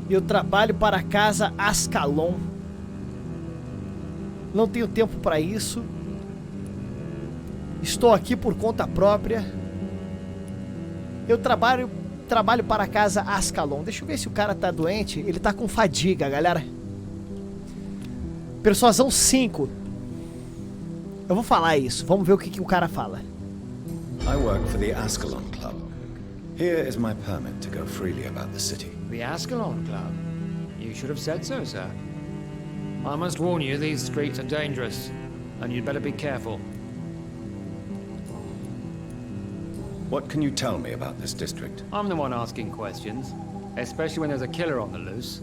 Eu trabalho para a casa Ascalon. Não tenho tempo para isso. Estou aqui por conta própria. Eu trabalho para a casa Ascalon. Deixa eu ver se o cara tá doente. Ele tá com fadiga, galera. Persuasão 5. Eu vou falar isso. Vamos ver o que o cara fala. I work for the Ascalon Club. Here is my permit to go freely about the city. The Ascalon Club? You should have said so, sir. I must warn you, these streets are dangerous, and you'd better be careful. What can you tell me about this district? I'm the one asking questions, especially when there's a killer on the loose.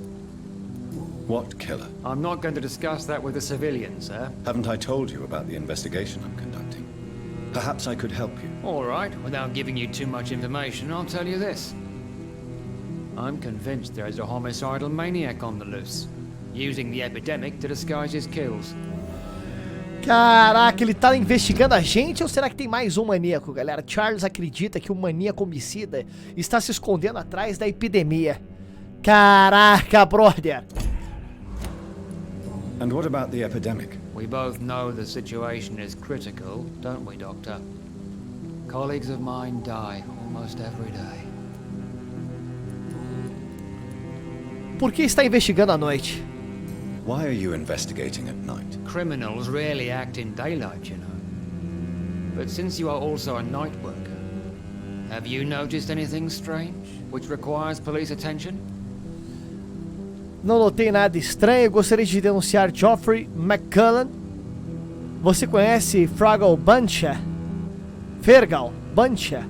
What killer? I'm not going to discuss that with the civilians, sir. Haven't I told you about the investigation I'm conducting? Perhaps I could help you. All right, without giving you too much information, I'll tell you this. I'm convinced there is a homicidal maniac on the loose, using the epidemic to disguise his kills. Caraca, ele tá investigando a gente ou será que tem mais um maníaco, galera? Charles acredita que o maníaco homicida está se escondendo atrás da epidemia. Caraca, brother! And what about the epidemic? We both know the situation is critical, don't we, Doctor? Colleagues of mine die almost every day. Por que está investigando à noite? Why are you investigating at night? Criminals rarely act in daylight, you know. But since you are also a night worker, have you noticed anything strange which requires police attention? Não notei nada estranho. Gostaria de denunciar Geoffrey McCullen. Você conhece Fergal Buncha? Fergal Buncha?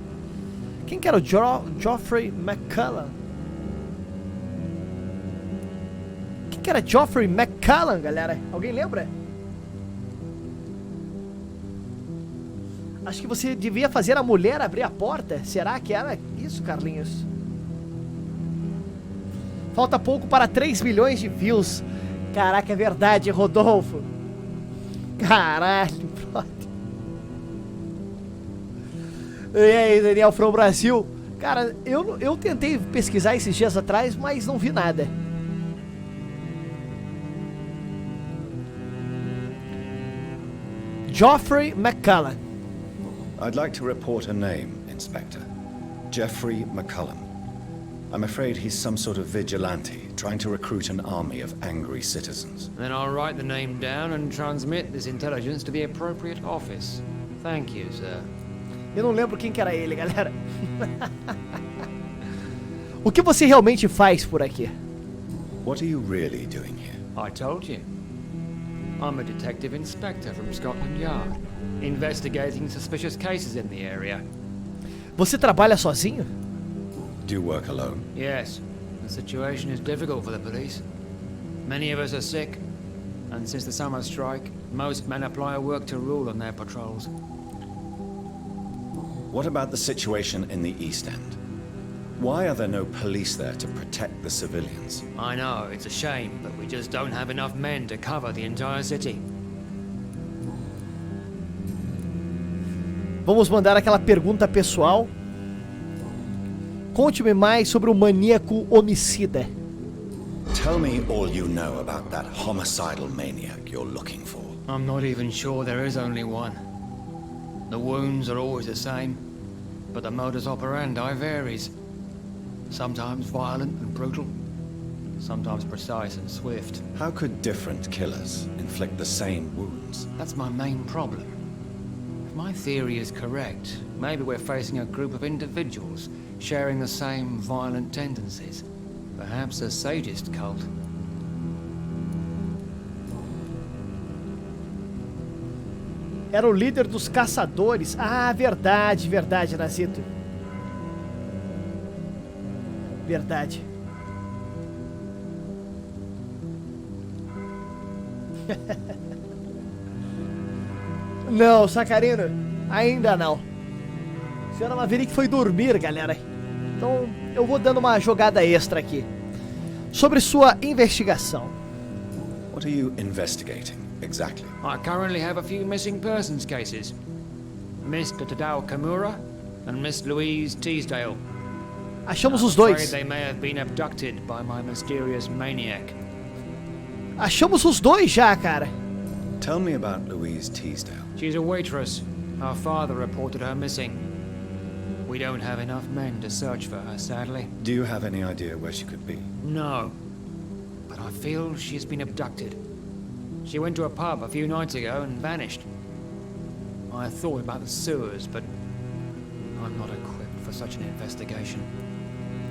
Quem que era o Geoffrey McCullen? Quem que era Geoffrey McCullen, galera? Alguém lembra? Acho que você devia fazer a mulher abrir a porta. Será que era isso, Carlinhos? Falta pouco para 3 milhões de views. Caraca, é verdade, Rodolfo. Caralho, brother. E aí, Daniel from Brasil? Cara, eu tentei pesquisar esses dias atrás, mas não vi nada. Geoffrey McCullen. I'd like to report a name, Inspector. Geoffrey McCullen. I'm afraid he's some sort of vigilante, trying to recruit an army of angry citizens. Then I'll write the name down and transmit this intelligence to the appropriate office. Thank you, sir. Eu não lembro quem que era ele, galera. O que você realmente faz por aqui? What are you really doing here? I told you. I'm a detective inspector from Scotland Yard, investigating suspicious cases in the area. Você trabalha sozinho? Do you work alone? Yes. The situation is difficult for the police. Many of us are sick, and since the summer strike, most men apply a work to rule on their patrols. What about the situation in the East End? Why are there no police there to protect the civilians? I know, it's a shame, but we just don't have enough men to cover the entire city. Vamos mandar aquela pergunta pessoal. Conte-me mais sobre o maníaco homicida. Tell me all you know about that homicidal maniac you're looking for. I'm not even sure there is only one. The wounds are always the same, but the modus operandi varies. Sometimes violent and brutal, sometimes precise and swift. How could different killers inflict the same wounds? That's my main problem. If my theory is correct, maybe we're facing a group of individuals sharing the same violent tendencies. Perhaps a sadist cult. Era o líder dos caçadores. Ah, verdade, verdade, Nazito. Verdade. Não, Sacarino, ainda não. A senhora Maverick foi dormir, galera. Então, eu vou dando uma jogada extra aqui. Sobre sua investigação. What are you investigating, exactly? I currently have a few missing persons cases. Mr. Tadao Kimura and Miss Louise Teasdale. Achamos os dois. They may have been abducted by my mysterious maniac. Achamos os dois já, cara. Tell me about Louise Teasdale. She's a waitress. Her father reported her missing. We don't have enough men to search for her, sadly. Do you have any idea where she could be? No. But I feel she's been abducted. She went to a pub a few nights ago and vanished. I thought about the sewers, but I'm not equipped for such an investigation.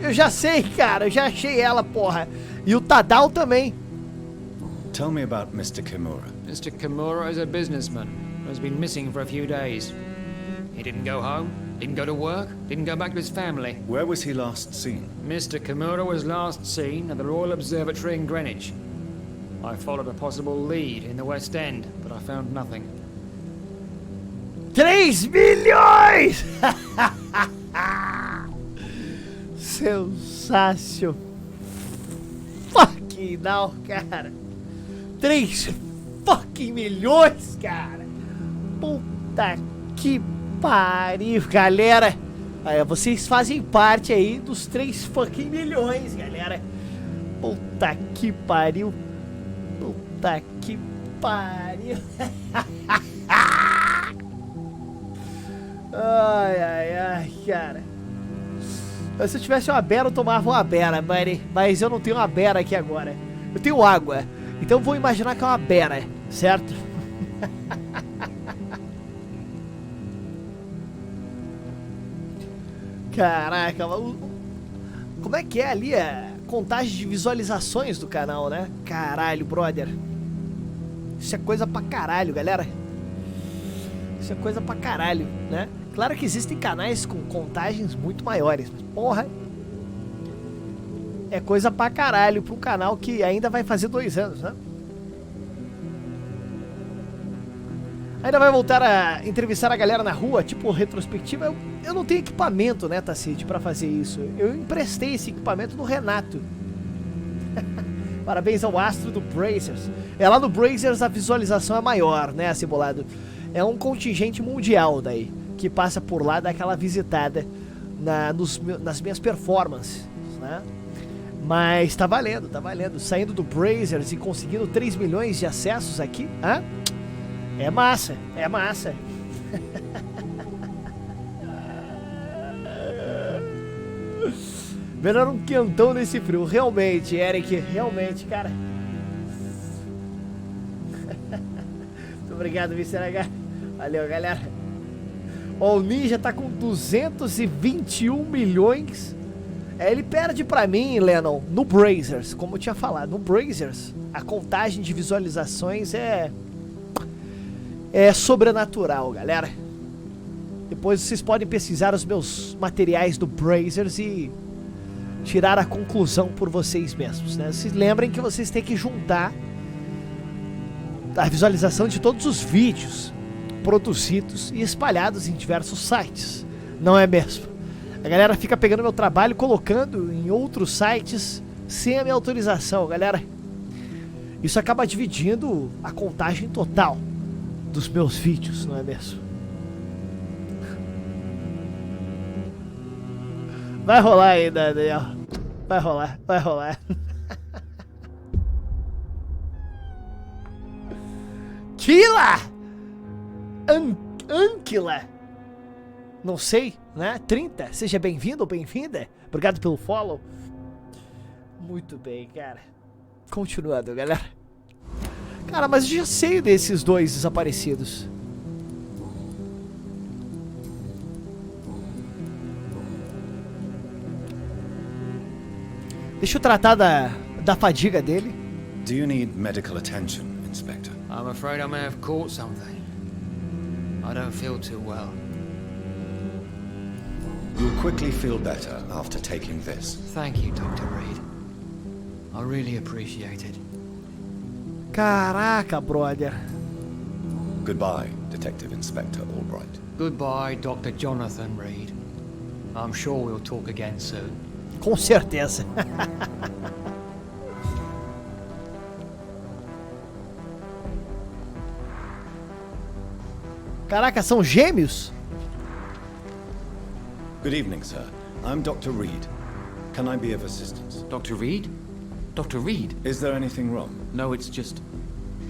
Eu já sei, cara. Eu já achei ela, porra. E o Tadao também. Tell me about Mr. Kimura. Mr. Kimura is a businessman who has been missing for a few days. He didn't go home, didn't go to work, didn't go back to his family. Where was he last seen? Mr. Kimura was last seen at the Royal Observatory in Greenwich. I followed a possible lead in the West End, but I found nothing. 3 milhões! Sensacional. Fucking não, cara. 3 fucking milhões, cara. Puta que pariu, galera. Aí, vocês fazem parte aí dos 3 fucking milhões, galera. Puta que pariu. Puta que pariu. Ai, ai, ai, cara. Se eu tivesse uma bera, eu tomava uma bera, buddy. Mas eu não tenho uma bera aqui agora. Eu tenho água. Então eu vou imaginar que é uma bera, certo? Caraca, como é que é ali? contagem de visualizações do canal, né? Caralho, brother. Isso é coisa pra caralho, galera. Isso é coisa pra caralho, né? Claro que existem canais com contagens muito maiores, mas porra, é coisa pra caralho pra um canal que ainda vai fazer 2 anos, né? Ainda vai voltar a entrevistar a galera na rua, tipo retrospectiva. Eu não tenho equipamento, né, Tacite, pra fazer isso. Eu emprestei esse equipamento do Renato. Parabéns ao astro do Brazers. É, lá no Brazers a visualização é maior, né, Cebolado? É um contingente mundial daí, que passa por lá, dá aquela visitada nas minhas performances, né? Mas tá valendo, tá valendo. Saindo do Brazers e conseguindo 3 milhões de acessos aqui, hã? É massa, é massa. Melhor um quentão nesse frio, realmente, Eric, realmente, cara. Muito obrigado, Mr. H. Valeu, galera. Ó, o Ninja tá com 221 milhões. Ele perde pra mim, Lennon, no Brazers, como eu tinha falado. No Brazers, a contagem de visualizações é sobrenatural, galera. Depois vocês podem pesquisar os meus materiais do Brazers e tirar a conclusão por vocês mesmos, né? Se lembrem que vocês têm que juntar a visualização de todos os vídeos produzidos e espalhados em diversos sites, não é mesmo? A galera fica pegando meu trabalho e colocando em outros sites sem a minha autorização, galera. Isso acaba dividindo a contagem total dos meus vídeos, não é mesmo? Vai rolar aí, Daniel. Vai rolar, vai rolar. Kila! Anquila! Não sei, né? 30. Seja bem-vindo ou bem-vinda. Obrigado pelo follow. Muito bem, cara. Continuando, galera. Cara, mas eu já sei desses dois desaparecidos. Deixa eu tratar da fadiga dele. Do you need medical attention, Inspector? I'm afraid I may have caught something. I don't feel too well. You'll quickly feel better after taking this. Thank you, Dr. Reed. I really appreciate it. Caraca, brother. Goodbye, Detective Inspector Albright. Goodbye, Dr. Jonathan Reed. I'm sure we'll talk again soon. Com certeza. Caraca, são gêmeos? Good evening, sir. I'm Dr. Reed. Can I be of assistance? Dr. Reed? Dr. Reed? Is there anything wrong? No, it's just...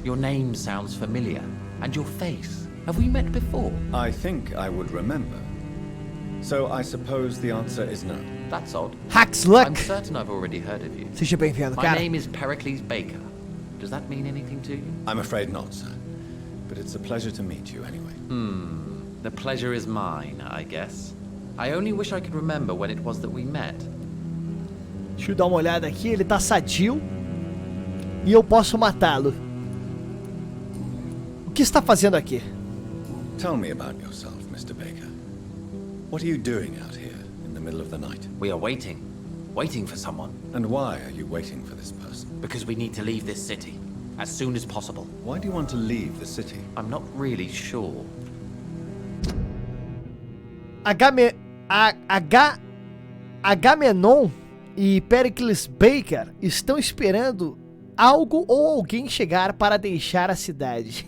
Your name sounds familiar. And your face. Have we met before? I think I would remember. So I suppose the answer is no. That's odd. Hacks luck. I'm certain I've already heard of you. Seja bem-vindo, cara. My name is Pericles Baker. Does that mean anything to you? I'm afraid not, sir. But it's a pleasure to meet you anyway. The pleasure is mine, I guess. I only wish I could remember when it was that we met. Deixa eu dar uma olhada aqui. Ele tá sadio. E eu posso matá-lo. O que está fazendo aqui? Tell me about yourself, Mr. Baker. What are you doing out here in the middle of the night? We are waiting. Waiting for someone. And why are you waiting for this person? Because we need to leave this city. As soon as possible. Why do you want to leave the city? I'm not really sure. Agamenon e Pericles Baker estão esperando algo ou alguém chegar para deixar a cidade.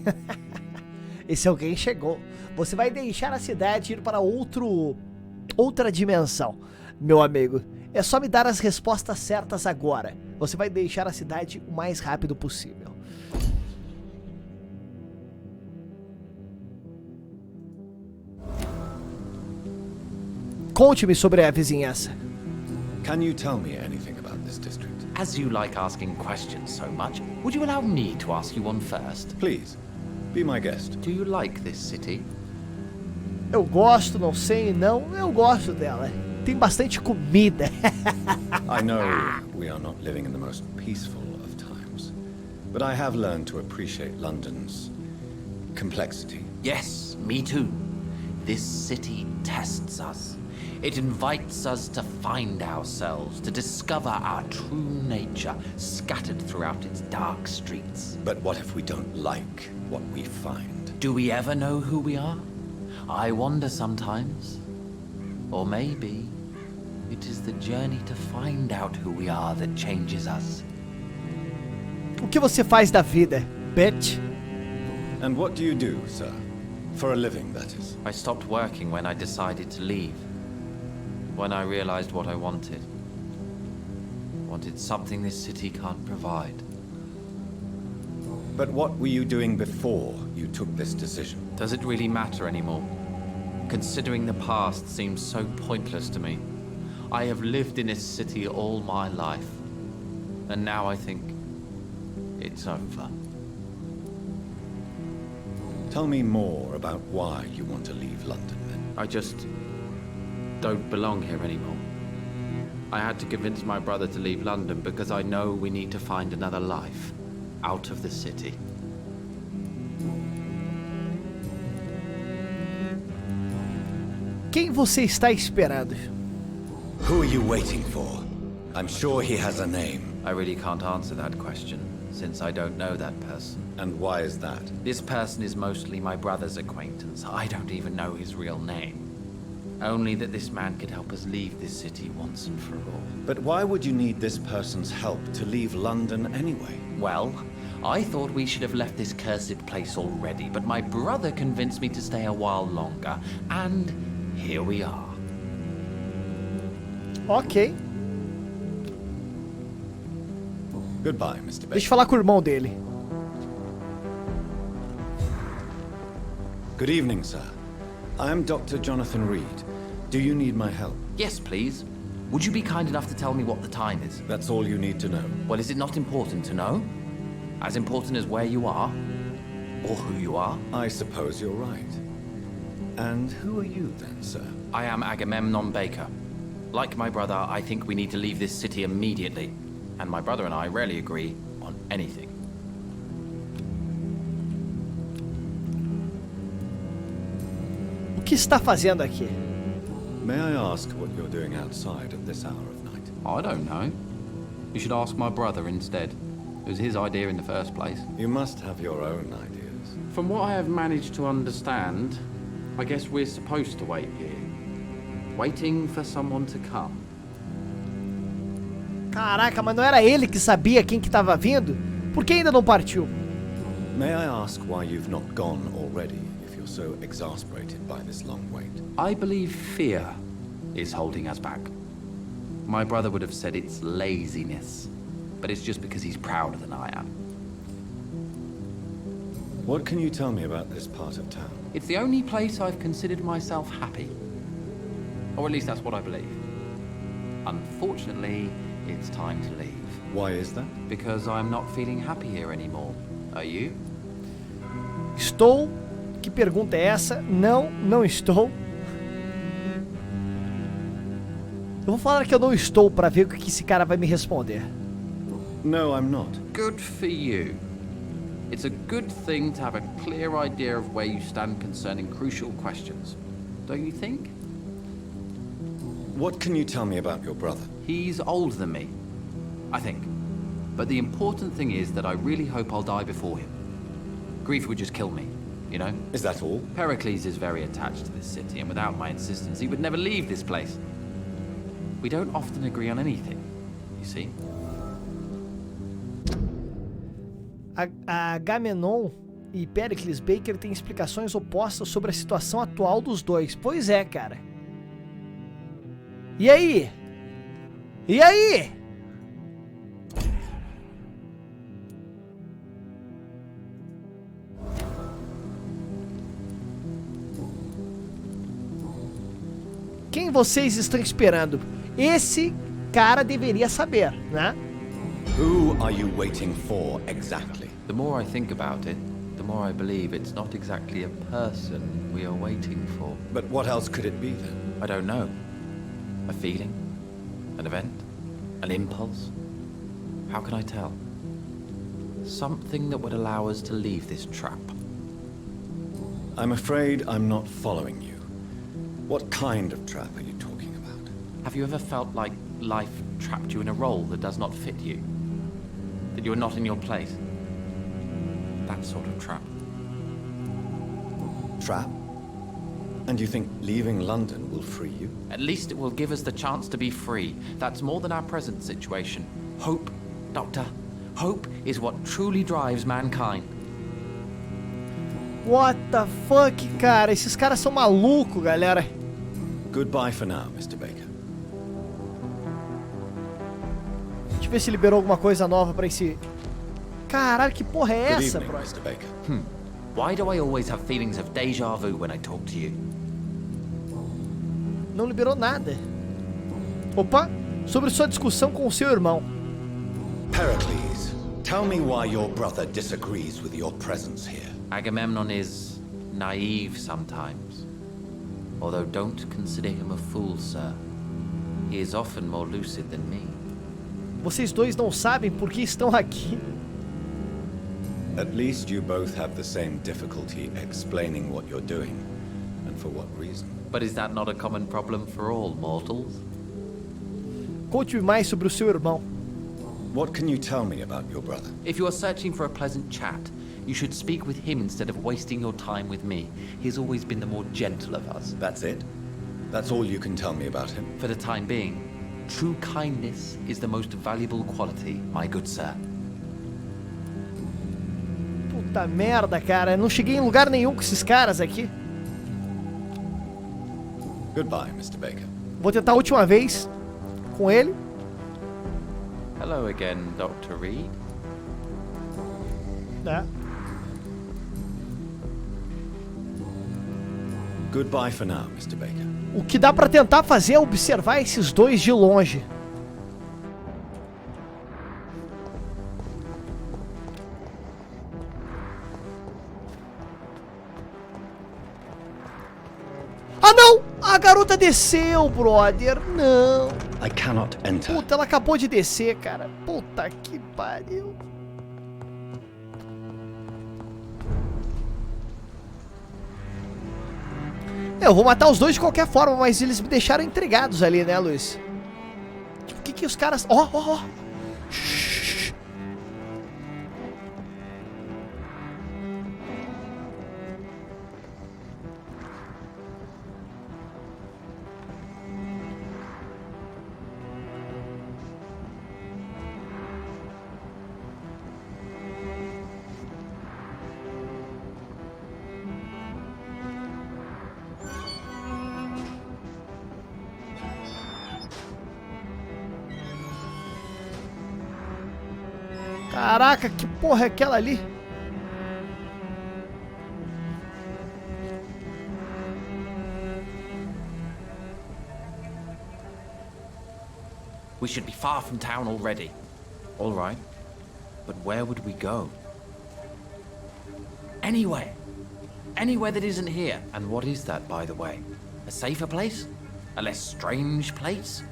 Esse alguém chegou. Você vai deixar a cidade e ir para outra dimensão, meu amigo. É só me dar as respostas certas agora. Você vai deixar a cidade o mais rápido possível. Conte-me sobre a vizinhança. Can you tell me anything about this district? As you like asking questions so much, would you allow me to ask you one first? Please, be my guest. Do you like this city? Eu gosto, não sei, não. Eu gosto dela. Tem bastante comida. I know we are not living in the most peaceful of times, but I have learned to appreciate London's complexity. Yes, me too. This city tests us. It invites us to find ourselves, to discover our true nature scattered throughout its dark streets. But what if we don't like what we find? Do we ever know who we are? I wonder sometimes. Or maybe it is the journey to find out who we are that changes us. O que você faz da vida, bitch? And what do you do, sir? For a living, that is. I stopped working when I decided to leave. When I realized what I wanted. Wanted something this city can't provide. But what were you doing before you took this decision? Does it really matter anymore? Considering the past seems so pointless to me. I have lived in this city all my life. And now I think it's over. Tell me more about why you want to leave London, then. I just don't belong here anymore. I had to convince my brother to leave London because I know we need to find another life out of the city. Quem você está esperando? Who are you waiting for? I'm sure he has a name. I really can't answer that question, since I don't know that person. And why is that? This person is mostly my brother's acquaintance. I don't even know his real name. Only that this man could help us leave this city once and for all. But why would you need this person's help to leave London anyway? Well, I thought we should have left this cursed place already, but my brother convinced me to stay a while longer, and here we are. Ok. Goodbye, Mr. Baker. Deixa eu falar com o irmão dele. Good evening, sir. I am Dr. Jonathan Reed. Do you need my help? Yes, please. Would you be kind enough to tell me what the time is? That's all you need to know. Well, is it not important to know? As important as where you are? Or who you are? I suppose you're right. And who are you then, sir? I am Agamemnon Baker. Like my brother, I think we need to leave this city immediately. And my brother and I rarely agree on anything. O que está fazendo aqui? May I ask what you're doing outside at this hour of night? I don't know. You should ask my brother instead. It was his idea in the first place. You must have your own ideas. From what I have managed to understand, I guess we're supposed to wait here. Waiting for someone to come. Caraca, mas não era ele que sabia quem que estava vindo? Por que ainda não partiu? May I ask why you've not gone already, if you're so exasperated by this long wait? I believe fear is holding us back. My brother would have said it's laziness, but it's just because he's prouder than I am. What can you tell me about this part of town? It's the only place I've considered myself happy. Or at least that's what I believe. Unfortunately, it's time to leave. Why is that? Because I'm not feeling happy here anymore. Are you? Estou? Que pergunta é essa? Não, não estou. Eu vou falar que eu não estou para ver o que esse cara vai me responder. No, I'm not. Good for you. It's a good thing to have a clear idea of where you stand concerning crucial questions. Don't you think? What can you tell me about your brother? He's older than me, I think. But the important thing is that I really hope I'll die before him. Grief would just kill me, you know? Is that all? Pericles is very attached to this city, and without my insistence, he would never leave this place. We don't often agree on anything, you see? Agamenon e Pericles Baker têm explicações opostas sobre a situação atual dos dois. Pois é, cara. E aí? E aí? Quem vocês estão esperando? Esse cara deveria saber, né? Who are you waiting for exactly? The more I think about it, the more I believe it's not exactly a person we are waiting for. But what else could it be then? I don't know. A feeling? An event? An impulse? How can I tell? Something that would allow us to leave this trap. I'm afraid I'm not following you. What kind of trap are you talking about? Have you ever felt like life trapped you in a role that does not fit you? That you are not in your place? That sort of trap. Trap? And you think leaving London will free you? At least it will give us the chance to be free. That's more than our present situation. Hope, Doctor. Hope is what truly drives mankind. What the fuck, cara? Esses caras são malucos, galera. Goodbye for now, Mr. Baker. Deixa eu ver se liberou alguma coisa nova pra esse... Caralho, que porra é Good essa, evening, bro? Mr. Baker. Why do I always have feelings of déjà vu when I talk to you? Não liberou nada. Opa, sobre sua discussão com o seu irmão. Pericles, tell me why your brother disagrees with your presence here. Agamemnon is naive sometimes. Although don't consider him a fool, sir. He is often more lucid than me. Vocês dois não sabem por que estão aqui. At least you both have the same difficulty explaining what you're doing, and for what reason. But is that not a common problem for all mortals? Conte-me mais sobre o seu irmão. What can you tell me about your brother? If you are searching for a pleasant chat, you should speak with him instead of wasting your time with me. He's always been the more gentle of us. That's it? That's all you can tell me about him? For the time being, true kindness is the most valuable quality, my good sir. Puta merda, cara. Eu não cheguei em lugar nenhum com esses caras aqui. Goodbye, Mr. Baker. Vou tentar a última vez com ele. Hello again, Dr. Reed. Né? Goodbye for now, Mr. Baker. O que dá pra tentar fazer é observar esses dois de longe. Ah, não! A garota desceu, brother. Não. I cannot enter. Puta, ela acabou de descer, cara. Puta que pariu. Eu vou matar os dois de qualquer forma, mas eles me deixaram intrigados ali, né, Luiz? Tipo, o que os caras... Ó, ó, ó. Caraca, que porra é aquela ali? We should be far from town already. All right, but where would we go? Anywhere. Anywhere that isn't here. And what is that, by the way? A safer place? A less strange place?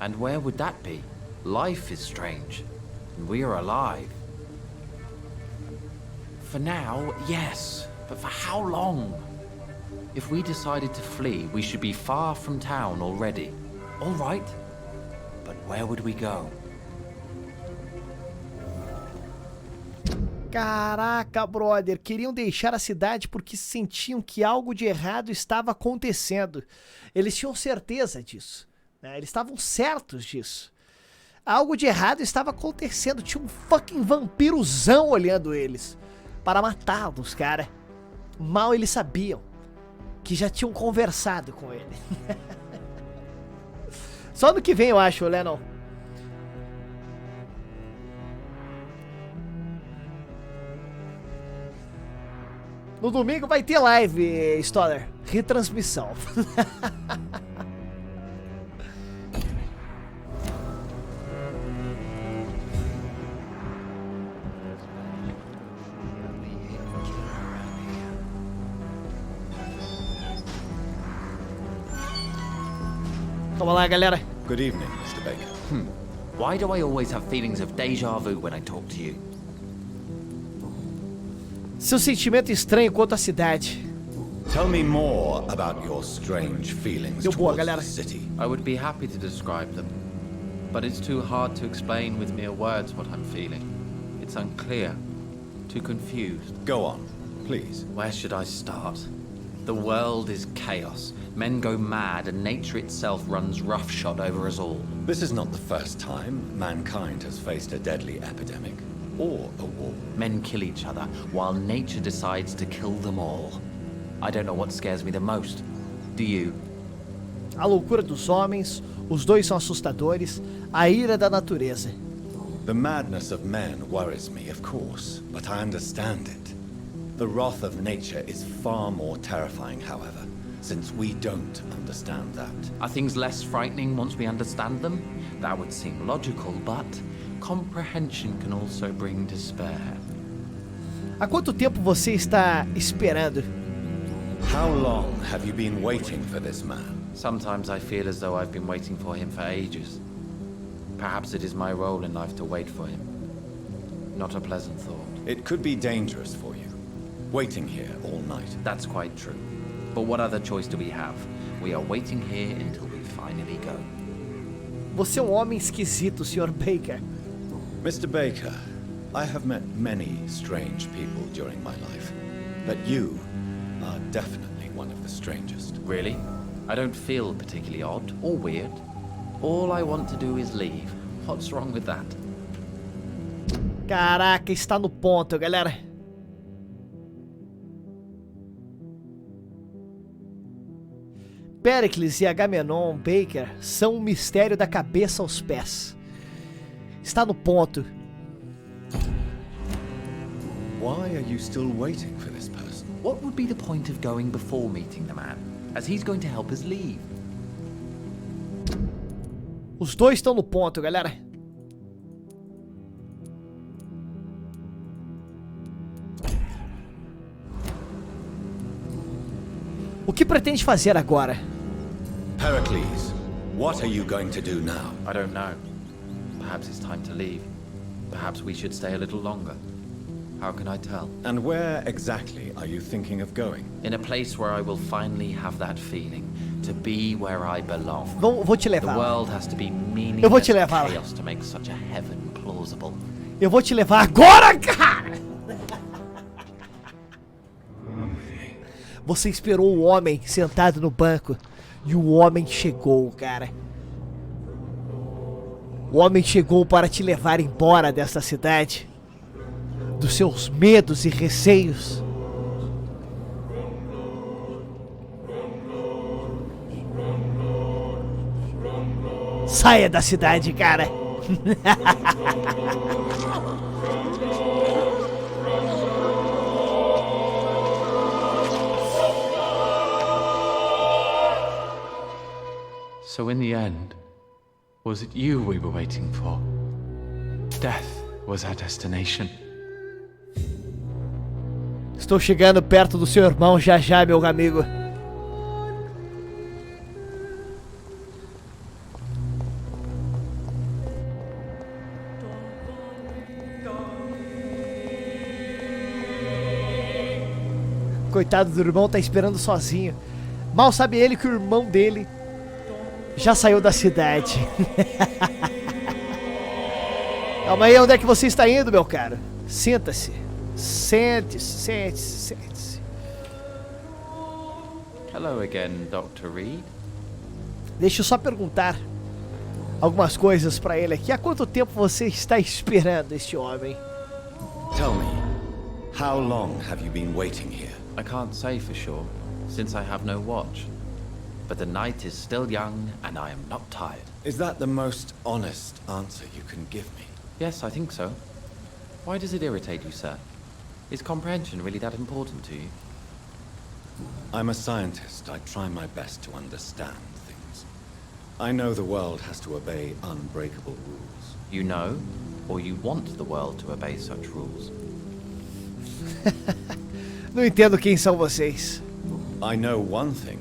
And where would that be? Life is strange. And we are alive. For now, yes. But for how long? If we decided to flee, we should be far from town already. All right. But where would we go? Caraca, brother. Queriam deixar a cidade porque sentiam que algo de errado estava acontecendo. Eles tinham certeza disso, né? Eles estavam certos disso. Algo de errado estava acontecendo. Tinha um fucking vampirozão olhando eles para matá-los, cara. Mal eles sabiam que já tinham conversado com ele. Só no que vem, eu acho, Lennon. No domingo vai ter live, Stoller. Retransmissão. Vamos lá, galera. Good evening, Mr. Baker. Why do I always have feelings of deja vu when I talk to you? Seu sentimento estranho quanto à cidade. Tell me more about your strange feelings Deu boa, towards galera. the city. I would be happy to describe them, but it's too hard to explain with mere words what I'm feeling. It's unclear, too confused. Go on, please. Where should I start? The world is chaos. Men go mad and nature itself runs roughshod over us all. This is not the first time mankind has faced a deadly epidemic or a war. Men kill each other while nature decides to kill them all. I don't know what scares me the most. Do you? A loucura dos homens, os dois são assustadores, a ira da natureza. The madness of men worries me, of course, but I understand it. The wrath of nature is far more terrifying, however, since we don't understand that. Are things less frightening once we understand them? That would seem logical, but comprehension can also bring despair. Há quanto tempo você está esperando? How long have you been waiting for this man? Sometimes I feel as though I've been waiting for him for ages. Perhaps it is my role in life to wait for him. Not a pleasant thought. It could be dangerous for you, waiting here all night. That's quite true. But what other choice do we have? We are waiting here until we finally go. Você é um homem esquisito, Sr. Baker. Mr. Baker, I have met many strange people during my life, but you are definitely one of the strangest. Really? I don't feel particularly odd or weird. All I want to do is leave. What's wrong with that? Caraca, está no ponto, galera. Pericles e Agamenon Baker são um mistério da cabeça aos pés. Está no ponto. Why are you still waiting for this person? What would be the point of going before meeting the man, as he's going to help us leave? Os dois estão no ponto, galera. O que pretende fazer agora? Pericles, what are you going to do now? I don't know. Perhaps it's time to leave. Perhaps we should stay a little longer. How can I tell? And where exactly are you thinking of going? In a place where I will finally have that feeling, to be where I belong. Vou te levar. The world has to be Eu vou te meaningless levar. chaos to make such a heaven plausible. Eu vou te levar agora, cara! Você esperou o homem sentado no banco e o homem chegou, cara. O homem chegou para te levar embora desta cidade, dos seus medos e receios. Saia da cidade, cara. So in the end, was it you we were waiting for? Death was our destination. Estou chegando perto do seu irmão já já, meu amigo. Coitado do irmão, tá esperando sozinho. Mal sabe ele que o irmão dele já saiu da cidade. Calma aí, onde é que você está indo, meu caro? Senta-se. Sente-se. Hello again, Dr. Reed. Deixa eu só perguntar algumas coisas pra ele aqui. Há quanto tempo você está esperando este homem? Tell me, how long have you been waiting here? I can't say for sure, since I have no watch. But the night is still young, and I am not tired. Is that the most honest answer you can give me? Yes, I think so. Why does it irritate you, sir? Is comprehension really that important to you? I'm a scientist. I try my best to understand things. I know the world has to obey unbreakable rules. You know, or you want the world to obey such rules? Não entendo quem são vocês. I know one thing.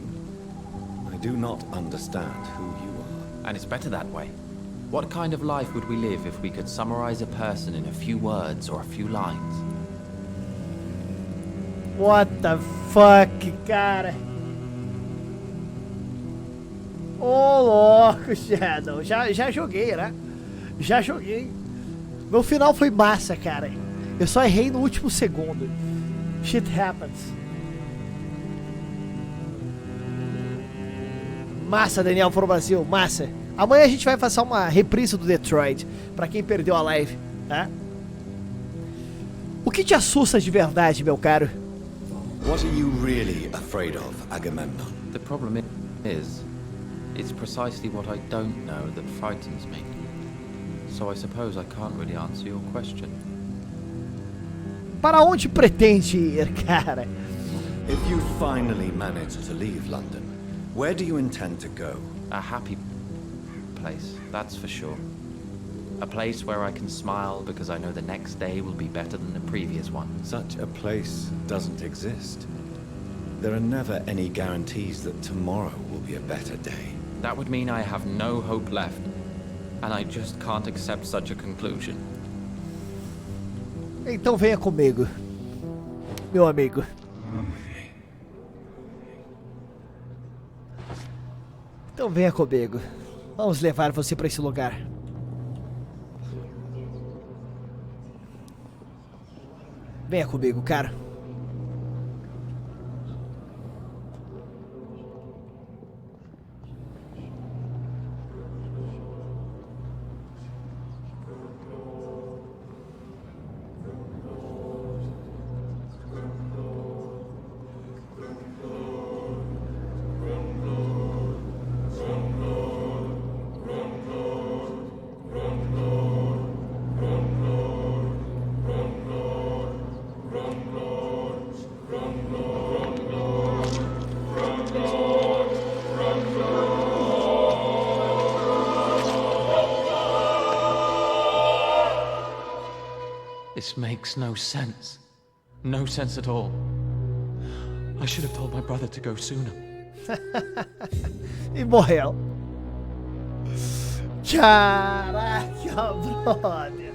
I do not understand who you are. And it's better that way. What kind of life would we live if we could summarize a person in a few words or a few lines? What the fuck, cara? Ô, louco, Shadow. Já joguei, né? Já joguei. Meu final foi massa, cara. Eu só errei no último segundo. Shit happens. Massa, Daniel, pro Brasil. Massa. Amanhã a gente vai fazer uma reprise do Detroit. Pra quem perdeu a live, tá? O que te assusta de verdade, meu caro? What are you really afraid of, Agamemnon? The problem is, it's precisely what I don't know that frightens me. So I suppose I can't really answer your question. Para onde pretende ir, cara? If you finally manage to leave London, where do you intend to go? A happy place, that's for sure. A place where I can smile because I know the next day will be better than the previous one. Such a place doesn't exist. There are never any guarantees that tomorrow will be a better day. That would mean I have no hope left, and I just can't accept such a conclusion. Então venha comigo, meu amigo. Então venha comigo. Vamos levar você para esse lugar. Venha comigo, cara. This makes no sense. No sense at all. I should have told my brother to go sooner. E morreu. Caraca, brother.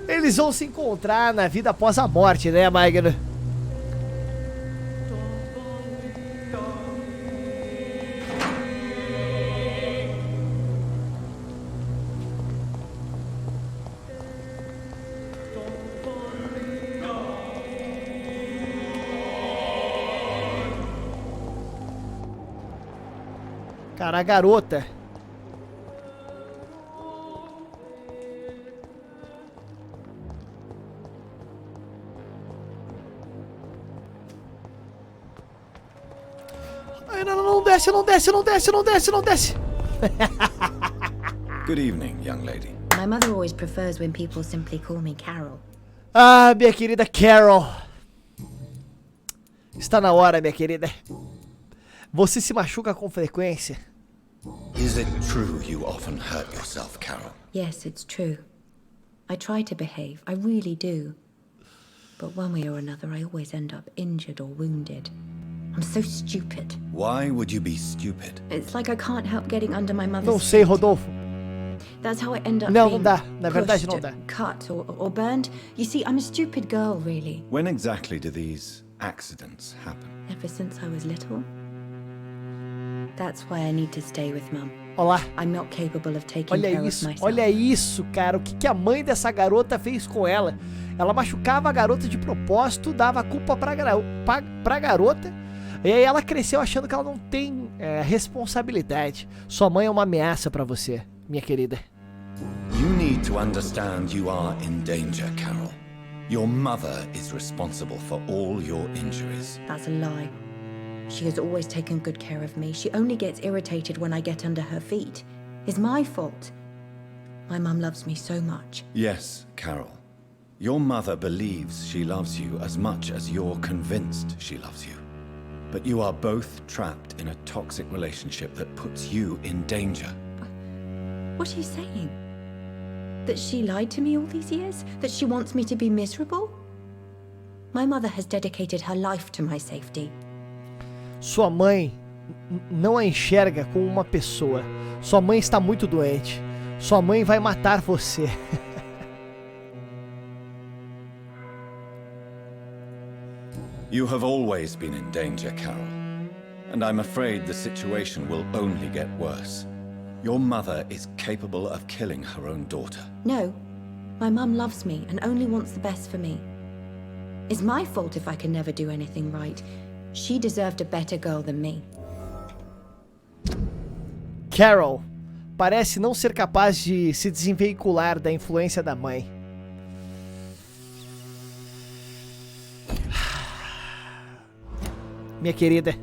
Eles vão se encontrar na vida após a morte, né, Magno? Cara, a garota. Ai, não desce, não desce, não desce, não desce, não desce. Good evening, young lady. My mother always prefers when people simply call me Carol. Ah, minha querida Carol. Está na hora, minha querida. Você se machuca com frequência? Is it true you often hurt yourself, Carol? Yes, it's true. I try to behave, I really do. But one way or another, I always end up injured or wounded. I'm so stupid. Why would you be stupid? It's like I can't help getting under my mother's Não sei, Rodolfo. That's how I end up Não, being não dá. Na verdade, não pushed, dá. cut or burned. You see, I'm a stupid girl, really. When exactly do these accidents happen? Ever since I was little. That's why I need to stay with Mum. Olá. I'm not capable of taking Olha care isso, of myself. olha isso, cara. O que a mãe dessa garota fez com ela? Ela machucava a garota de propósito, dava a culpa pra garota. E aí ela cresceu achando que ela não tem responsabilidade. Sua mãe é uma ameaça pra você, minha querida. You need to understand you are in danger, Carol. Your mother is responsible for all your injuries. That's a lie. She has always taken good care of me. She only gets irritated when I get under her feet. It's my fault. My mum loves me so much. Yes, Carol. Your mother believes she loves you as much as you're convinced she loves you. But you are both trapped in a toxic relationship that puts you in danger. What are you saying? That she lied to me all these years? That she wants me to be miserable? My mother has dedicated her life to my safety. Sua mãe não a enxerga como uma pessoa. Sua mãe está muito doente. Sua mãe vai matar você. You have always been in danger, Carol. And I'm afraid the situation will only get worse. Your mother is capable of killing her own daughter. No. My mum loves me and only wants the best for me. It's my fault if I can never do anything right. She deserved a better girl than me. Carol parece não ser capaz de se desvincular da influência da mãe. Minha querida,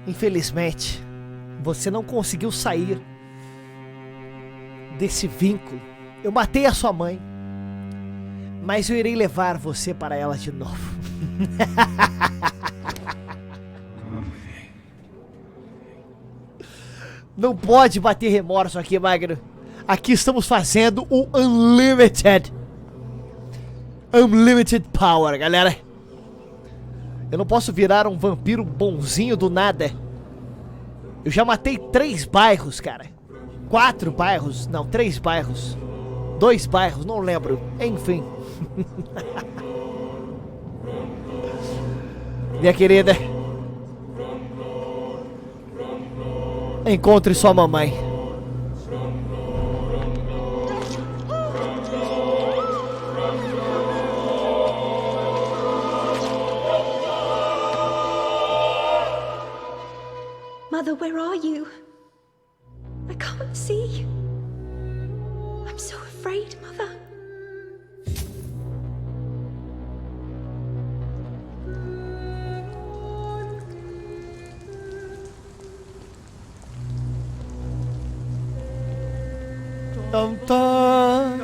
infelizmente, você não conseguiu sair desse vínculo. Eu matei a sua mãe, mas eu irei levar você para ela de novo. Não pode bater remorso aqui, Magno. Aqui estamos fazendo o Unlimited Power, galera. Eu não posso virar um vampiro bonzinho do nada. Eu já matei 3 bairros, cara. 4 bairros. Não, 3 bairros. 2 bairros, não lembro. Enfim. Minha querida, encontre sua mamãe. Mother, where are you? I can't see. I'm so afraid, Mother. Tum, tum.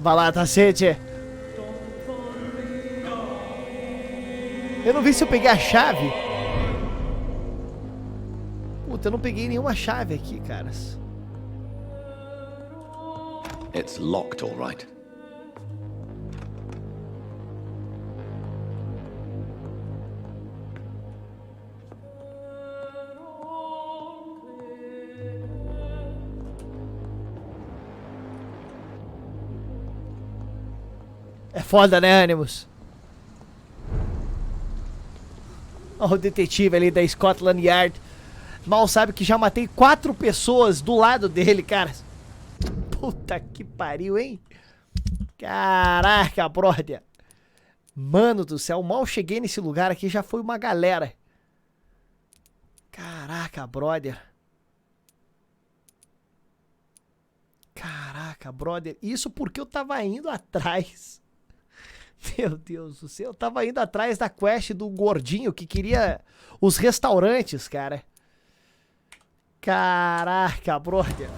Vai lá, cacete. Eu não vi se eu peguei a chave. Puta, eu não peguei nenhuma chave aqui, caras. It's locked, all right. É foda, né, Animus? Olha o detetive ali da Scotland Yard. Mal sabe que já matei 4 pessoas do lado dele, cara. Puta que pariu, hein? Caraca, brother. Mano do céu, mal cheguei nesse lugar aqui, já foi uma galera. Caraca, brother. Caraca, brother. Isso porque eu tava indo atrás. Meu Deus do céu, eu tava indo atrás da quest do gordinho que queria os restaurantes, cara. Caraca, brother.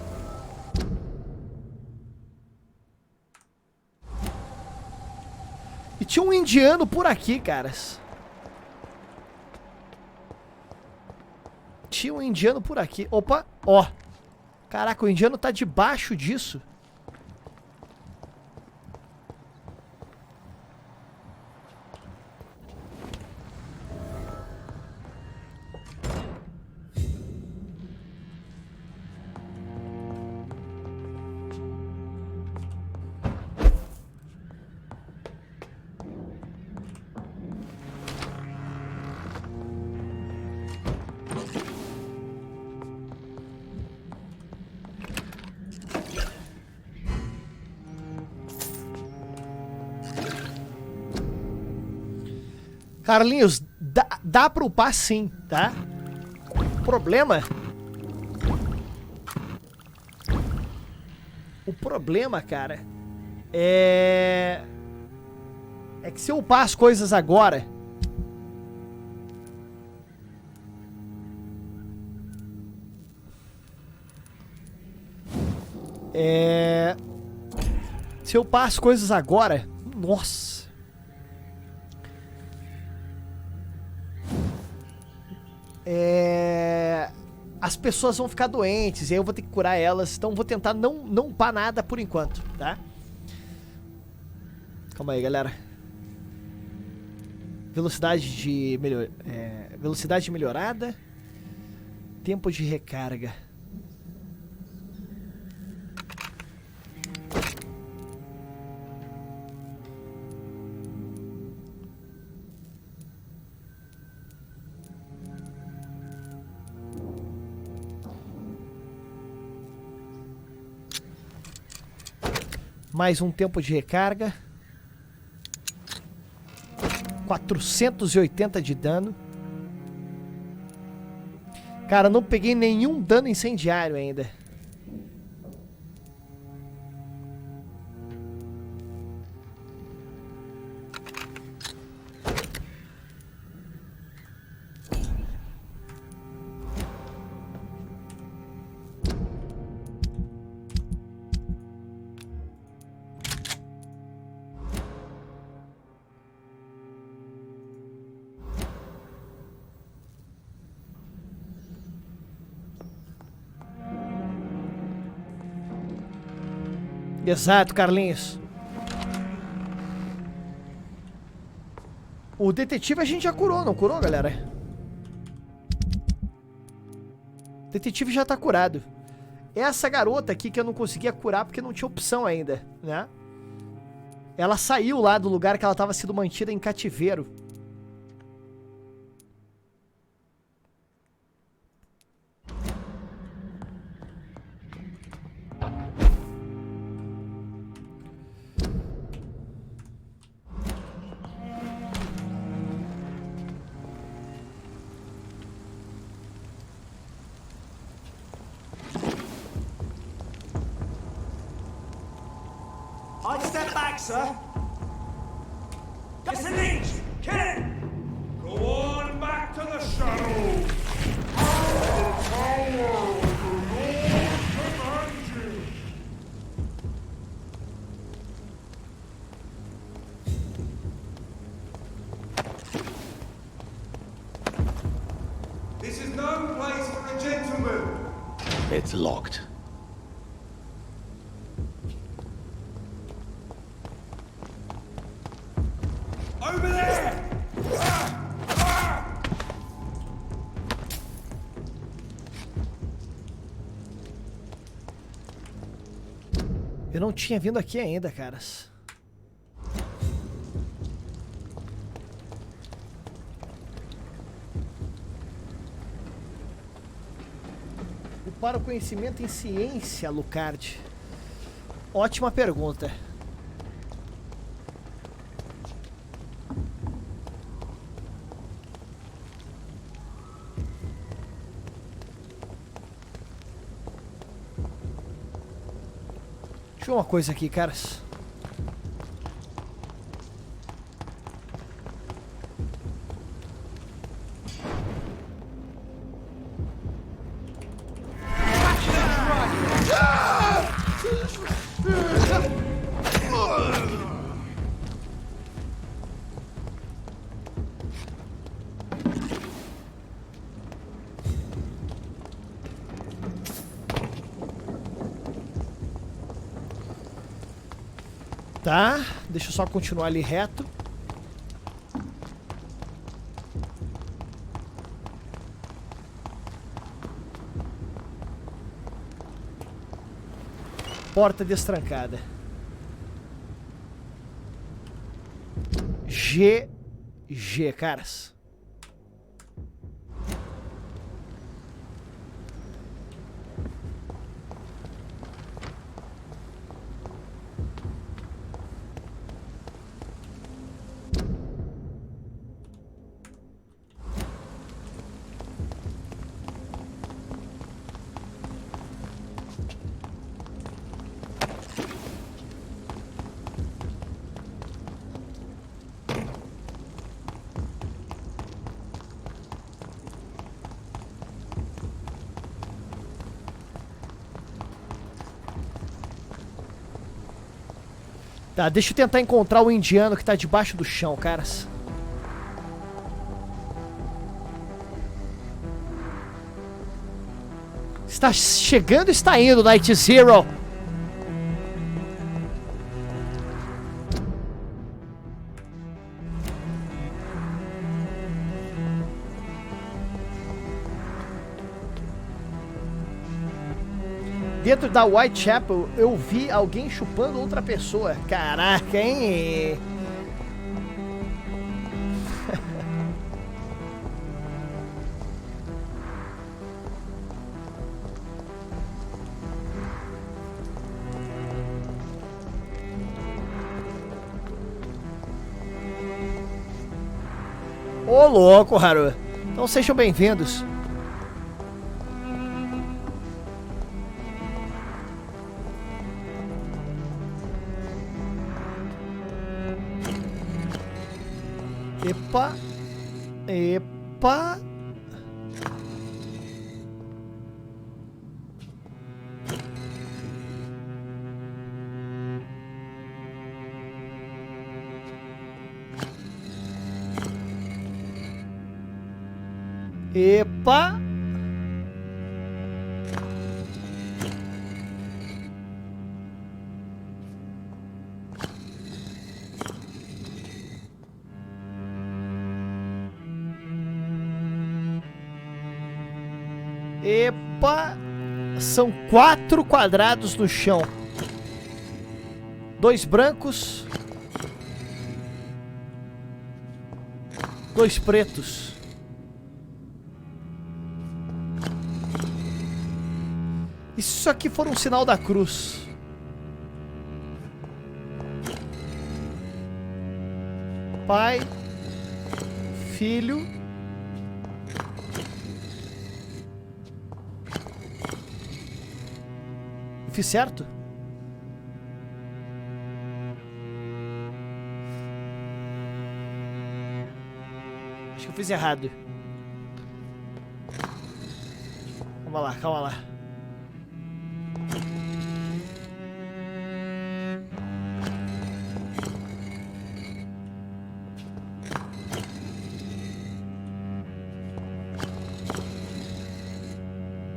E tinha um indiano por aqui, caras. Tinha um indiano por aqui. Opa, ó. Caraca, o indiano tá debaixo disso. Carlinhos, dá pra upar sim, tá? O problema, cara, é que se eu upar as coisas agora, se eu upar as coisas agora, nossa. As pessoas vão ficar doentes e aí eu vou ter que curar elas, então vou tentar não upar nada por enquanto, tá? Calma aí, galera. Velocidade melhorada. Tempo de recarga. Mais um tempo de recarga. 480 de dano. Cara, não peguei nenhum dano incendiário ainda. Exato, Carlinhos. O detetive a gente já curou, não curou, galera? O detetive já tá curado. Essa garota aqui que eu não conseguia curar porque não tinha opção ainda, né? Ela saiu lá do lugar que ela tava sendo mantida em cativeiro. I'd step back, sir. Just an inch. Kill it. Go on back to the shuttle. This is no place for a gentleman. It's locked. Over there! Eu não tinha vindo aqui ainda, caras. Para o conhecimento em ciência, Lucard. Ótima pergunta. Deixa eu ver uma coisa aqui, caras. Tá, deixa eu só continuar ali reto. Porta destrancada. GG, caras. Tá, deixa eu tentar encontrar o indiano que tá debaixo do chão, caras. Está chegando, está indo, Night Zero. Dentro da Whitechapel, eu vi alguém chupando outra pessoa. Caraca, hein? Ô, louco, Haru. Então sejam bem-vindos. Epa. Epa. Epa. Epa. São 4 quadrados no chão. 2 brancos. 2 pretos. E se isso aqui for um sinal da cruz? Pai, Filho, eu fiz certo? Acho que eu fiz errado. Calma lá, calma lá.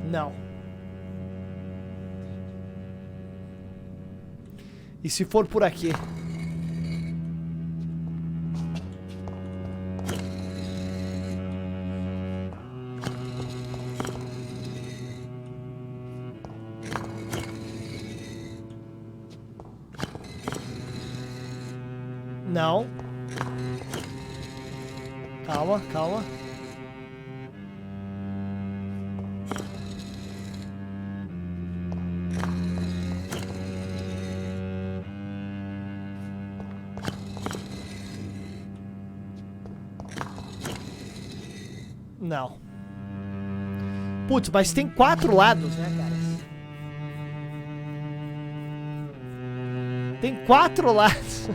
Não. E se for por aqui? Não. Calma, calma. Não. Putz, mas tem 4 lados, né, cara? Tem 4 lados.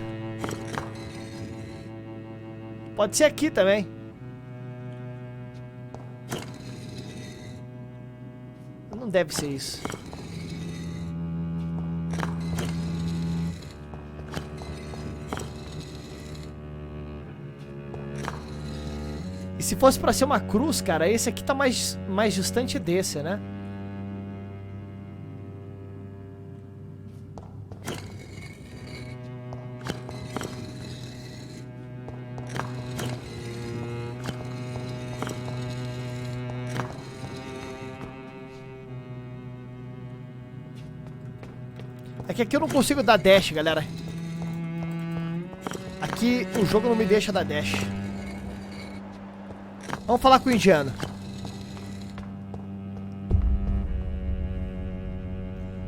Pode ser aqui também. Não deve ser isso. E se fosse pra ser uma cruz, cara, esse aqui tá mais distante desse, né? É que aqui eu não consigo dar dash, galera. Aqui o jogo não me deixa dar dash. Vamos falar com o indiano.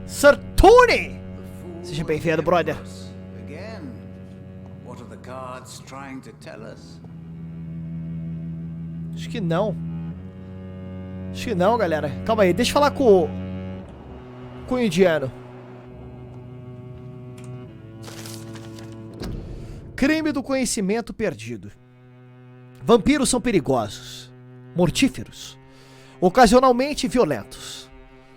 Sir Tony! Seja bem-vindo, brother. Again, what are the cards trying to tell us? Acho que não. Acho que não, galera. Calma aí, deixa eu falar com o indiano. Crime do conhecimento perdido. Vampiros são perigosos, mortíferos, ocasionalmente violentos.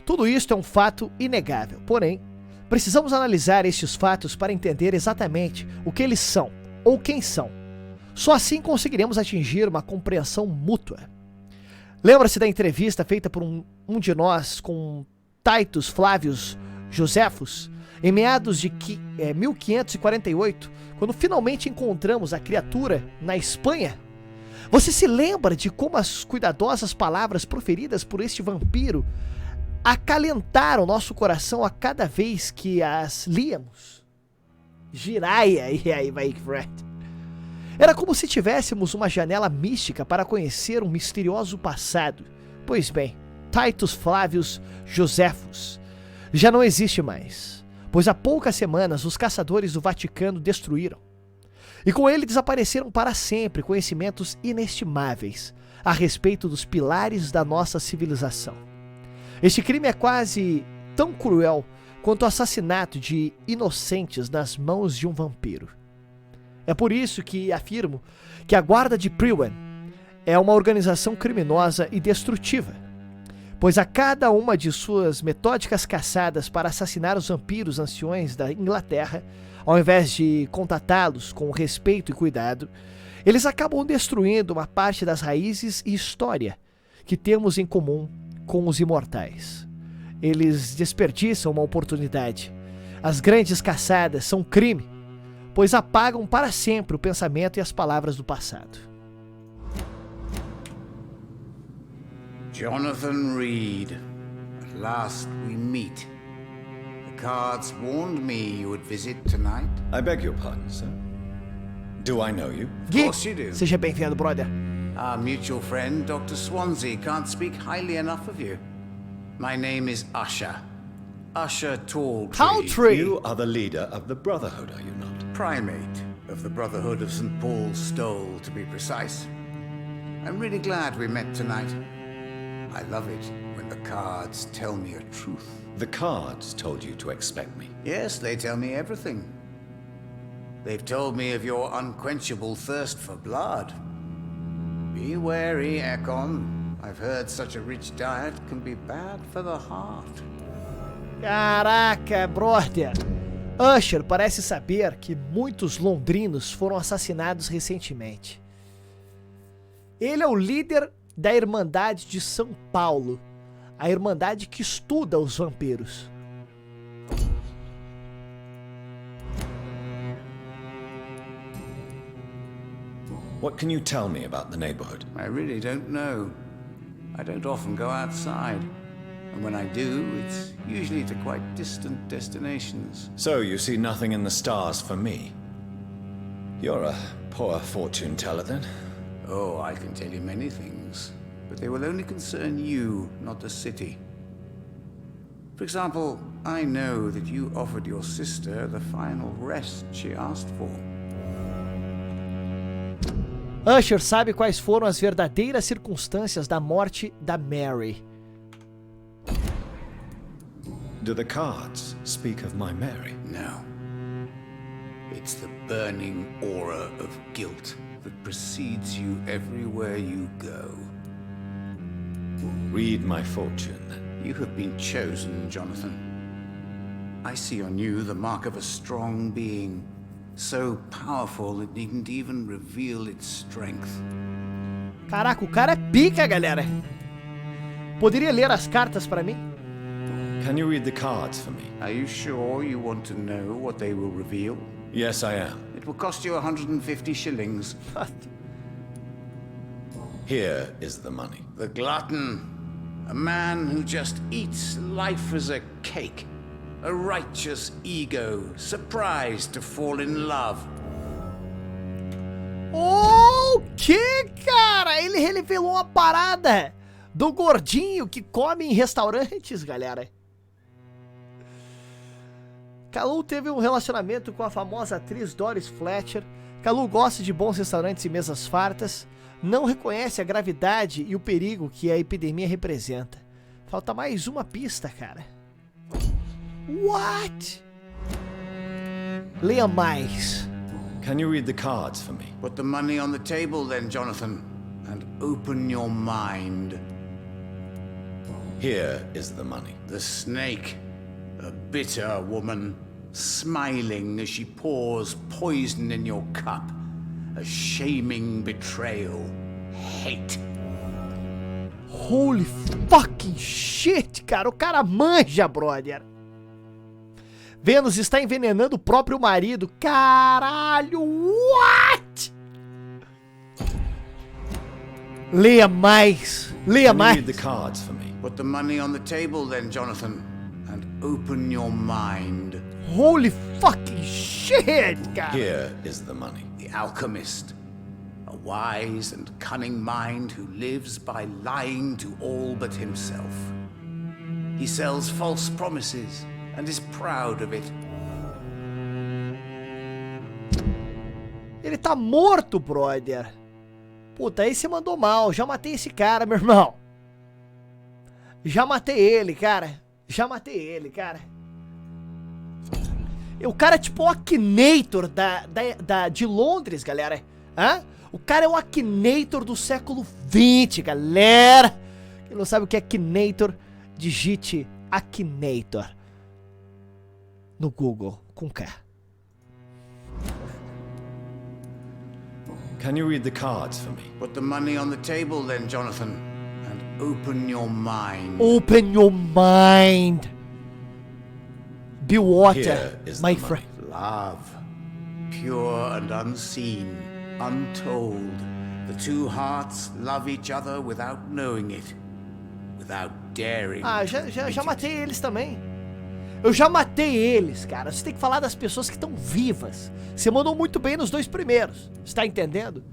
Tudo isto é um fato inegável, porém, precisamos analisar estes fatos para entender exatamente o que eles são ou quem são. Só assim conseguiremos atingir uma compreensão mútua. Lembra-se da entrevista feita por um de nós com Titus Flavius Josephus, em meados de 1548, quando finalmente encontramos a criatura na Espanha? Você se lembra de como as cuidadosas palavras proferidas por este vampiro acalentaram nosso coração a cada vez que as líamos. Jiraiya, e aí vai Fred. Era como se tivéssemos uma janela mística para conhecer um misterioso passado. Pois bem, Titus Flavius Josephus já não existe mais, pois há poucas semanas os caçadores do Vaticano destruíram. E com ele desapareceram para sempre conhecimentos inestimáveis a respeito dos pilares da nossa civilização. Este crime é quase tão cruel quanto o assassinato de inocentes nas mãos de um vampiro. É por isso que afirmo que a Guarda de Priwen é uma organização criminosa e destrutiva, pois a cada uma de suas metódicas caçadas para assassinar os vampiros anciões da Inglaterra, ao invés de contatá-los com respeito e cuidado, eles acabam destruindo uma parte das raízes e história que temos em comum com os imortais. Eles desperdiçam uma oportunidade. As grandes caçadas são crime, pois apagam para sempre o pensamento e as palavras do passado. Jonathan Reed, at last we meet. The cards warned me you would visit tonight. I beg your pardon, sir. Do I know you? Of course you do. Seja bem-vindo, brother. Our mutual friend, Dr. Swansea, can't speak highly enough of you. My name is Usher. Usher Talltree. You are the leader of the Brotherhood, are you not? Primate of the Brotherhood of St. Paul's Stole, to be precise. I'm really glad we met tonight. I love it when the cards tell me a truth. The cards told you to expect me? Yes, they tell me everything. They've told me of your unquenchable thirst for blood. Be wary, Ekon. I've heard such a rich diet can be bad for the heart. Caraca, brother. Usher parece saber que muitos londrinos foram assassinados recentemente. Ele é o líder da Irmandade de São Paulo, a irmandade que estuda os vampiros. What can you tell me about the neighborhood? I really don't know. I don't often go outside. And when I do, it's usually to quite distant destinations. So you see nothing in the stars for me? You're a poor fortune teller then? Oh, I can tell you many things, but they will only concern you, not the city. For example, I know that you offered your sister the final rest she asked for. Usher sabe quais foram as verdadeiras circunstâncias da morte da Mary. Do the cards speak of my Mary? No. It's the burning aura of guilt that precedes you everywhere you go. Read my fortune, then. You have been chosen, Jonathan. I see on you the mark of a strong being, so powerful it needn't even reveal its strength. Caraca, o cara é pica, galera. Poderia ler as cartas para mim? Can you read the cards for me? Are you sure you want to know what they will reveal? Yes, I am. It will cost you 150 shillings. Here is the money. The glutton. A man who just eats life as a cake. A righteous ego, surprised to fall in love. O que, cara? Ele revelou uma parada do gordinho que come em restaurantes, galera. Kalu teve um relacionamento com a famosa atriz Doris Fletcher. Kalu gosta de bons restaurantes e mesas fartas. Não reconhece a gravidade e o perigo que a epidemia representa. Falta mais uma pista, cara. What? Leia mais. Can you read the cards for me? Put the money on the table then, Jonathan, and open your mind. Here is the money. The snake, a bitter woman, smiling as she pours poison in your cup. A shaming betrayal. Hate. Holy fucking shit, cara. O cara manja, brother. Vênus está envenenando o próprio marido. Caralho, what? Leia mais. Leia mais. Read the cards for me. Put the money on the table then, Jonathan, and open your mind. Holy fucking shit, cara. Here is the money. The alchemist. A wise and cunning mind who lives by lying to all but himself. He sells false promises and is proud of it. Ele tá morto, brother. Puta, aí você mandou mal. Já matei esse cara, meu irmão. Já matei ele, cara. Já matei ele, cara. O cara é tipo o Akinator de Londres, galera. Hã? O cara é o Akinator do século XX, galera. Quem não sabe o que é Akinator, digite Akinator no Google com K. Can you read the cards for me? Put the money on the table then, Jonathan, and open your mind. Open your mind. Be water, Here is my the money. friend. Love, pure and unseen, untold. The two hearts love each other without knowing it, without daring. Ah, já matei eles também. Eu já matei eles, cara. Você tem que falar das pessoas que estão vivas. Você mandou muito bem nos dois primeiros. Você tá entendendo?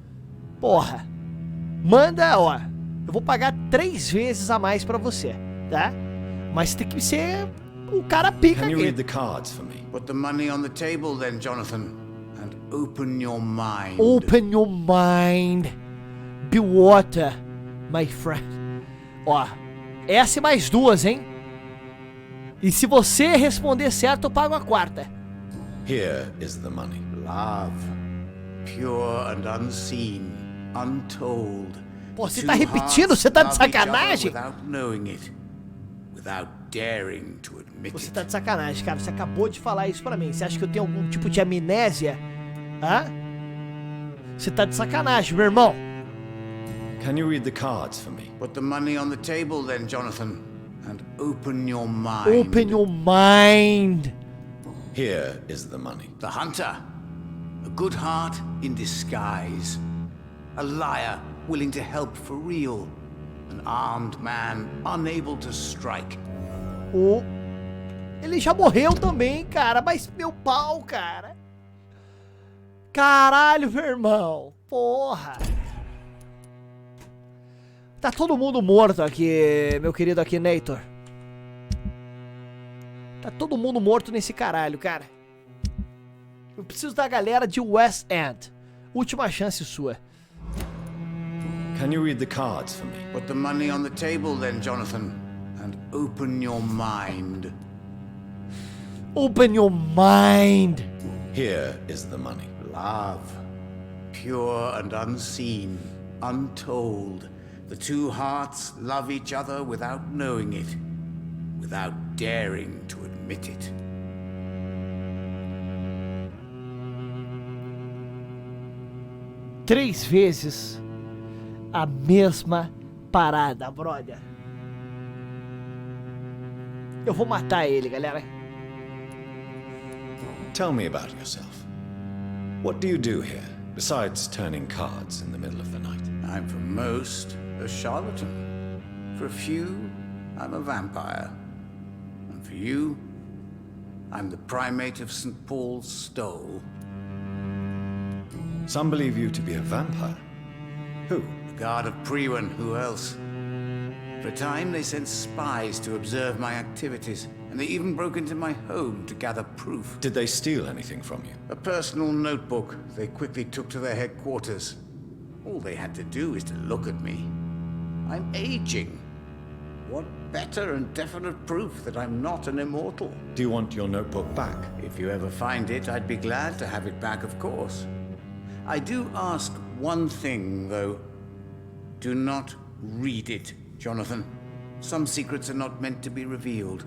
Porra. Manda, ó. Eu vou pagar 3 vezes a mais pra você, tá? Mas tem que ser o cara pica aqui. Can you read the cards for me? Put the money on the table then, Jonathan, and open your mind. Open your mind. Be water, my friend. Ó, essa e mais 2, hein? E se você responder certo, eu pago a 4ª. Here is the money. Love, pure and unseen, untold. Pô, você tá repetindo? Você tá de sacanagem? Without knowing it, without daring to admit Você it. tá de sacanagem, cara. Você acabou de falar isso pra mim. Você acha que eu tenho algum tipo de amnésia? Hã? Você tá de sacanagem, meu irmão. Can you read the cards for me? Put the money on the table then, Jonathan, and open your mind. Open your mind. Here is the money. The hunter, a good heart in disguise, a liar willing to help for real, an armed man unable to strike. Oh, ele já morreu também, cara. Mas meu pau, cara. Caralho, meu irmão. Porra. Tá todo mundo morto aqui, meu querido Akinator. Tá todo mundo morto nesse caralho, cara. Eu preciso da galera de West End. Última chance sua. Can you read the cards for me? Put the money on the table then, Jonathan, and open your mind. Open your mind. Here is the money. Love, pure and unseen, untold. The two hearts love each other without knowing it, without daring to admit it. Três vezes a mesma parada, brother. Eu vou matar ele, galera. Tell me about yourself. What do you do here, besides turning cards in the middle of the night? I'm for most a charlatan. For a few, I'm a vampire. And for you, I'm the primate of St. Paul's Stole. Some believe you to be a vampire. Who? The guard of Priwen, who else? For a time, they sent spies to observe my activities, and they even broke into my home to gather proof. Did they steal anything from you? A personal notebook they quickly took to their headquarters. All they had to do is to look at me. I'm aging. What better and definite proof that I'm not an immortal? Do you want your notebook back? If you ever find it, I'd be glad to have it back, of course. I do ask one thing, though. Do not read it, Jonathan. Some secrets are not meant to be revealed,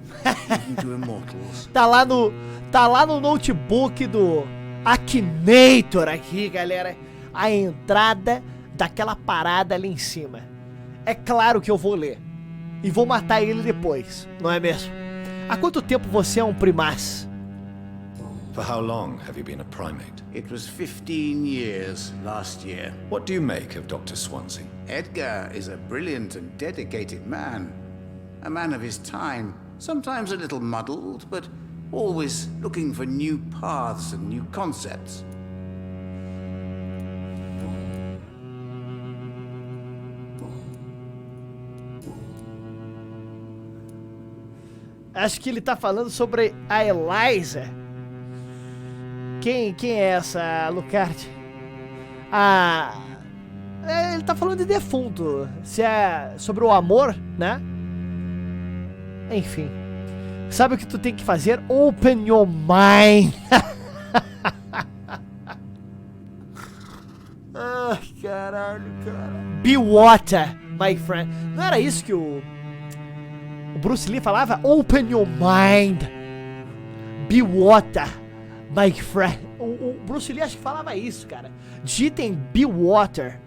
even to immortals. Tá lá no notebook do Akinator aqui, galera. A entrada daquela parada ali em cima. É claro que eu vou ler. E vou matar ele depois, não é mesmo? Há quanto tempo você é um primaz? For how long have you been a primate? It was 15 years last year. What do you make of Dr. Swansea? Edgar is a brilliant and dedicated man. a man of his time, sometimes a little muddled, but always looking for new paths and new concepts. Acho que ele tá falando sobre a Eliza. Quem é essa, Lucard? Ele tá falando de defunto. Se é sobre o amor, né? Enfim. Sabe o que tu tem que fazer? Open your mind. Ai, caralho, cara. Be water, my friend. Não era isso que o Bruce Lee falava? Open your mind. Be water, my friend. O Bruce Lee acho que falava isso, cara. Digitem Be water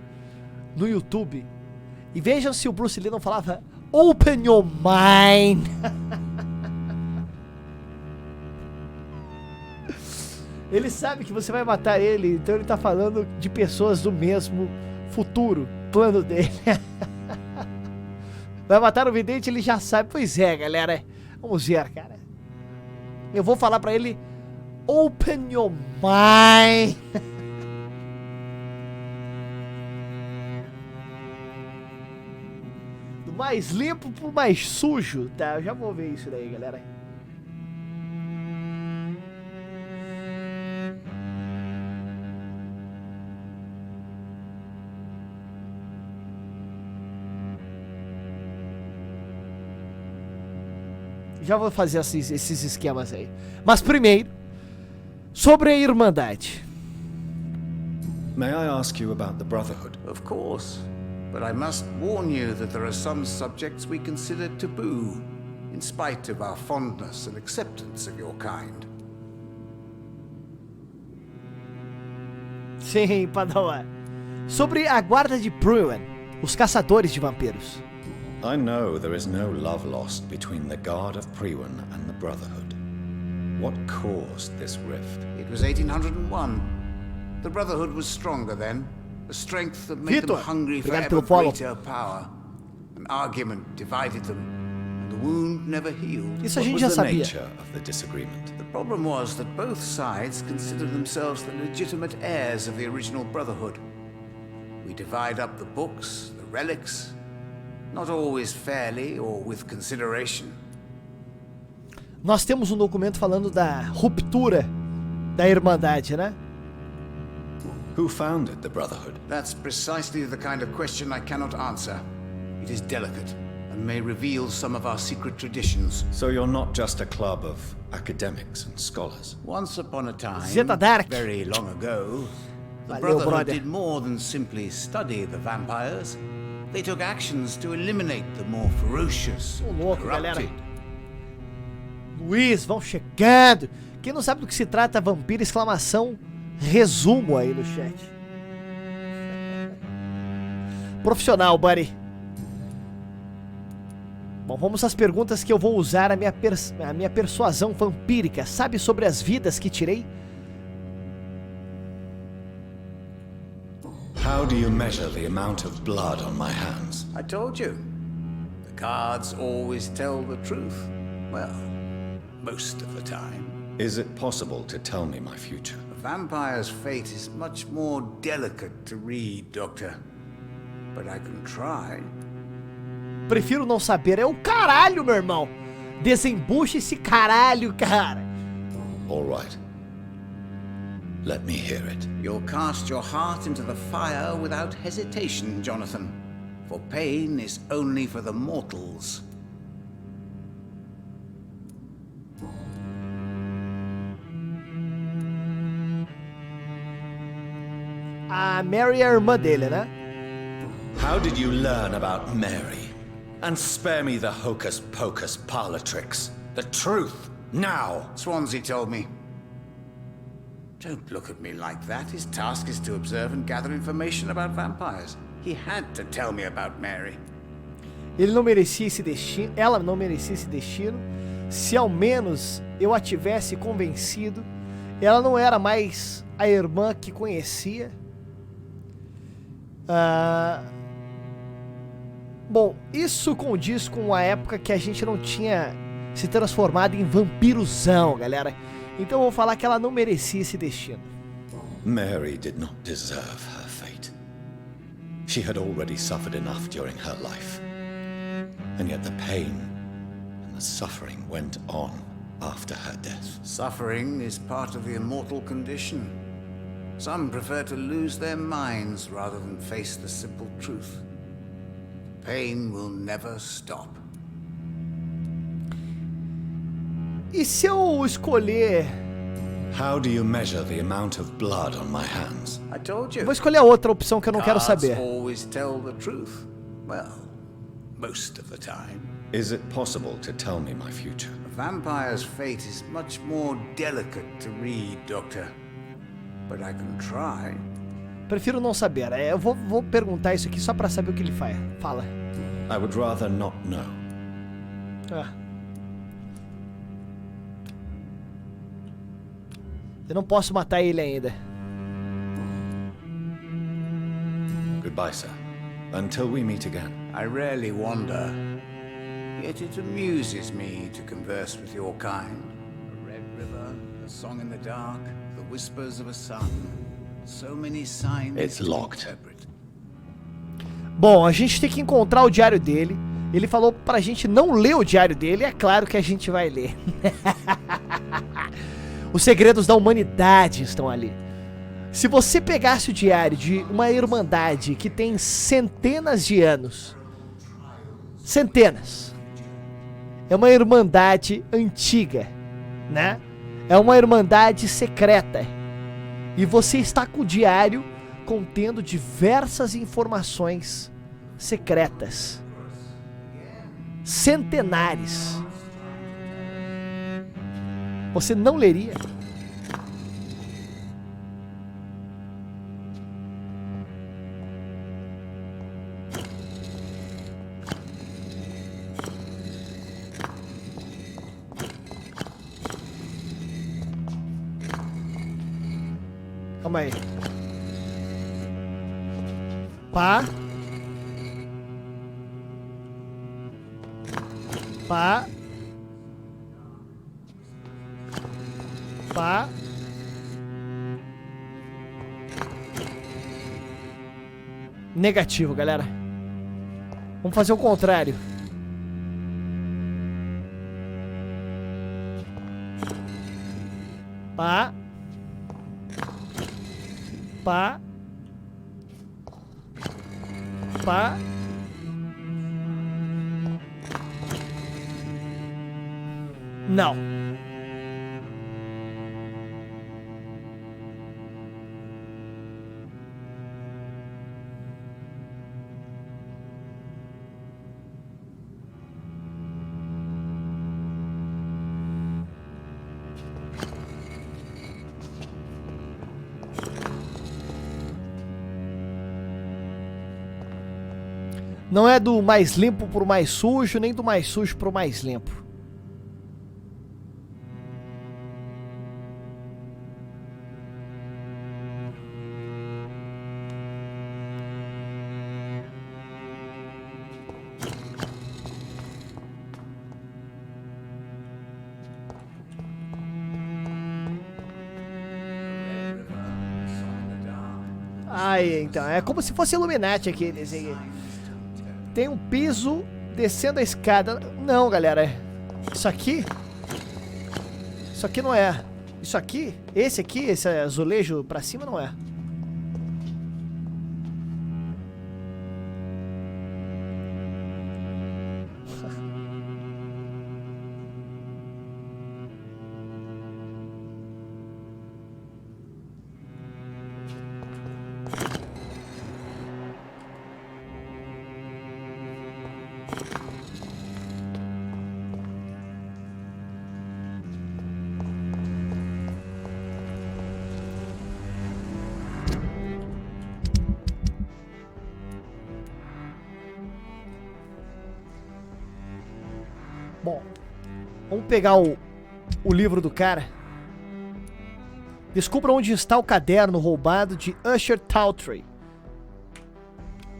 no YouTube e vejam se o Bruce Lee não falava Open your mind. Ele sabe que você vai matar ele, então ele tá falando de pessoas do mesmo futuro, plano dele. Vai matar o vidente, ele já sabe. Pois é, galera. Vamos ver, cara. Eu vou falar pra ele Open your mind. Do mais limpo pro mais sujo, tá? Eu já vou ver isso daí, galera. Já vou fazer esses esquemas aí. Mas primeiro, sobre a Irmandade. May I ask you about the Brotherhood? Of course. But I must warn you that there are some subjects we consider taboo, in spite of our fondness and acceptance of your kind. Sim, Padawan. Sobre a Guarda de Pruitt, os caçadores de vampiros. I know there is no love lost between the Guard of Priwen and the Brotherhood. What caused this rift? It was 1801. The Brotherhood was stronger then. A strength that made them hungry for ever greater power. An argument divided them, and the wound never healed. Isso a gente já sabia. What was the nature of the disagreement? The problem was that both sides considered themselves the legitimate heirs of the original Brotherhood. We divide up the books, the relics, not always fairly or with consideration. Nós temos um documento falando da ruptura da Irmandade, né? Who founded the Brotherhood? That's precisely the kind of question I cannot answer. It is delicate and may reveal some of our secret traditions. So you're not just a club of academics and scholars? Once upon a time, very long ago, the Brotherhood did more than simply study the vampires. They took actions to eliminate the more ferocious, corrupted. Luiz, vão chegando. Quem não sabe do que se trata vampiro, exclamação, resumo aí no chat. Profissional, buddy. Bom, vamos às perguntas que eu vou usar a minha persuasão vampírica. Sabe sobre as vidas que tirei? How do you measure the amount of blood on my hands? I told you. The cards always tell the truth. Well, most of the time. Is it possible to tell me my future? A vampire's fate is much more delicate to read, Doctor. But I can try. Prefiro não saber. É o caralho, meu irmão. Desembucha esse caralho, cara. All right. Let me hear it. You'll cast your heart into the fire without hesitation, Jonathan. For pain is only for the mortals. A Mary é a irmã dele, né? How did you learn about Mary? And spare me the hocus-pocus parlor tricks. The truth, now! Swansea told me. Don't look at me like that. His task is to observe and gather information about vampires. He had to tell me about Mary. Ele não merecia esse destino, ela não merecia esse destino. Se ao menos eu a tivesse convencido, ela não era mais a irmã que conhecia. Bom, isso condiz com a época que a gente não tinha se transformado em vampirozão, galera. Então eu vou falar que ela não merecia esse destino. Mary did not deserve her fate. She had already suffered enough during her life. And yet the pain and the suffering went on after her death. Suffering is part of the immortal condition. Some prefer to lose their minds rather than face the simple truth. Pain will never stop. E se eu escolher... How do you measure the amount of blood on my hands? I told you. Vou escolher a outra opção que eu não quero Cards saber. always tell the truth. Well, most of the time. Is it possible to tell me my future? A vampire's fate is much more delicate to read, Doctor. But I can try. Prefiro não saber. Eu vou perguntar isso aqui só pra saber o que ele faz. Fala. I would rather not know. Eu não posso matar ele ainda. Goodbye, sir. Until we meet again. I rarely wander. Yet it amuses me to converse with your kind. A red river, a song in the dark, the whispers of a sun. So many signs. It's locked. Bom, a gente tem que encontrar o diário dele. Ele falou pra gente não ler o diário dele. É claro que a gente vai ler. Os segredos da humanidade estão ali. Se você pegasse o diário de uma irmandade que tem centenas de anos, centenas, é uma irmandade antiga, né? É uma irmandade secreta. E você está com o diário contendo diversas informações secretas, centenares. Você não leria? Calma aí. Pá. Pá. Pá. Negativo, galera. Vamos fazer o contrário. Pá. Pá. Pá. Não. Não é do mais limpo pro mais sujo, nem do mais sujo pro mais limpo. Aí, então, é como se fosse Illuminati aqui, desenho. Tem um piso descendo a escada. Não, galera. Isso aqui não é. Isso aqui, esse azulejo pra cima não é. Bom, vamos pegar o livro do cara. Descubra onde está o caderno roubado de Usher Tawtry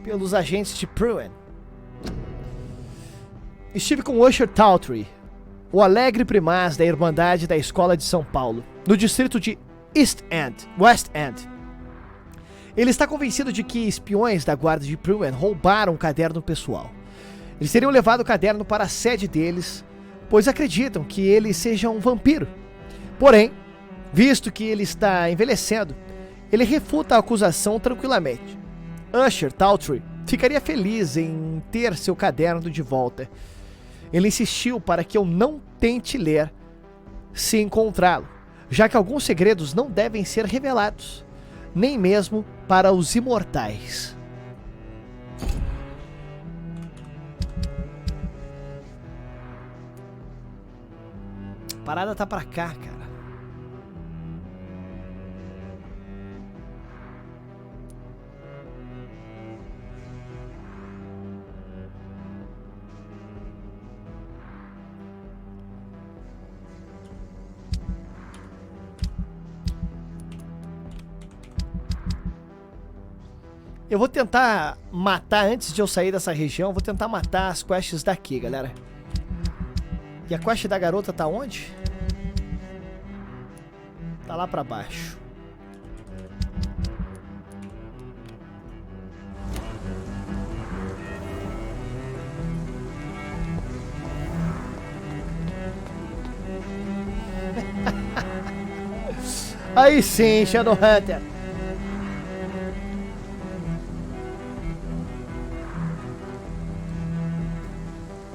pelos agentes de Pruin. estive com Usher Taltry, o alegre primaz da Irmandade da Escola de São Paulo, no distrito de West End. Ele está convencido de que espiões da guarda de Pruitt roubaram o caderno pessoal. Eles teriam levado o caderno para a sede deles, pois acreditam que ele seja um vampiro. Porém, visto que ele está envelhecendo, ele refuta a acusação tranquilamente. Usher Taltry ficaria feliz em ter seu caderno de volta. Ele insistiu para que eu não tente ler se encontrá-lo, já que alguns segredos não devem ser revelados, nem mesmo para os imortais. A parada tá pra cá, cara. Eu vou tentar matar, antes de eu sair dessa região, vou tentar matar as quests daqui, galera. E a quest da garota tá onde? Tá lá pra baixo. Aí sim, Shadowhunter.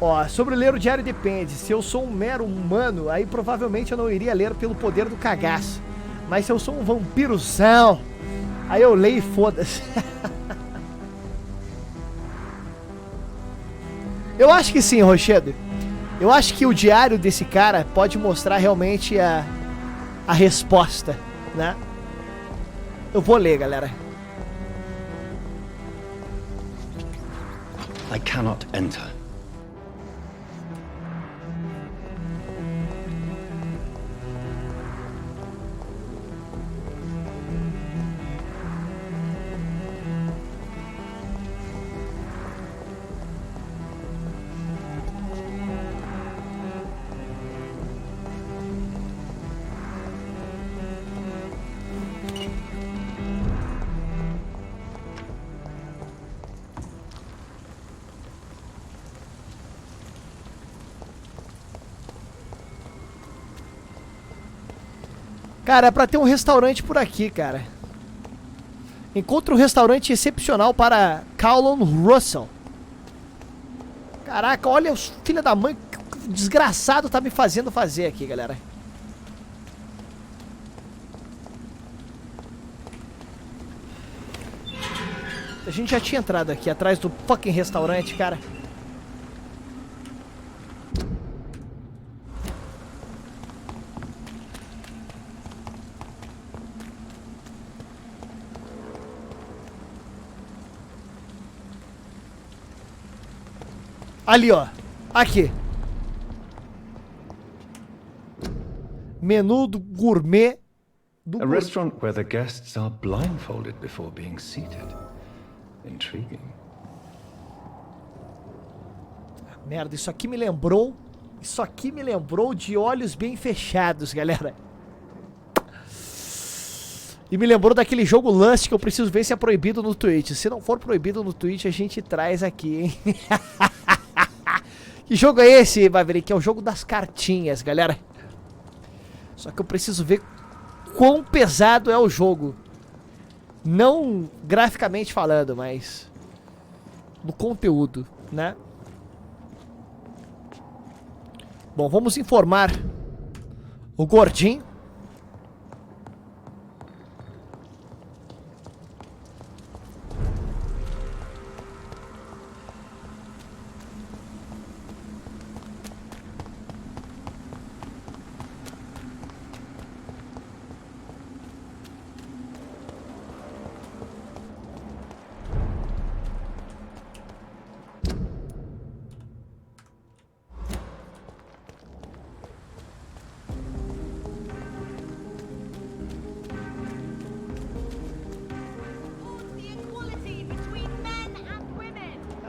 Ó, sobre ler o diário depende. Se eu sou um mero humano, aí provavelmente eu não iria ler pelo poder do cagaço. Mas se eu sou um vampirozão, aí eu leio e foda-se. Eu acho que sim, Rochedo. Eu acho que o diário desse cara pode mostrar realmente a resposta, né? Eu vou ler, galera. I cannot enter. Cara, é pra ter um restaurante por aqui, cara. Encontre um restaurante excepcional para Callum Russell. Caraca, olha os filha da mãe que o desgraçado tá me fazendo fazer aqui, galera. A gente já tinha entrado aqui atrás do fucking restaurante, cara. Ali, ó. Aqui. Menu do gourmet. A restaurant where the guests are blindfolded before being seated. Intriguing. Merda, isso aqui me lembrou. Isso aqui me lembrou de Olhos Bem Fechados, galera. E me lembrou daquele jogo Lust que eu preciso ver se é proibido no Twitch. Se não for proibido no Twitch, a gente traz aqui, hein? Que jogo é esse, Maverick? É o jogo das cartinhas, galera. Só que eu preciso ver quão pesado é o jogo. Não graficamente falando, mas no conteúdo, né? Bom, vamos informar o gordinho.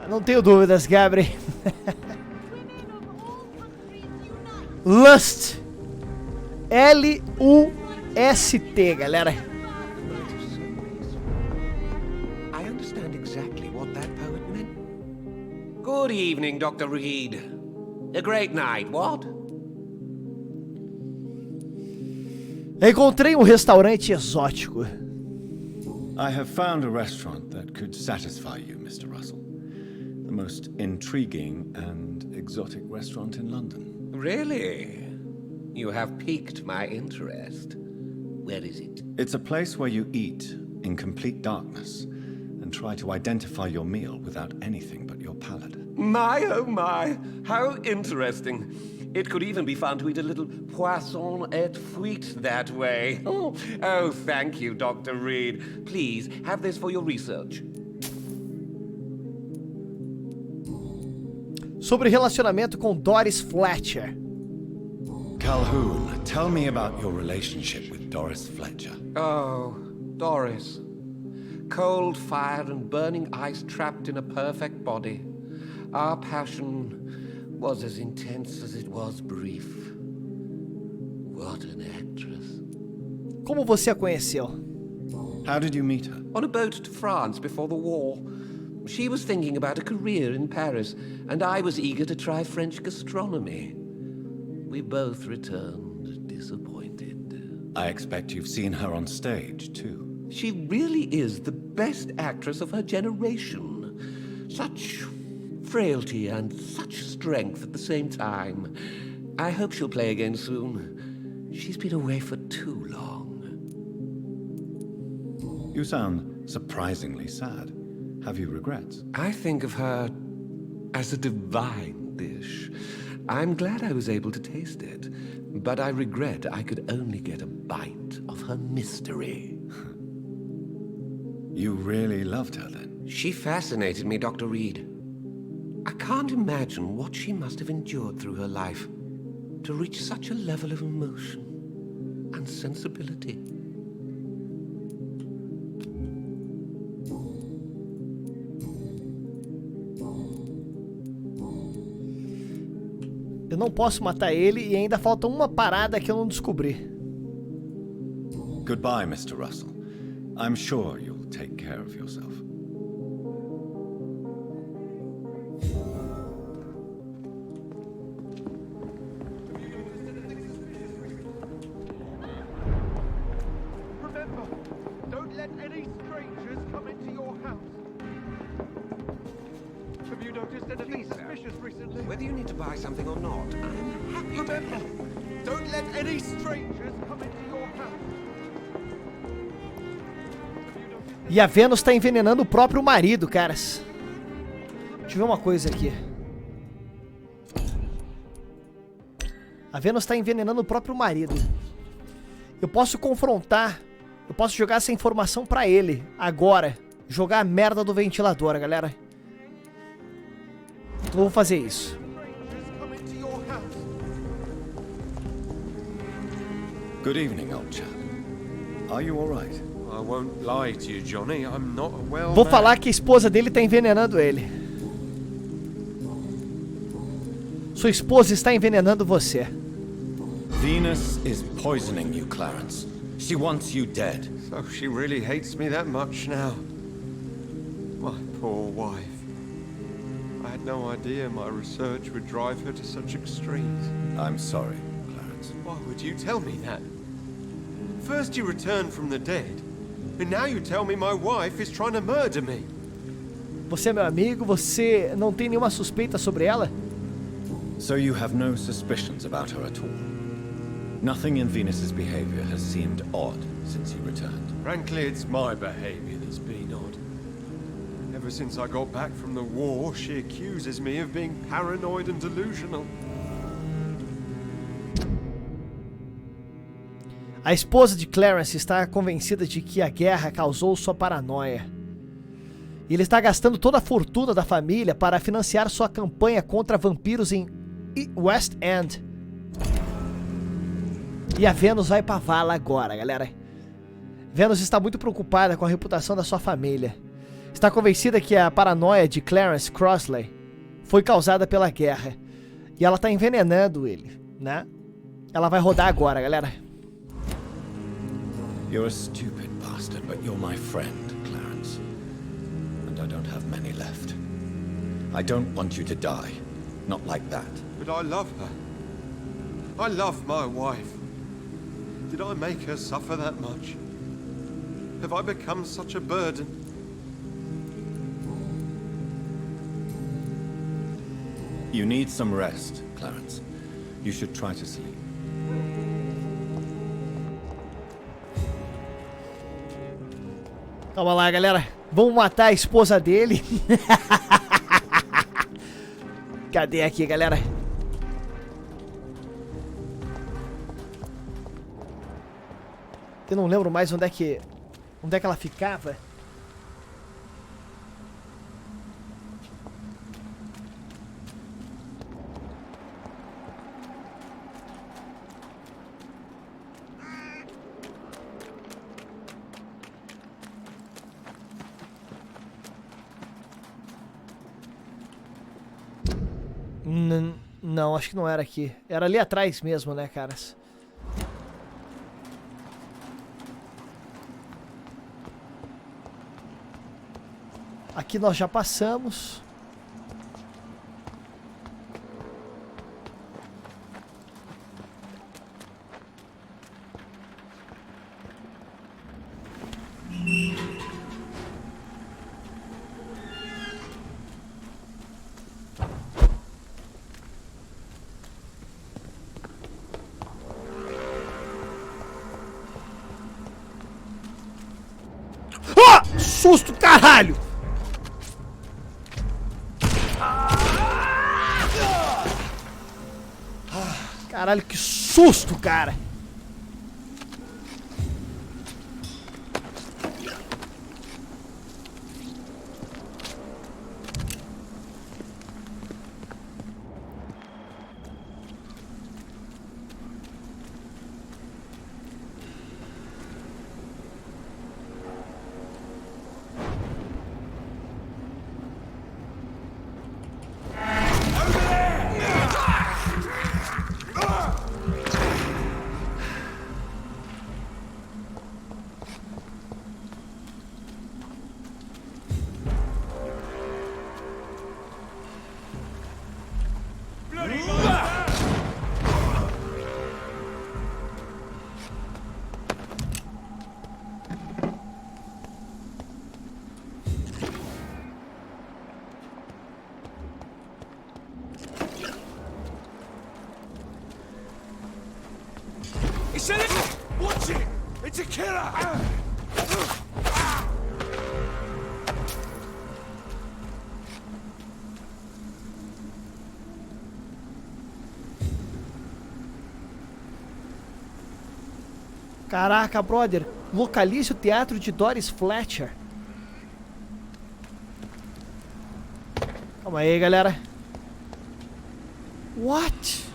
Não tenho dúvidas, Gabriel. Lust. L-U-S-T, galera. I understand exactly what that poet meant. Good evening, Dr. Reed. A great night, what? Encontrei um restaurante exótico. I have found a restaurant that could satisfy you, Mr. Russell. The most intriguing and exotic restaurant in London. Really? You have piqued my interest. Where is it? It's a place where you eat in complete darkness and try to identify your meal without anything but your palate. My, oh my, how interesting. It could even be fun to eat a little poisson et fruits that way. Oh, thank you, Dr. Reed. Please, have this for your research. Sobre relacionamento com Doris Fletcher. Calhoun, tell me about your relationship with Doris Fletcher. Oh, Doris. Cold fire and burning ice trapped in a perfect body. Our passion was as intense as it was brief. What an actress. Como você a conheceu? How did you meet her? On a boat to France before the war. She was thinking about a career in Paris, and I was eager to try French gastronomy. We both returned disappointed. I expect you've seen her on stage, too. She really is the best actress of her generation. Such frailty and such strength at the same time. I hope she'll play again soon. She's been away for too long. You sound surprisingly sad. Have you regrets? I think of her as a divine dish. I'm glad I was able to taste it, but I regret I could only get a bite of her mystery. You really loved her then? She fascinated me, Dr. Reed. I can't imagine what she must have endured through her life to reach such a level of emotion and sensibility. Eu não posso matar ele e ainda falta uma parada que eu não descobri. Goodbye, Mr. Russell. I'm sure you'll take care of yourself. Remember, don't let any strangers come into your house. Have you noticed anything suspicious recently? Whether you need to buy something or not, I'm happy to help. Don't let any strangers come into your house. E a Venus tá envenenando o próprio marido, caras. Deixa eu ver uma coisa aqui. A Venus tá envenenando o próprio marido. Eu posso confrontar. Eu posso jogar essa informação pra ele. Agora. Jogar a merda do ventilador, galera. Então eu vou fazer isso. Good evening, old chap. Are you all right? I won't lie to you, Johnny. I'm not a well Vou man. falar que a esposa dele tá envenenando ele. Sua esposa está envenenando você. Venus is poisoning you, Clarence. She wants you dead. So she really hates me that much now. My poor wife. I had no idea my research would drive her to such extremes. I'm sorry, Clarence. Why would you tell me that? First you returned from the dead, and now you tell me my wife is trying to murder me. Você é meu amigo, você não tem nenhuma suspeita sobre ela? So you have no suspicions about her at all? Nothing in Venus's behavior has seemed odd since you returned? Frankly, it's my behavior that's been odd. Ever since I got back from the war, she accuses me of being paranoid and delusional. A esposa de Clarence está convencida de que a guerra causou sua paranoia. E ele está gastando toda a fortuna da família para financiar sua campanha contra vampiros em West End. E a Venus vai pra vala agora, galera. Venus está muito preocupada com a reputação da sua família. Está convencida que a paranoia de Clarence Crossley foi causada pela guerra. E ela está envenenando ele, né? Ela vai rodar agora, galera. You're a stupid bastard, but you're my friend, Clarence. And I don't have many left. I don't want you to die. Not like that. But I love her. I love my wife. Did I make her suffer that much? Have I become such a burden? You need some rest, Clarence. You should try to sleep. Calma lá, galera. Vamos matar a esposa dele. Cadê aqui, galera? Eu não lembro mais onde é que ela ficava. Não, acho que não era aqui. Era ali atrás mesmo, né, caras? Aqui nós já passamos. Susto, caralho! Caralho, que susto, cara! Watch it! It's a killer! Caraca, brother. Localize o teatro de Doris Fletcher. Calma aí, galera. What?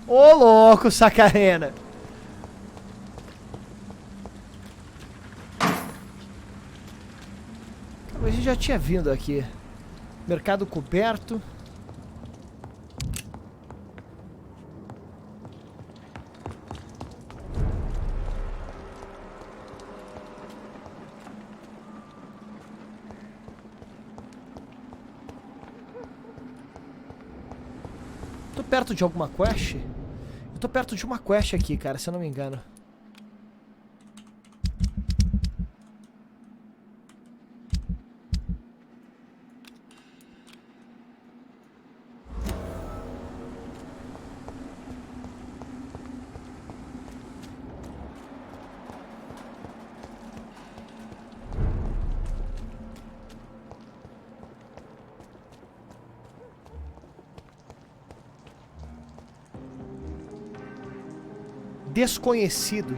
Ô, louco, Sacarena. A gente já tinha vindo aqui. Mercado coberto. Tô perto de alguma quest? Eu tô perto de uma quest aqui, cara, se eu não me engano. Desconhecido.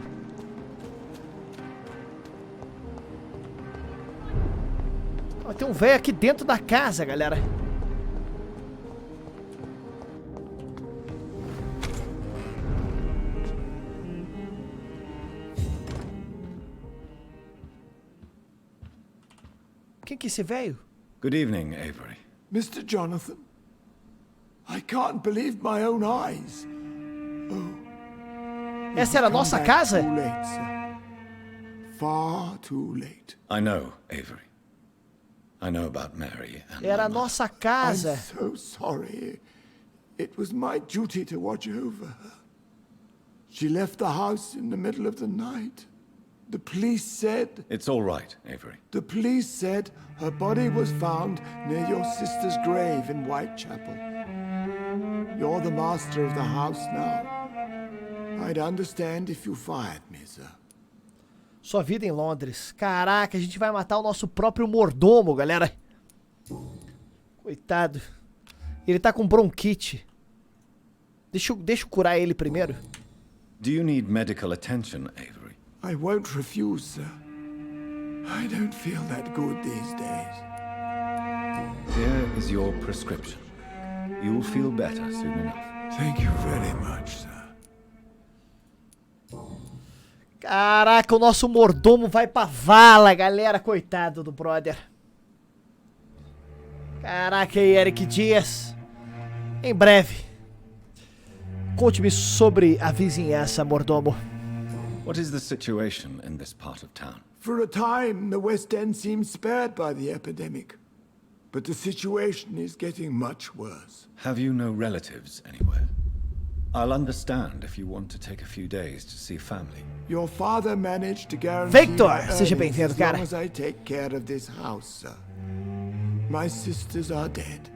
Ó, tem um velho aqui dentro da casa, galera. Quem que é esse velho? Good evening, Avery. Mr. Jonathan, I can't believe my own eyes. Oh. Essa era a nossa casa? Too late, sir. Far too late. I know, Avery. I know about Mary and Era a nossa casa. I'm so sorry. It was my duty to watch over her. She left the house in the middle of the night. The police said... It's all right, Avery. The police said her body was found near your sister's grave in Whitechapel. You're the master of the house now. I'd understand if you fired me, sir. Sua vida em Londres. Caraca, a gente vai matar o nosso próprio mordomo, galera. Coitado. Ele tá com bronquite. Deixa eu curar ele primeiro. Do you need medical attention, Avery? I won't refuse, sir. I don't feel that good these days. Here is your prescription. You'll feel better soon enough. Thank you very much, sir. Caraca, o nosso mordomo vai pra vala, galera. Coitado do brother. Caraca, aí, Eric Dias. Em breve. Conte-me sobre a vizinhança, mordomo. What is the situation in this part of town? For a time, the West End seemed spared by the epidemic. But the situation is getting much worse. Have you no relatives anywhere? I'll understand if you want to take a few days to see family. Your father managed to guarantee Victor, my seja earnings bem-vindo, as cara. long as I take care of this house, sir. My sisters are dead,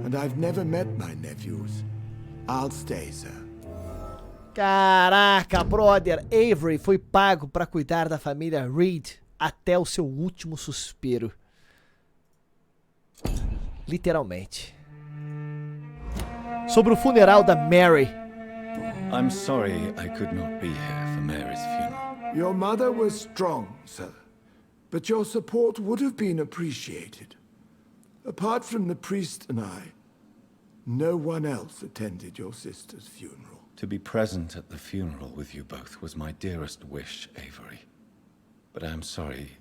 and I've never met my nephews. I'll stay, sir. Caraca, brother. Avery foi pago pra cuidar da família Reed até o seu último suspiro. Literalmente. Sobre o funeral da Mary. I'm sorry I could not be here for Mary's funeral. Your mother was strong, sir, but your support would have been appreciated. Apart from the priest and I, no one else attended your sister's funeral. To be present at the funeral with you both was my dearest wish, Avery. But I'm sorry,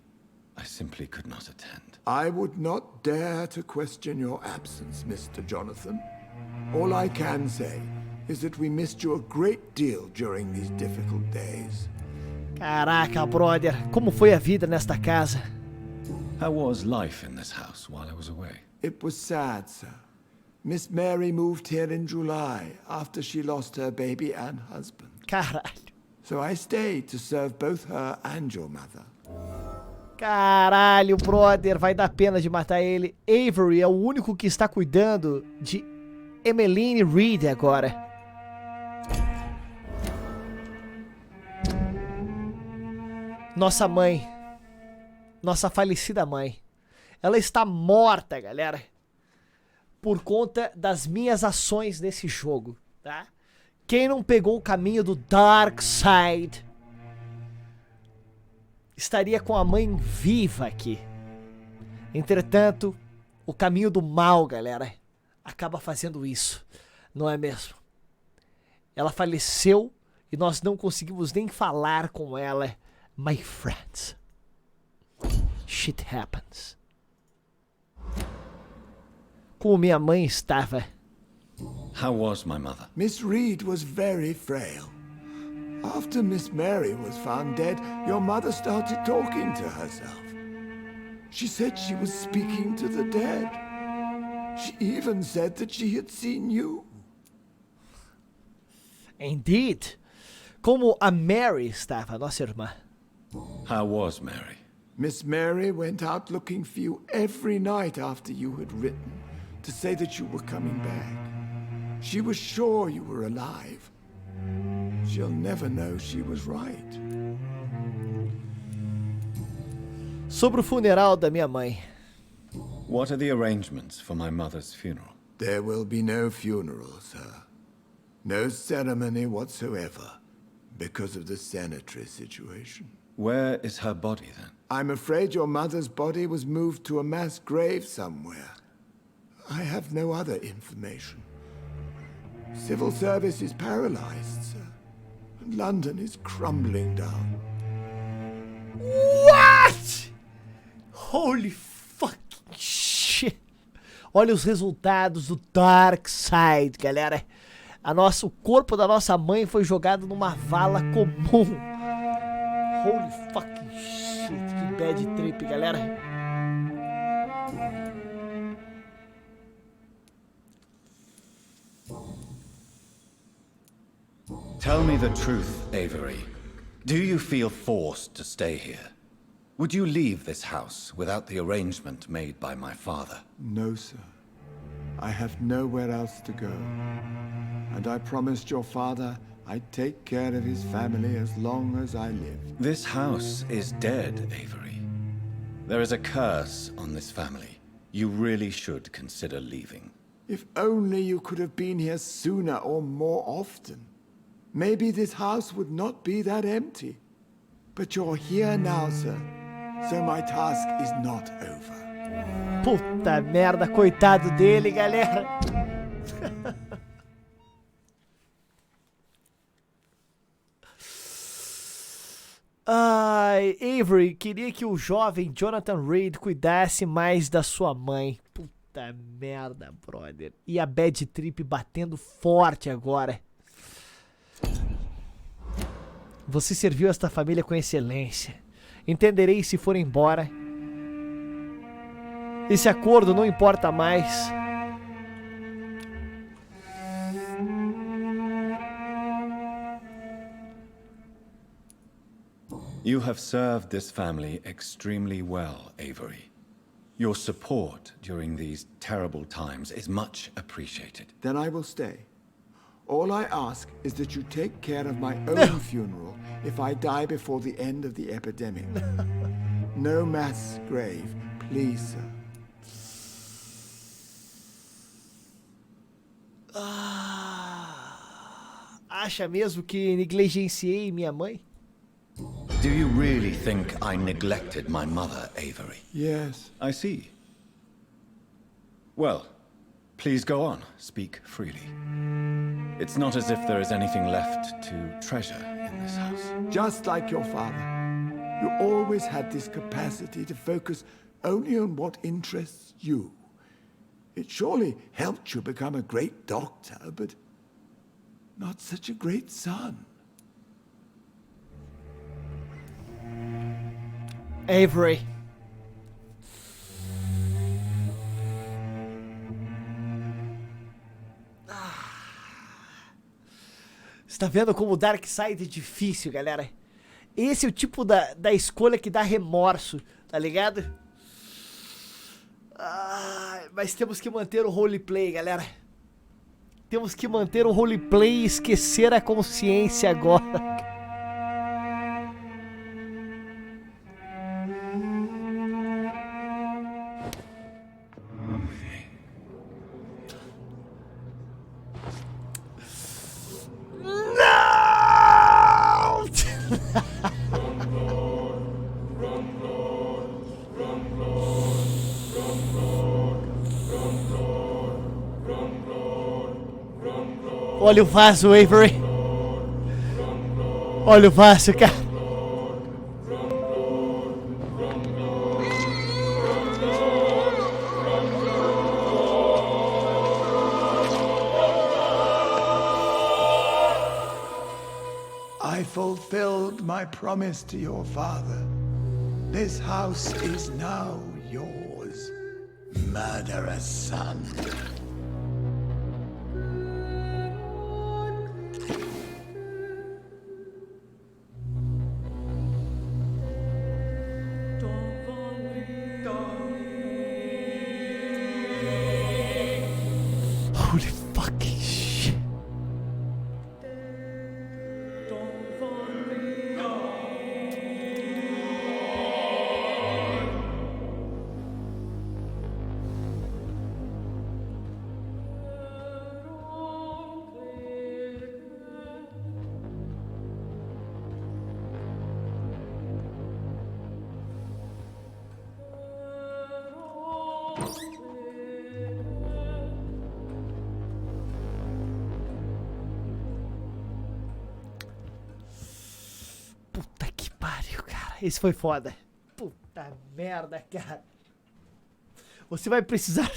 I simply could not attend. I would not dare to question your absence, Mr. Jonathan. All I can say is that we missed you a great deal during these difficult days. Caraca, brother. Como foi a vida nesta casa? How was life in this house while I was away? It was sad, sir. Miss Mary moved here in July after she lost her baby and husband. Caralho. So I stayed to serve both her and your mother. Caralho, brother. Vai dar pena de matar ele. Avery é o único que está cuidando de Emmeline Reed agora. Nossa mãe. Nossa falecida mãe. Ela está morta, galera. Por conta das minhas ações nesse jogo, tá? Quem não pegou o caminho do Dark Side estaria com a mãe viva aqui. Entretanto, o caminho do mal, galera, acaba fazendo isso, não é mesmo? Ela faleceu e nós não conseguimos nem falar com ela. My friends, shit happens. Como minha mãe estava. How was my mother? Miss Reed was very frail. After Miss Mary was found dead, your mother started talking to herself. She said she was speaking to the dead. She even said that she had seen you. Indeed. Como a Mary estava, nossa irmã. How was Mary? Miss Mary went out looking for you every night after you had written to say that you were coming back. She was sure you were alive. She'll never know she was right. Sobre o funeral da minha mãe. What are the arrangements for my mother's funeral? There will be no funeral, sir. No ceremony whatsoever, because of the sanitary situation. Where is her body, then? I'm afraid your mother's body was moved to a mass grave somewhere. I have no other information. Civil service is paralyzed, sir. And London is crumbling down. What? Holy fucking shit. Olha os resultados do Dark Side, galera. O corpo da nossa mãe foi jogado numa vala comum. Holy fucking shit. Que bad trip, galera. Tell me the truth, Avery. Do you feel forced to stay here? Would you leave this house without the arrangement made by my father? No, sir. I have nowhere else to go. And I promised your father I'd take care of his family as long as I lived. This house is dead, Avery. There is a curse on this family. You really should consider leaving. If only you could have been here sooner or more often. Maybe this house would not be that empty. But you're here now, sir. So my task is not over. Puta merda, coitado dele, galera. Ai, Avery, queria que o jovem Jonathan Reed cuidasse mais da sua mãe. Puta merda, brother. E a bad trip batendo forte agora. Você serviu esta família com excelência. Entenderei se for embora. Esse acordo não importa mais. You have served this family extremely well, Avery. Your support during these terrible times is much appreciated. Then I will stay. All I ask is that you take care of my own funeral if I die before the end of the epidemic. No mass grave, please, sir. Acha mesmo que negligenciei minha mãe? Do you really think I neglected my mother, Avery? Yes. I see. Well, please go on. Speak freely. It's not as if there is anything left to treasure in this house. Just like your father. You always had this capacity to focus only on what interests you. It surely helped you become a great doctor, but not such a great son. Avery. Você tá vendo como o Dark Side é difícil, galera? Esse é o tipo da escolha que dá remorso, tá ligado? Mas temos que manter o roleplay, galera. Temos que manter o roleplay e esquecer a consciência agora. Olha o vaso, Avery. Olha o vaso, cara. I fulfilled my promise to your father. This house is now yours, murderous son. Holy fucking shit. Puta que pariu, cara. Esse foi foda. Puta merda, cara. Você vai precisar...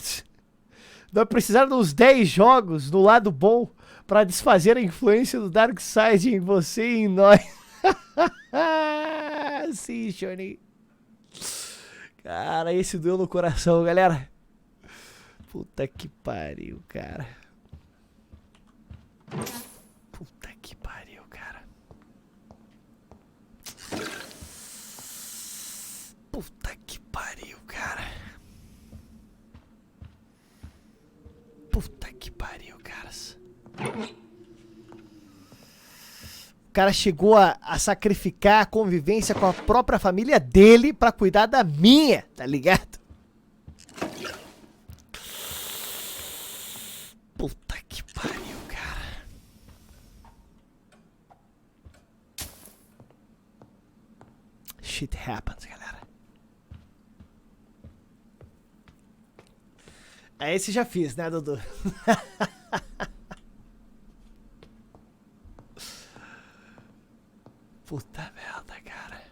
Vai precisar dos 10 jogos do lado bom pra desfazer a influência do Darkseid em você e em nós. Sim, Johnny. Cara, esse doeu no coração, galera. Puta que pariu, cara. Puta que pariu, cara. Puta que pariu, cara. Puta que pariu, caras. O cara chegou a sacrificar a convivência com a própria família dele pra cuidar da minha, tá ligado? Puta que pariu, cara. Shit happens, galera. Esse já fiz, né, Dudu? Puta merda, cara.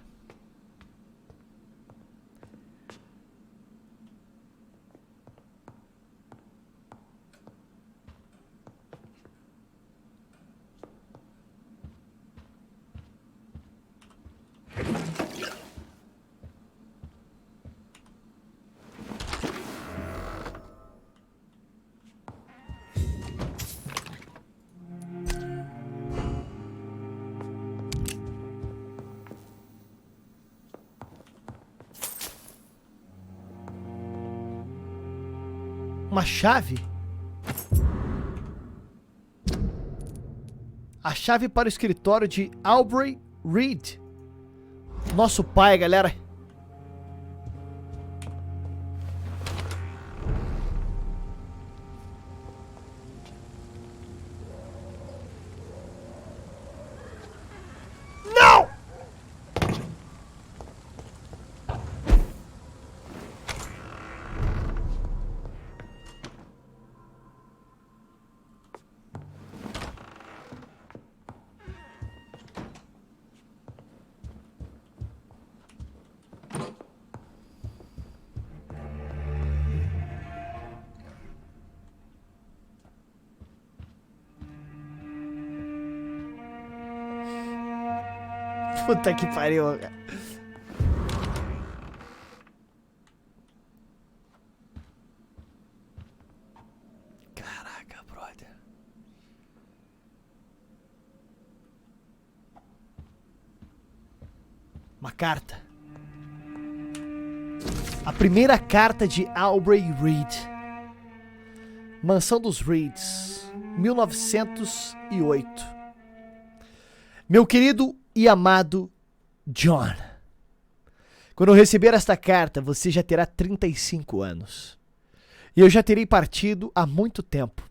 Uma chave? A chave para o escritório de Aubrey Reed. Nosso pai, galera. Não! Puta que pariu, cara. Caraca, brother. Uma carta. A primeira carta de Aubrey Reed. Mansão dos Reeds, 1908. Meu querido e amado John, quando eu receber esta carta, você já terá 35 anos. E eu já terei partido há muito tempo.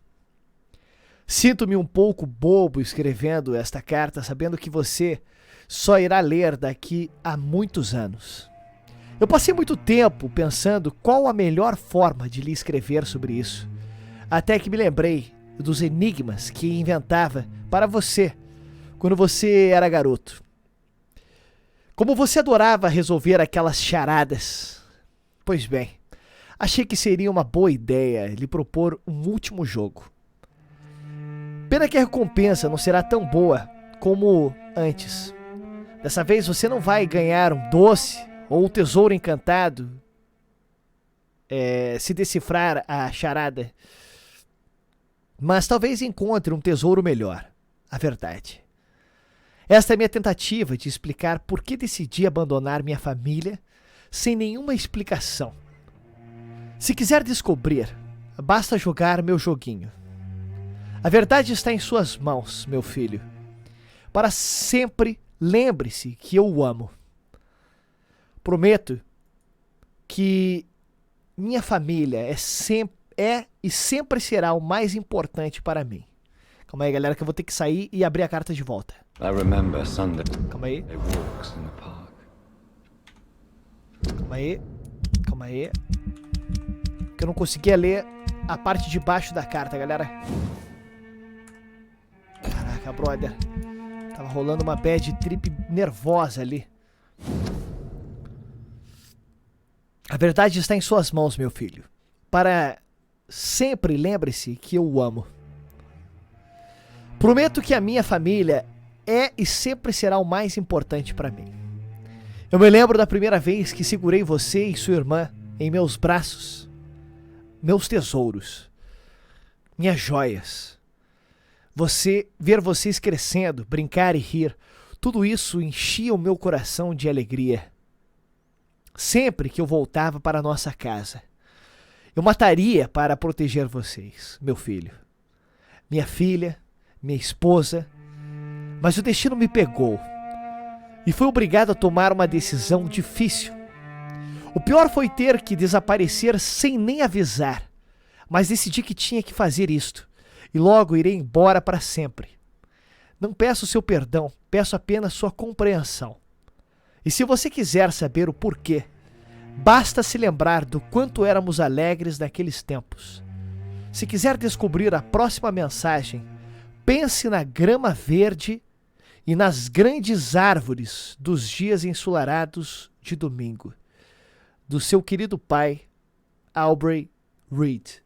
Sinto-me um pouco bobo escrevendo esta carta, sabendo que você só irá ler daqui a muitos anos. Eu passei muito tempo pensando qual a melhor forma de lhe escrever sobre isso, até que me lembrei dos enigmas que inventava para você quando você era garoto. Como você adorava resolver aquelas charadas. Pois bem, achei que seria uma boa ideia lhe propor um último jogo. Pena que a recompensa não será tão boa como antes. Dessa vez você não vai ganhar um doce ou um tesouro encantado se decifrar a charada. Mas talvez encontre um tesouro melhor. A verdade. Esta é a minha tentativa de explicar por que decidi abandonar minha família sem nenhuma explicação. Se quiser descobrir, basta jogar meu joguinho. A verdade está em suas mãos, meu filho. Para sempre, lembre-se que eu o amo. Prometo que minha família é e sempre será o mais importante para mim. Calma aí, galera, que eu vou ter que sair e abrir a carta de volta. I remember Sunday. Calma aí. Walks in the park. Calma aí. Calma aí. Que eu não conseguia ler a parte de baixo da carta, galera. Caraca, brother. Tava rolando uma bad trip nervosa ali. A verdade está em suas mãos, meu filho. para sempre lembre-se que eu o amo. Prometo que a minha família é e sempre será o mais importante para mim. Eu me lembro da primeira vez que segurei você e sua irmã em meus braços. Meus tesouros. Minhas joias. Ver vocês crescendo, brincar e rir. Tudo isso enchia o meu coração de alegria. Sempre que eu voltava para a nossa casa, eu mataria para proteger vocês, meu filho, minha filha, minha esposa, mas o destino me pegou e fui obrigado a tomar uma decisão difícil. O pior foi ter que desaparecer sem nem avisar, mas decidi que tinha que fazer isto e logo irei embora para sempre. Não peço seu perdão, peço apenas sua compreensão. E se você quiser saber o porquê, basta se lembrar do quanto éramos alegres naqueles tempos. Se quiser descobrir a próxima mensagem, pense na grama verde e nas grandes árvores dos dias ensolarados de domingo. Do seu querido pai, Aubrey Reed.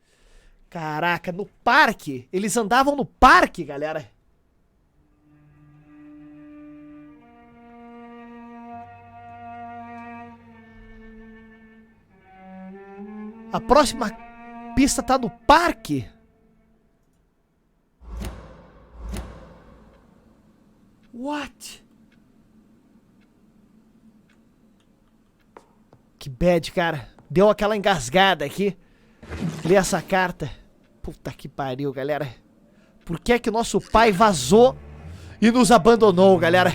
Caraca, no parque! Eles andavam no parque, galera! A próxima pista tá no parque. What? Que bad, cara. Deu aquela engasgada aqui. Lê essa carta. Puta que pariu, galera. Por que é que nosso pai vazou e nos abandonou, galera?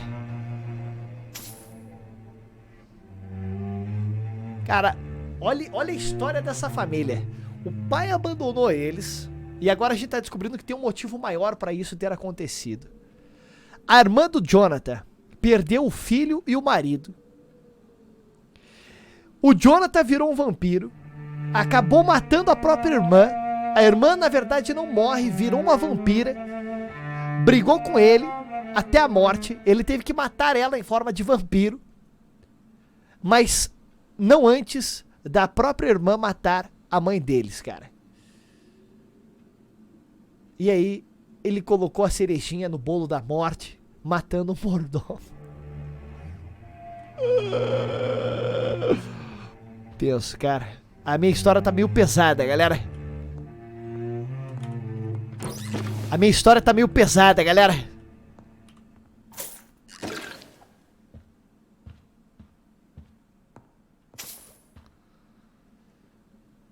Cara, olha a história dessa família. O pai abandonou eles e agora a gente tá descobrindo que tem um motivo maior pra isso ter acontecido. A irmã do Jonathan perdeu o filho e o marido. O Jonathan virou um vampiro, acabou matando a própria irmã. A irmã, na verdade, não morre, virou uma vampira, brigou com ele até a morte. Ele teve que matar ela em forma de vampiro, mas não antes da própria irmã matar a mãe deles, cara. E aí, ele colocou a cerejinha no bolo da morte, matando o mordomo. Deus, cara. A minha história tá meio pesada, galera. A minha história tá meio pesada, galera.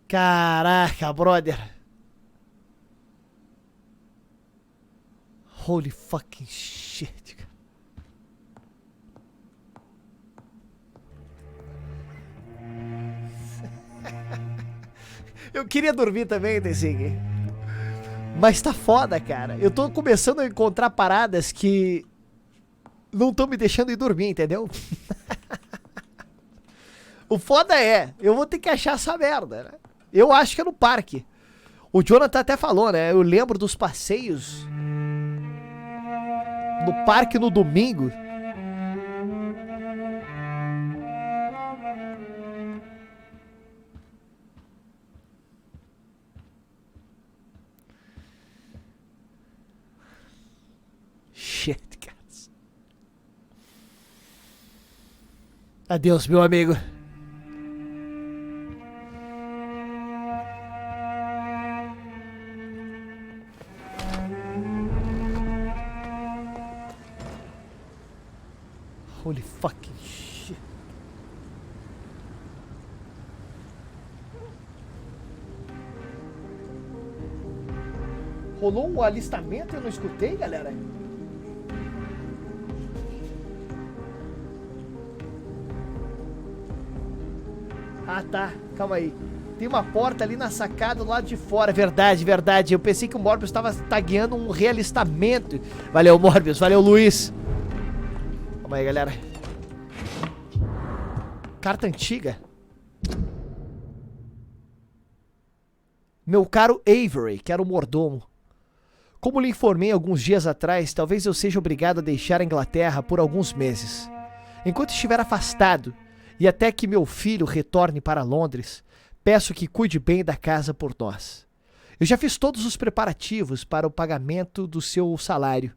Caraca, brother. Holy fucking shit. Eu queria dormir também, Tessig. Mas tá foda, cara. Eu tô começando a encontrar paradas que não estão me deixando ir dormir, entendeu? O foda é, eu vou ter que achar essa merda, né? Eu acho que é no parque. O Jonathan até falou, né? Eu lembro dos passeios no parque no domingo. Shit, guys. Adeus, meu amigo. Holy fucking shit. Rolou um alistamento e eu não escutei, galera? Ah, tá. Calma aí. Tem uma porta ali na sacada do lado de fora. Verdade, verdade. Eu pensei que o Morbius estava tagueando um realistamento. Valeu, Morbius. Valeu, Luiz. Calma aí, galera. Carta antiga. Meu caro Avery, que era o mordomo. Como lhe informei alguns dias atrás, talvez eu seja obrigado a deixar a Inglaterra por alguns meses. Enquanto estiver afastado, e até que meu filho retorne para Londres, Peço que cuide bem da casa por nós. Eu já fiz todos os preparativos para o pagamento do seu salário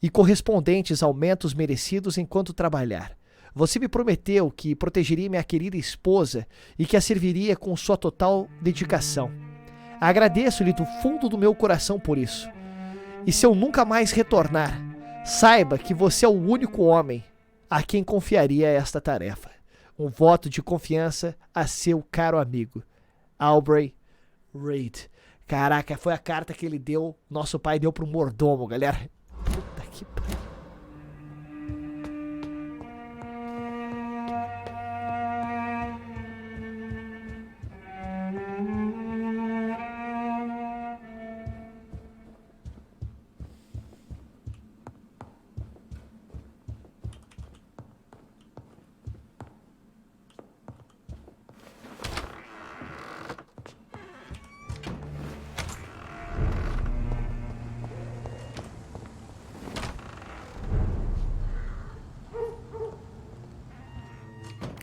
e correspondentes aumentos merecidos enquanto trabalhar. Você me prometeu que protegeria minha querida esposa e que a serviria com sua total dedicação. Agradeço-lhe do fundo do meu coração por isso. E se eu nunca mais retornar, saiba que você é o único homem a quem confiaria esta tarefa. Um voto de confiança a seu caro amigo, Aubrey Reed. Caraca, foi a carta que ele deu, nosso pai deu pro mordomo, galera. Puta que pariu.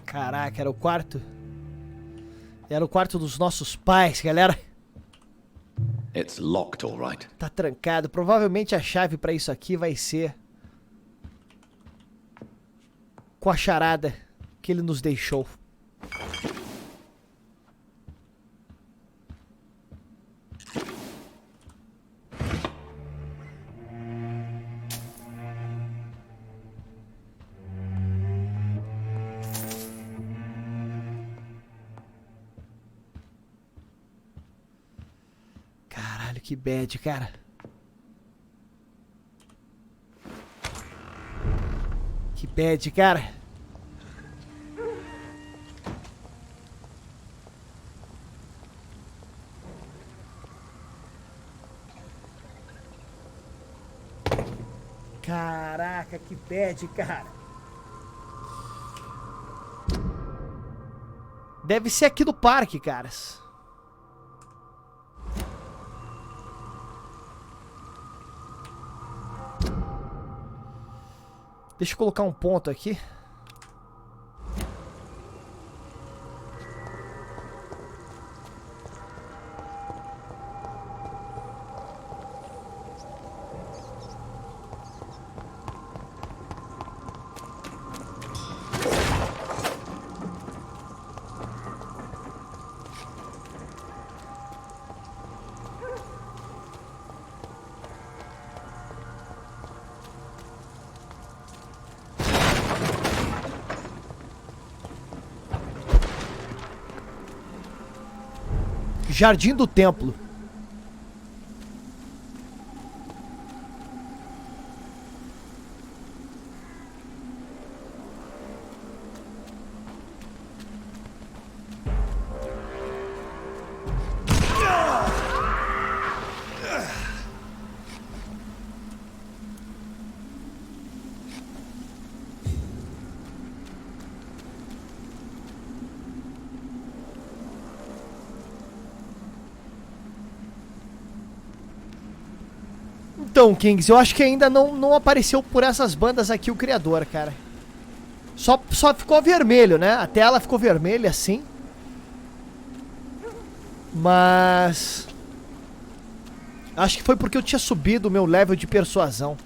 Caraca, era o quarto? Era o quarto dos nossos pais, galera. It's locked, all right. Tá trancado. Provavelmente a chave pra isso aqui vai ser com a charada que ele nos deixou. Que bad, cara. Que bad, cara. Caraca, que bad, cara. Deve ser aqui do parque, caras. Deixa eu colocar um ponto aqui. Jardim do Templo. Então, Kings, eu acho que ainda não apareceu por essas bandas aqui o criador, cara. Só ficou vermelho, né? A tela ficou vermelha, assim. Mas... acho que foi porque eu tinha subido o meu level de persuasão.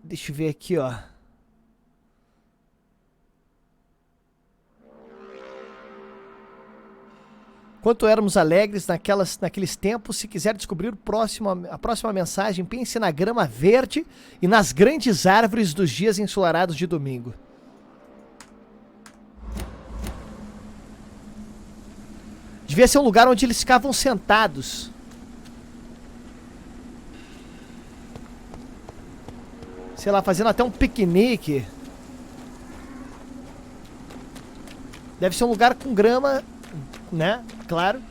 Deixa eu ver aqui, ó. Quanto éramos alegres naqueles tempos, se quiser descobrir a próxima mensagem, pense na grama verde e nas grandes árvores dos dias ensolarados de domingo. Devia ser um lugar onde eles ficavam sentados. Sei lá, fazendo até um piquenique. Deve ser um lugar com grama, né? Claro.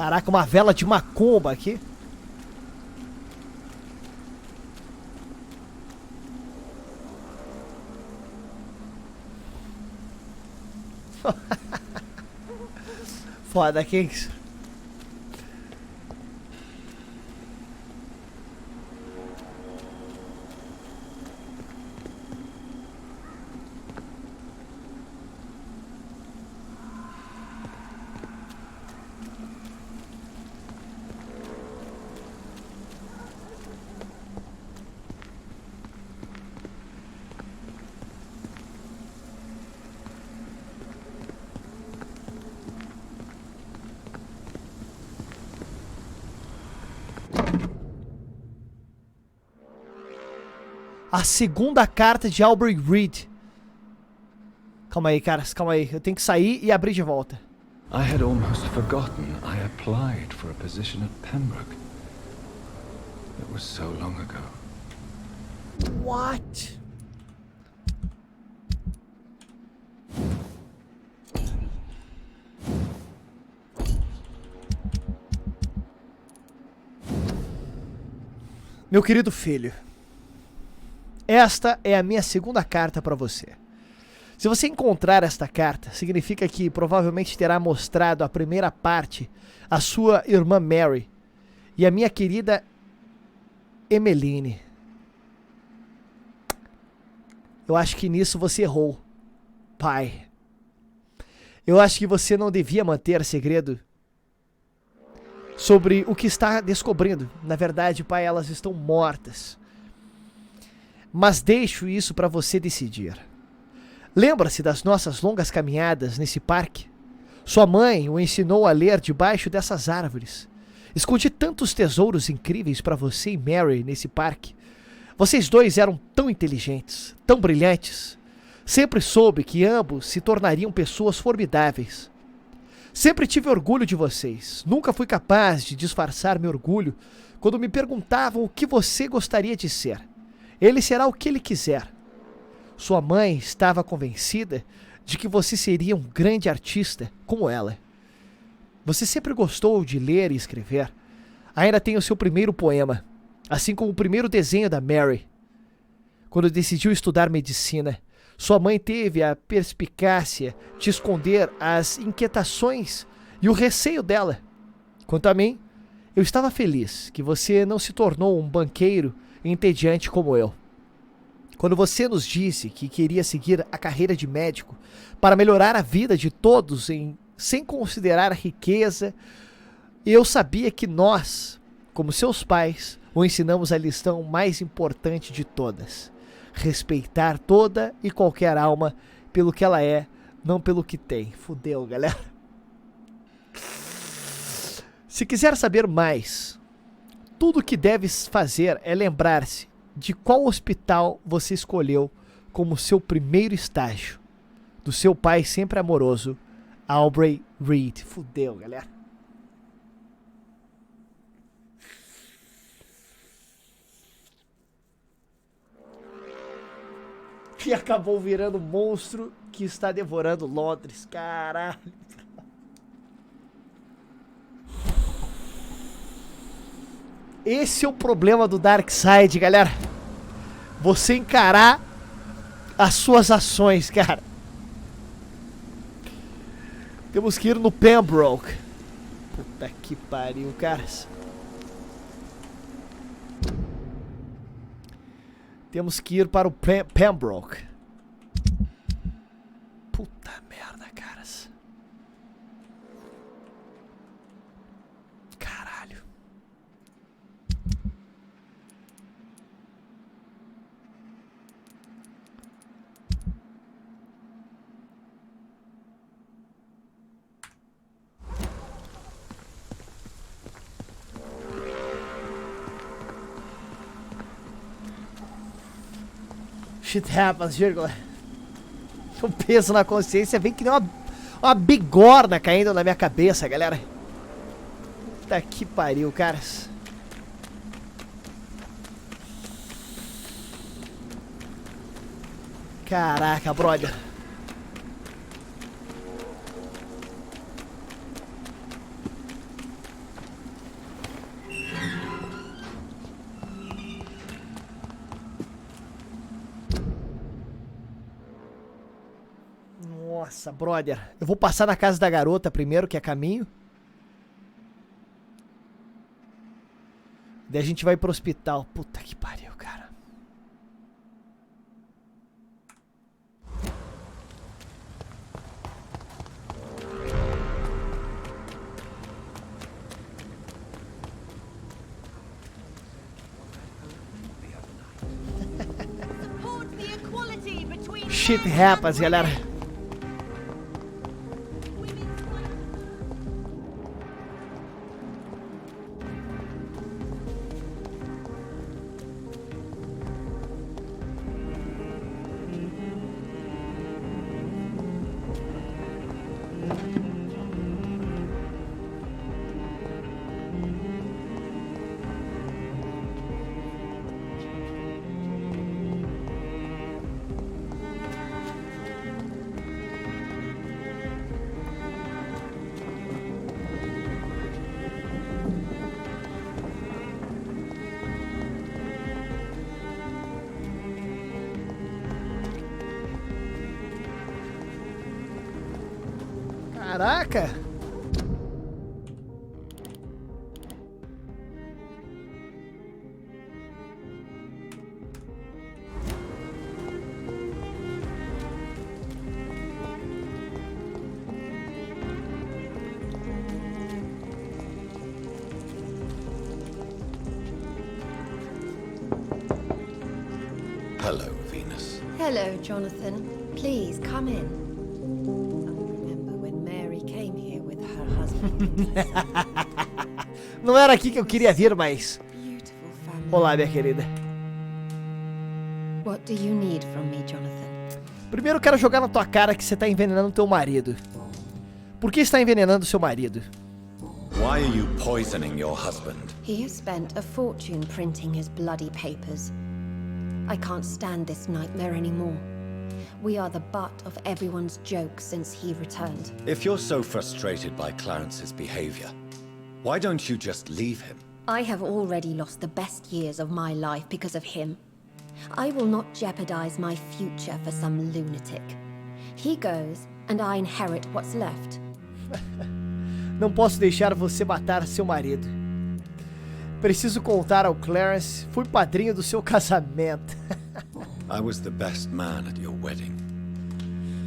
Caraca, uma vela de macumba aqui. Foda, Kings. A segunda carta de Aubrey Reed. Calma aí, caras, calma aí. Eu tenho que sair e abrir de volta. I had almost forgotten I applied for a position at Pembroke. It was so long ago. What? Meu querido filho, esta é a minha segunda carta para você. Se você encontrar esta carta, significa que provavelmente terá mostrado a primeira parte à sua irmã Mary e a minha querida Emmeline. Eu acho que nisso você errou, pai. Eu acho que você não devia manter segredo sobre o que está descobrindo. Na verdade, pai, elas estão mortas. Mas deixo isso para você decidir. Lembra-se das nossas longas caminhadas nesse parque? Sua mãe o ensinou a ler debaixo dessas árvores. Escondi tantos tesouros incríveis para você e Mary nesse parque. Vocês dois eram tão inteligentes, tão brilhantes. Sempre soube que ambos se tornariam pessoas formidáveis. Sempre tive orgulho de vocês. Nunca fui capaz de disfarçar meu orgulho quando me perguntavam o que você gostaria de ser. Ele será o que ele quiser. Sua mãe estava convencida de que você seria um grande artista como ela. Você sempre gostou de ler e escrever. Ainda tem o seu primeiro poema, assim como o primeiro desenho da Mary. Quando decidiu estudar medicina, sua mãe teve a perspicácia de esconder as inquietações e o receio dela. Quanto a mim, eu estava feliz que você não se tornou um banqueiro entediante como eu. Quando você nos disse que queria seguir a carreira de médico para melhorar a vida de todos sem considerar a riqueza, eu sabia que nós, como seus pais, o ensinamos a lição mais importante de todas: respeitar toda e qualquer alma pelo que ela é, não pelo que tem. Fudeu, galera. Se quiser saber mais, tudo o que deves fazer é lembrar-se de qual hospital você escolheu como seu primeiro estágio. Do seu pai sempre amoroso, Aubrey Reed. Fudeu, galera. E acabou virando um monstro que está devorando Londres. Caralho. Esse é o problema do Darkseid, galera. Você encarar as suas ações, cara. Temos que ir no Pembroke. Puta que pariu, caras. Temos que ir para o Pembroke. Puta merda, caras. Caralho. Shit happens, vírgula. Um peso na consciência vem que nem uma bigorna caindo na minha cabeça, galera. Puta que pariu, caras. Caraca, brother. Nossa, brother. Eu vou passar na casa da garota primeiro, que é caminho. Daí a gente vai pro hospital. Puta que pariu, cara. Shit happens, galera. Caraca! Hello, Venus. Hello, Jonathan. Please, come in. Remember when Mary came here with her husband? Não era aqui que eu queria vir, mas... Olá, minha querida. What do you need from me, Jonathan? Primeiro eu quero jogar na tua cara que você tá envenenando teu marido. Por que está envenenando seu marido? Why are you poisoning your husband? He has spent a fortune printing his bloody papers. I can't stand this nightmare anymore. We are the butt of everyone's jokes since he returned. If you're so frustrated by Clarence's behavior, why don't you just leave him? I have already lost the best years of my life because of him. I will not jeopardize my future for some lunatic. He goes, and I inherit what's left. Não posso deixar você matar seu marido. Preciso contar ao Clarence, fui padrinho do seu casamento. I was the best man at your wedding.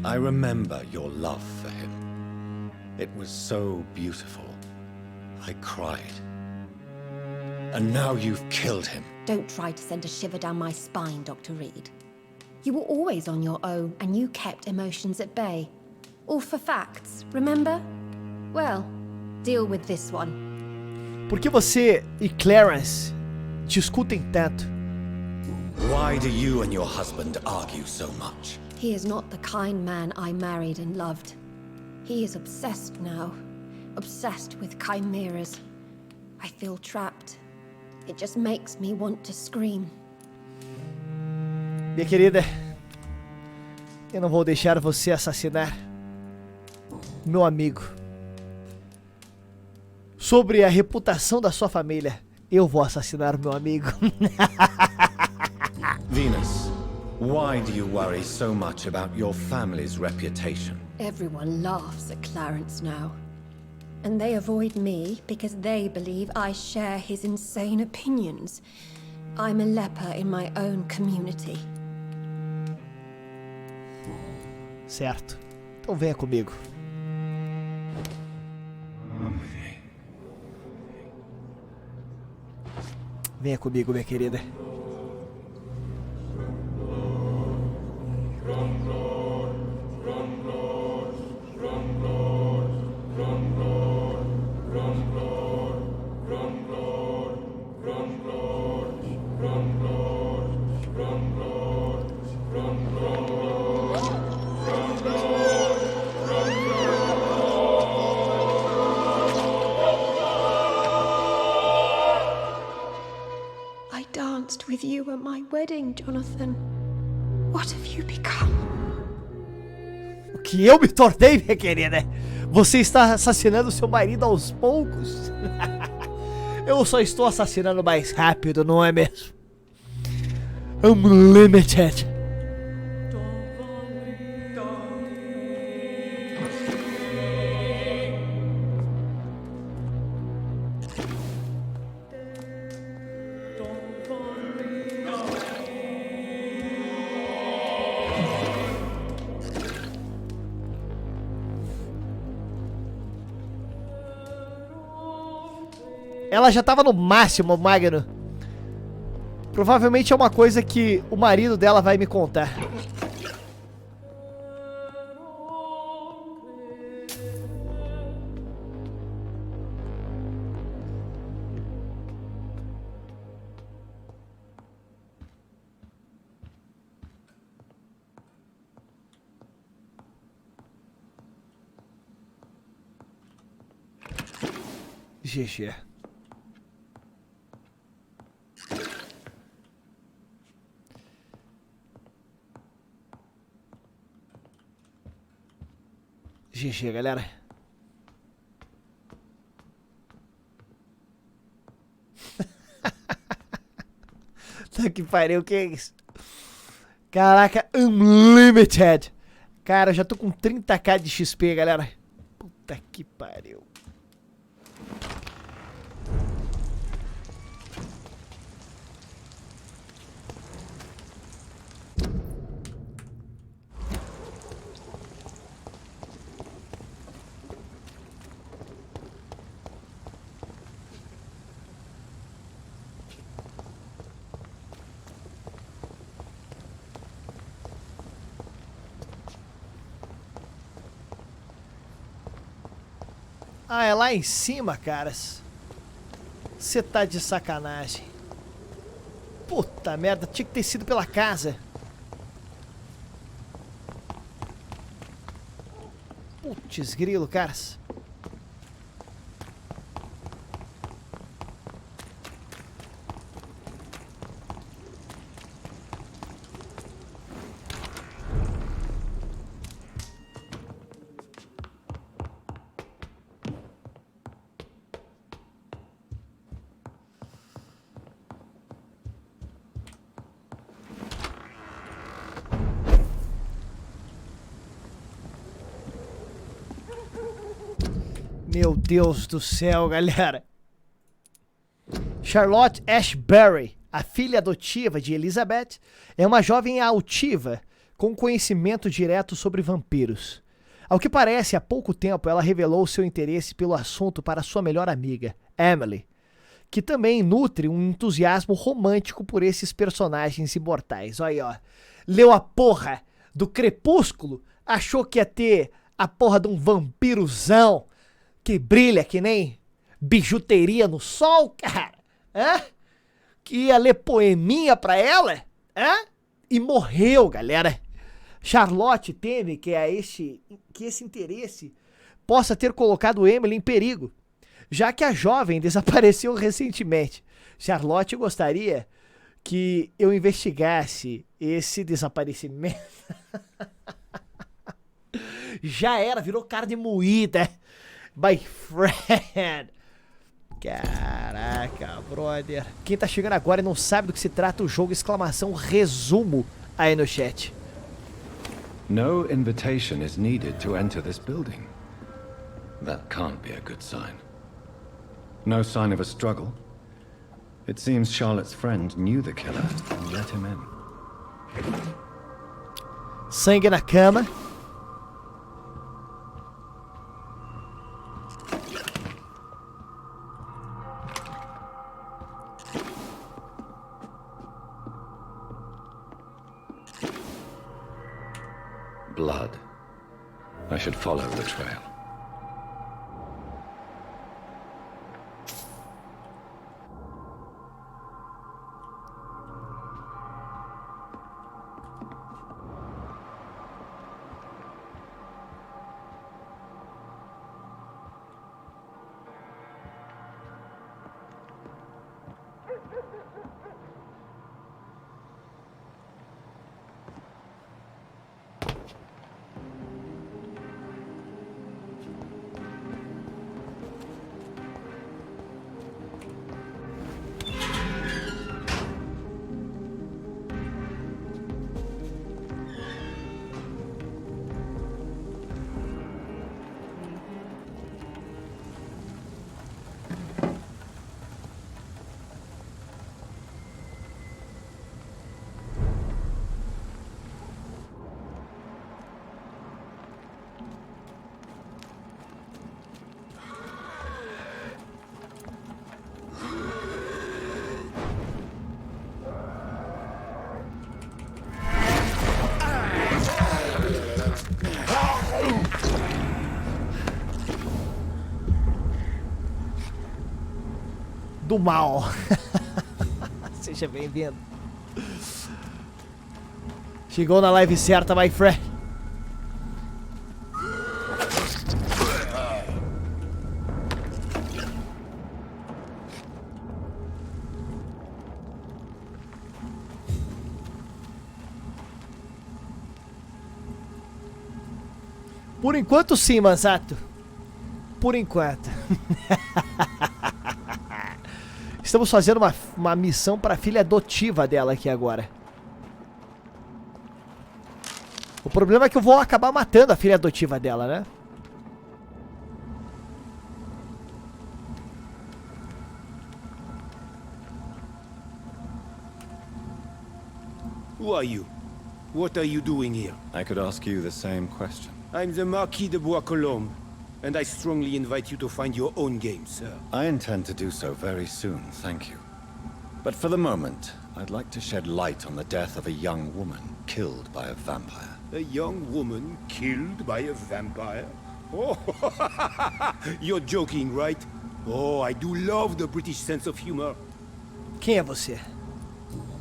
I remember your love for him. It was so beautiful. I cried. And now you've killed him. Don't try to send a shiver down my spine, Dr. Reed. You were always on your own, and you kept emotions at bay. All for facts, remember? Well, deal with this one. Por que você e Clarence discutem tanto? Why do you and your husband argue so much? He is not the kind man I married and loved. He is obsessed now. Obsessed with chimeras. I feel trapped. It just makes me want to scream. Minha querida, eu não vou deixar você assassinar meu amigo. Sobre a reputação da sua família, eu vou assassinar meu amigo. Venus, why do you worry so much about your family's reputation? Everyone laughs at Clarence now. And they avoid me because they believe I share his insane opinions. I'm a leper in my own community. Certo. Então venha comigo. Venha comigo, minha querida. With you at my wedding, Jonathan. What have you become? O que eu me tornei, minha querida? Você está assassinando seu marido aos poucos? Eu só estou assassinando mais rápido, não é mesmo? Unlimited. Ela já tava no máximo, Magno. Provavelmente é uma coisa que o marido dela vai me contar. GG. GG, galera. Tá que pariu, que é isso? Caraca, Unlimited. Cara, eu já tô com 30k de XP, galera. Puta que pariu. Ah, é lá em cima, caras. Você tá de sacanagem. Puta merda, tinha que ter sido pela casa. Putz, grilo, caras. Meu Deus do céu, galera. Charlotte Ashbury, a filha adotiva de Elizabeth, é uma jovem altiva com conhecimento direto sobre vampiros. Ao que parece, há pouco tempo ela revelou seu interesse pelo assunto para sua melhor amiga, Emily, que também nutre um entusiasmo romântico por esses personagens imortais. Olha aí, ó. Leu a porra do Crepúsculo, achou que ia ter a porra de um vampirozão que brilha que nem bijuteria no sol, cara. Hã? Que ia ler poeminha pra ela. Hã? E morreu, galera. Charlotte teme que esse interesse possa ter colocado Emily em perigo, já que a jovem desapareceu recentemente. Charlotte gostaria que eu investigasse esse desaparecimento. Já era, virou carne moída. My friend. Caraca, brother. Quem tá chegando agora e não sabe do que se trata o jogo, exclamação resumo aí no chat. No invitation is needed to enter this building. That can't be a good sign. No sign of a struggle. It seems Charlotte's friend knew the killer and let him in. Sangue na cama. Blood. I should follow the trail. do mal. Seja bem-vindo. Chegou na live certa, my friend. Por enquanto sim, Manzato. Por enquanto. Estamos fazendo uma missão para a filha adotiva dela aqui agora. O problema é que eu vou acabar matando a filha adotiva dela, né? Who are you? What are you doing here? I could ask you the same question. I'm the Marquis de Bois-Colombes, and I strongly invite you to find your own game, sir. I intend to do so very soon, thank you. But for the moment, I'd like to shed light on the death of a young woman killed by a vampire. A young woman killed by a vampire? Oh, you're joking, right? Oh, I do love the British sense of humor. Quem é você?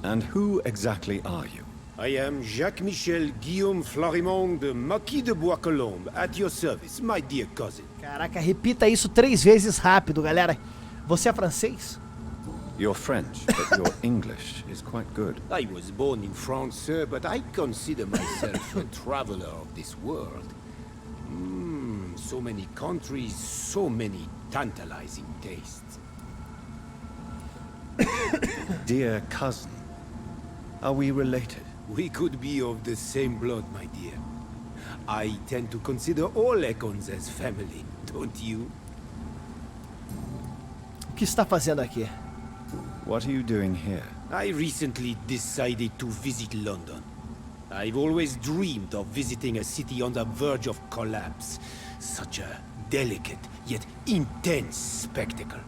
And who exactly are you? I am Jacques-Michel Guillaume Florimond de Marquis de Bois-Colombes, at your service, my dear cousin. Caraca, repita isso 3 vezes rápido, galera. Você é francês? You're French, but your English is quite good. I was born in France, sir, but I consider myself a traveler of this world. So many countries, so many tantalizing tastes. Dear cousin, are we related? We could be of the same blood, my dear. I tend to consider all Econs as family, don't you? O que está fazendo aqui? What are you doing here? I recently decided to visit London. I've always dreamed of visiting a city on the verge of collapse. Such a delicate, yet intense spectacle.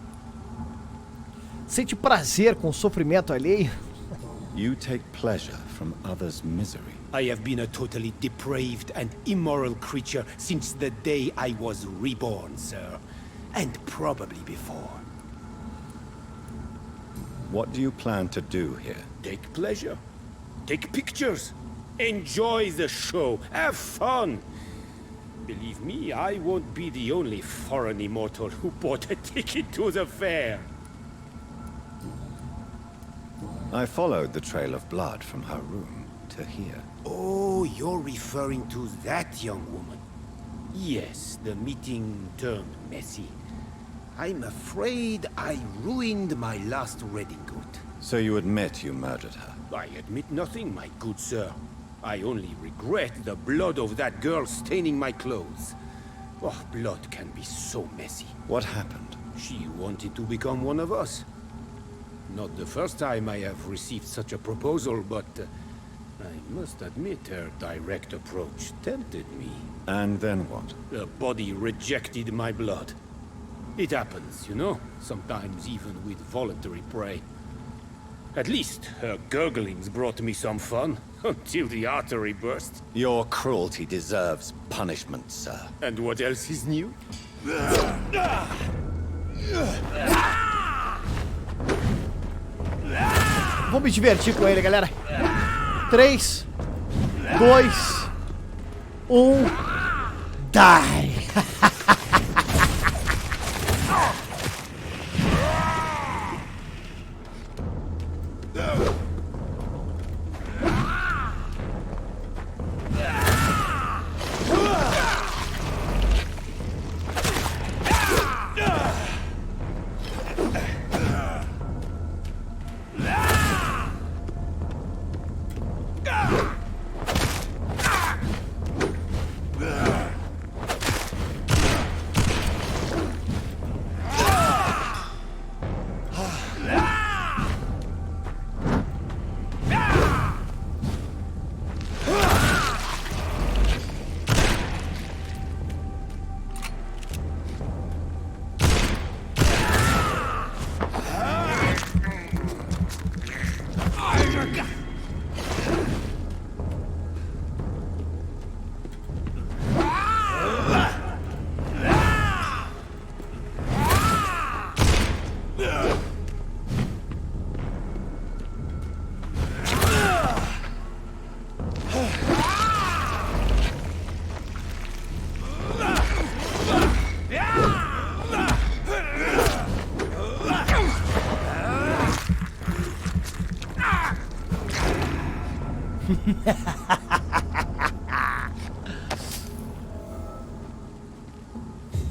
Sente prazer com o sofrimento alheio? You take pleasure from others' misery. I have been a totally depraved and immoral creature since the day I was reborn, sir. And probably before. What do you plan to do here? Take pleasure. Take pictures. Enjoy the show. Have fun. Believe me, I won't be the only foreign immortal who bought a ticket to the fair. I followed the trail of blood from her room to here. Oh, you're referring to that young woman. Yes, the meeting turned messy. I'm afraid I ruined my last redingote. So you admit you murdered her? I admit nothing, my good sir. I only regret the blood of that girl staining my clothes. Oh, blood can be so messy. What happened? She wanted to become one of us. Not the first time I have received such a proposal, but I must admit her direct approach tempted me. And then what? The body rejected my blood. It happens, you know, sometimes even with voluntary prey. At least her gurglings brought me some fun, until the artery burst. Your cruelty deserves punishment, sir. And what else is new? Vou me divertir com ele, galera. 3, 2, 1, die!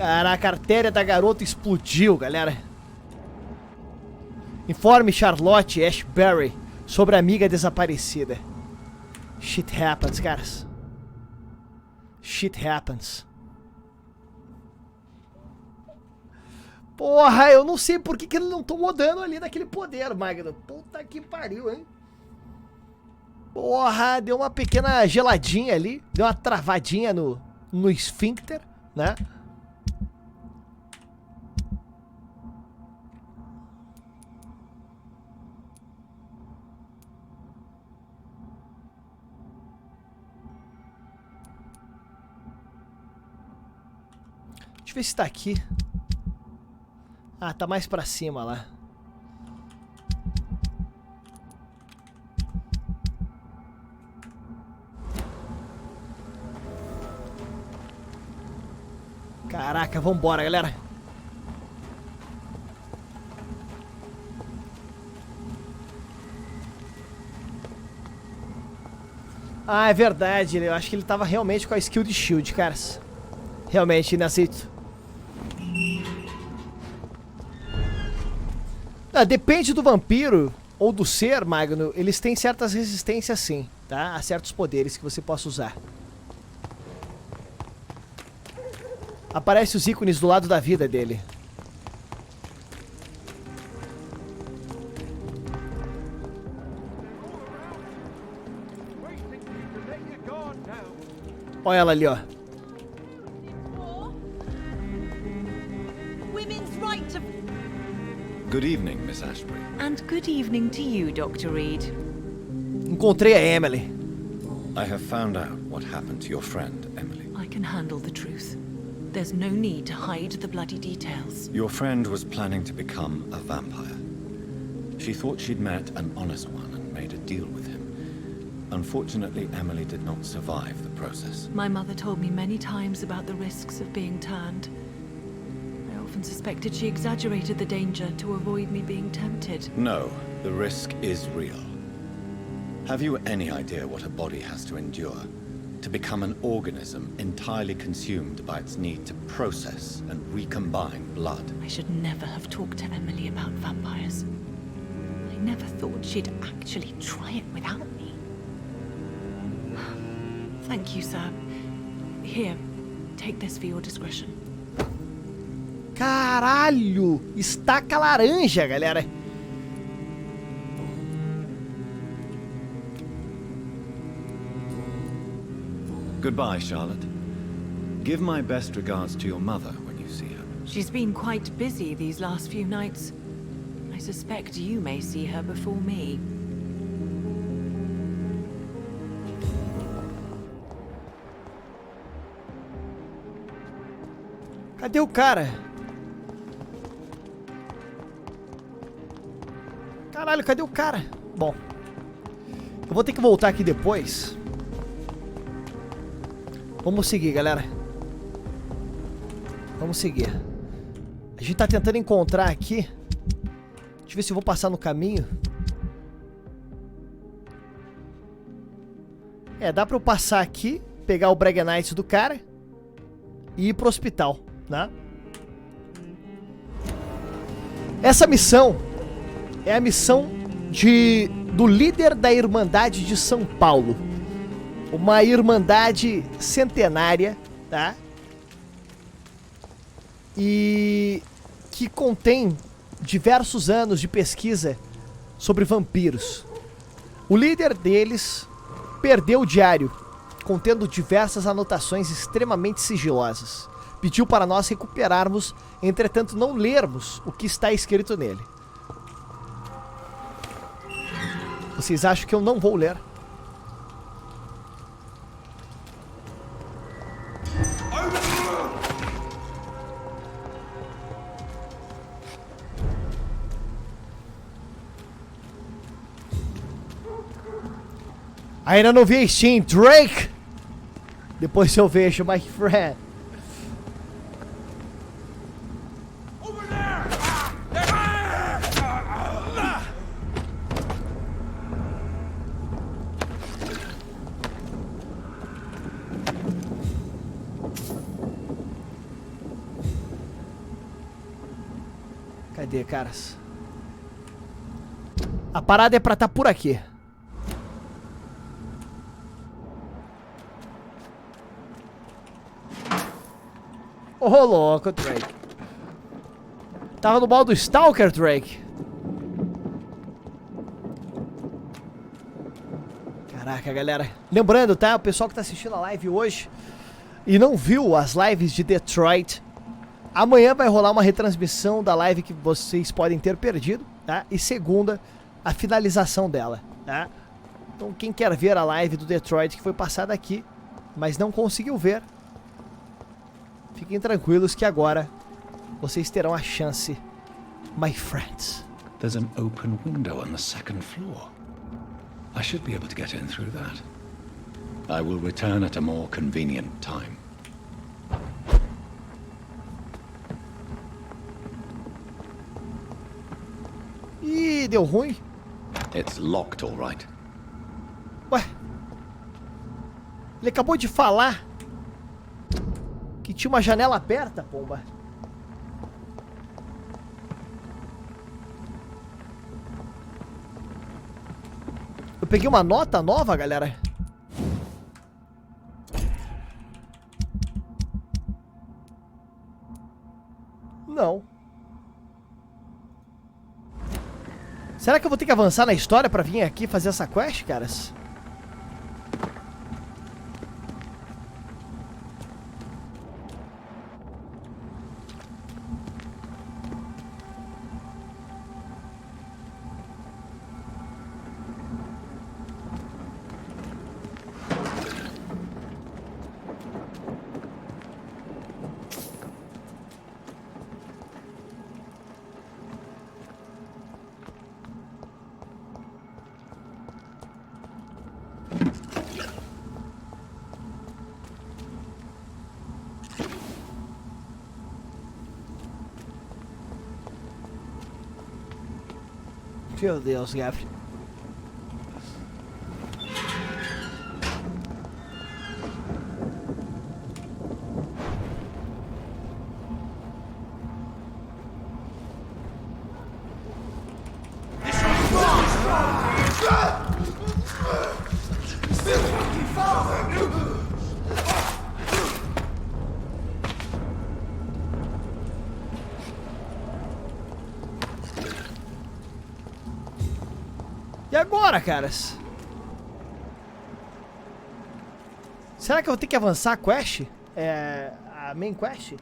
Caraca, a artéria da garota explodiu, galera. Informe Charlotte Ashbury sobre a amiga desaparecida. Shit happens, caras. Shit happens. Porra, eu não sei por que ele não tomou dano ali naquele poder, Magno. Puta que pariu, hein? Porra, deu uma pequena geladinha ali. Deu uma travadinha no esfíncter, né? Deixa eu ver se tá aqui. Ah, tá mais pra cima lá. Caraca, vambora, galera. Ah, é verdade. Eu acho que ele tava realmente com a skill de shield, caras. Realmente, inaceito. Ah, depende do vampiro ou do ser, Magno. Eles têm certas resistências sim, tá? A certos poderes que você possa usar. Aparece os ícones do lado da vida dele. Olha ela ali, ó. Good evening, Miss Ashbury. And good evening to you, Dr. Reed. Encontrei a Emily. I have found out what happened to your friend, Emily. I can handle the truth. There's no need to hide the bloody details. Your friend was planning to become a vampire. She thought she'd met an honest one and made a deal with him. Unfortunately, Emily did not survive the process. My mother told me many times about the risks of being turned. I often suspected she exaggerated the danger to avoid me being tempted. No, the risk is real. Have you any idea what a body has to endure to become an organism entirely consumed by its need to process and recombine blood? I should never have talked to Emily about vampires. I never thought she'd actually try it without me. Thank you, sir. Here, take this for your discretion. Caralho! Estaca laranja, galera. Goodbye, Charlotte. Give my best regards to your mother when you see her. She's been quite busy these last few nights. I suspect you may see her before me. Cadê o cara? Caralho, cadê o cara? Bom, eu vou ter que voltar aqui depois. Vamos seguir, galera. Vamos seguir. A gente tá tentando encontrar aqui. Deixa eu ver se eu vou passar no caminho. É, dá pra eu passar aqui, pegar o Bragenite do cara e ir pro hospital, né? Essa missão é a missão do líder da Irmandade de São Paulo. Uma irmandade centenária, tá? E que contém diversos anos de pesquisa sobre vampiros. O líder deles perdeu o diário, contendo diversas anotações extremamente sigilosas. Pediu para nós recuperarmos, entretanto não lermos o que está escrito nele. Vocês acham que eu não vou ler? Ainda não vi a Steam, Drake! Depois eu vejo, my friend. Cadê, caras? A parada é pra estar por aqui. Ô, louco, Drake. Tava no modo Stalker, Drake. Caraca, galera. Lembrando, tá? O pessoal que tá assistindo a live hoje e não viu as lives de Detroit, amanhã vai rolar uma retransmissão da live que vocês podem ter perdido, tá? E segunda, a finalização dela, tá? Então quem quer ver a live do Detroit que foi passada aqui, mas não conseguiu ver, fiquem tranquilos que agora vocês terão a chance, my friends. There's an open window on the second floor. I should be able to get in through that. I will return at a more convenient time. Ih, deu ruim. It's locked, all right. Ué. Ele acabou de falar que tinha uma janela aberta, pomba. Eu peguei uma nota nova, galera. Não. Será que eu vou ter que avançar na história pra vir aqui fazer essa quest, caras? Meu Deus, Gabriel. E agora, caras? Será que eu vou ter que avançar a quest? A main quest?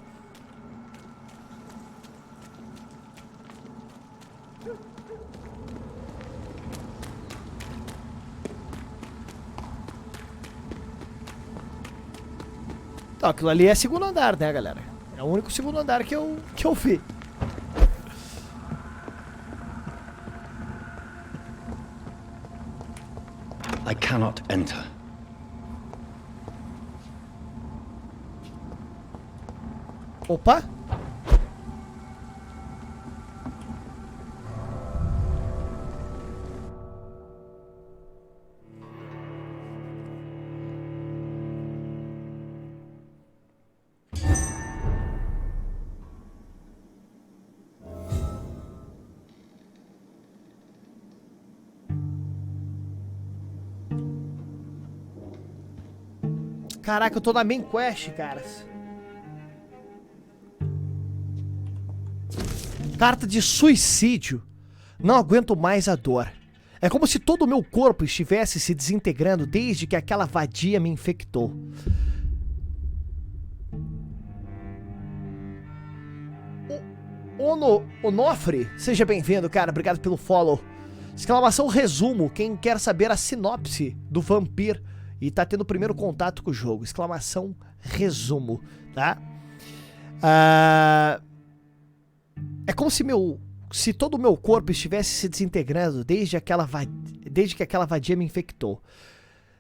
Então, aquilo ali é segundo andar, né, galera? É o único segundo andar que eu vi. I cannot enter. Opa! Caraca, eu tô na main quest, caras. Carta de suicídio. Não aguento mais a dor. É como se todo o meu corpo estivesse se desintegrando desde que aquela vadia me infectou. Onofre, seja bem-vindo, cara. Obrigado pelo follow. Exclamação resumo. Quem quer saber a sinopse do Vampyr e tá tendo o primeiro contato com o jogo. Exclamação resumo, tá? É como se todo o meu corpo estivesse se desintegrando desde que aquela vadia me infectou.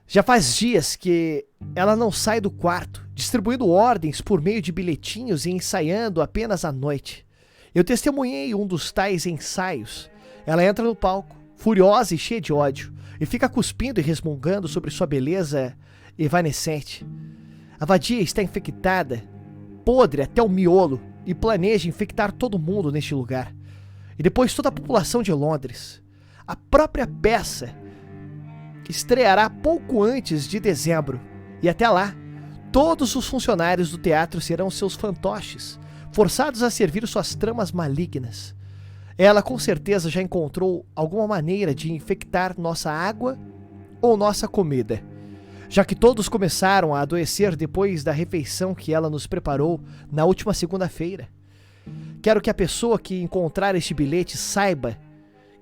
Já faz dias que ela não sai do quarto, distribuindo ordens por meio de bilhetinhos e ensaiando apenas à noite. Eu testemunhei um dos tais ensaios. Ela entra no palco, furiosa e cheia de ódio, e fica cuspindo e resmungando sobre sua beleza evanescente. A vadia está infectada, podre até o miolo, e planeja infectar todo mundo neste lugar. E depois toda a população de Londres. A própria peça estreará pouco antes de dezembro. E até lá, todos os funcionários do teatro serão seus fantoches, forçados a servir suas tramas malignas. Ela com certeza já encontrou alguma maneira de infectar nossa água ou nossa comida, já que todos começaram a adoecer depois da refeição que ela nos preparou na última segunda-feira. Quero que a pessoa que encontrar este bilhete saiba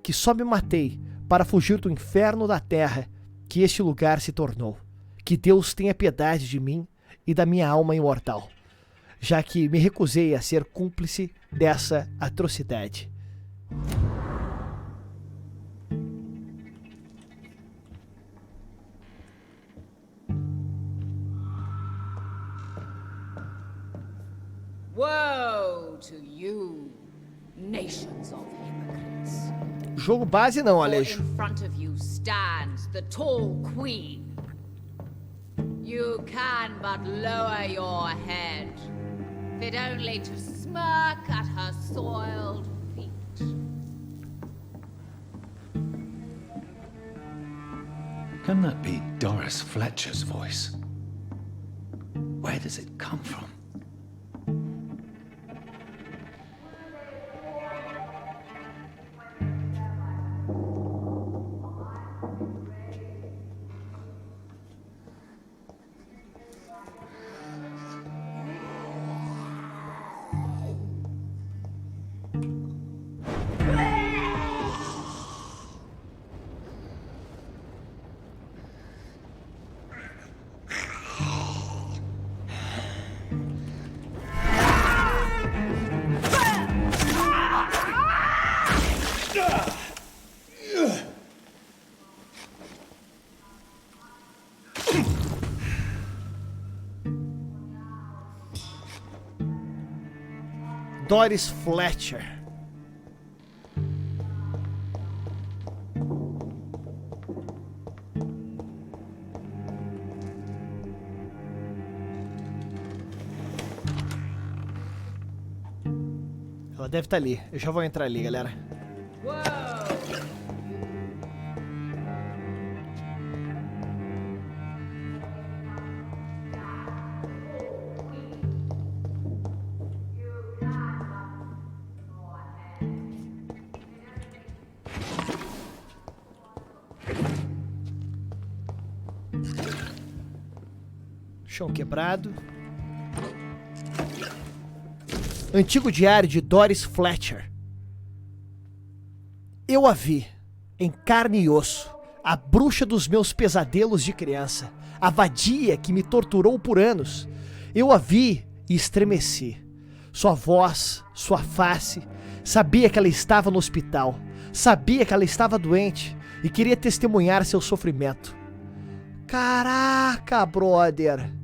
que só me matei para fugir do inferno da terra que este lugar se tornou. Que Deus tenha piedade de mim e da minha alma imortal, já que me recusei a ser cúmplice dessa atrocidade. Woe to you, nations of hypocrites. Jogo base não, For Alejo. in front of you stands the tall queen. You can but lower your head, fit only to smirk at her soiled feet. Can that be Doris Fletcher's voice? Where does it come from? Doris Fletcher. Ela deve estar ali. Eu já vou entrar ali, galera. Chão quebrado. Antigo diário de Doris Fletcher. Eu a vi, em carne e osso, a bruxa dos meus pesadelos de criança, a vadia que me torturou por anos. Eu a vi e estremeci. Sua voz, sua face, sabia que ela estava no hospital, sabia que ela estava doente e queria testemunhar seu sofrimento. Caraca, brother!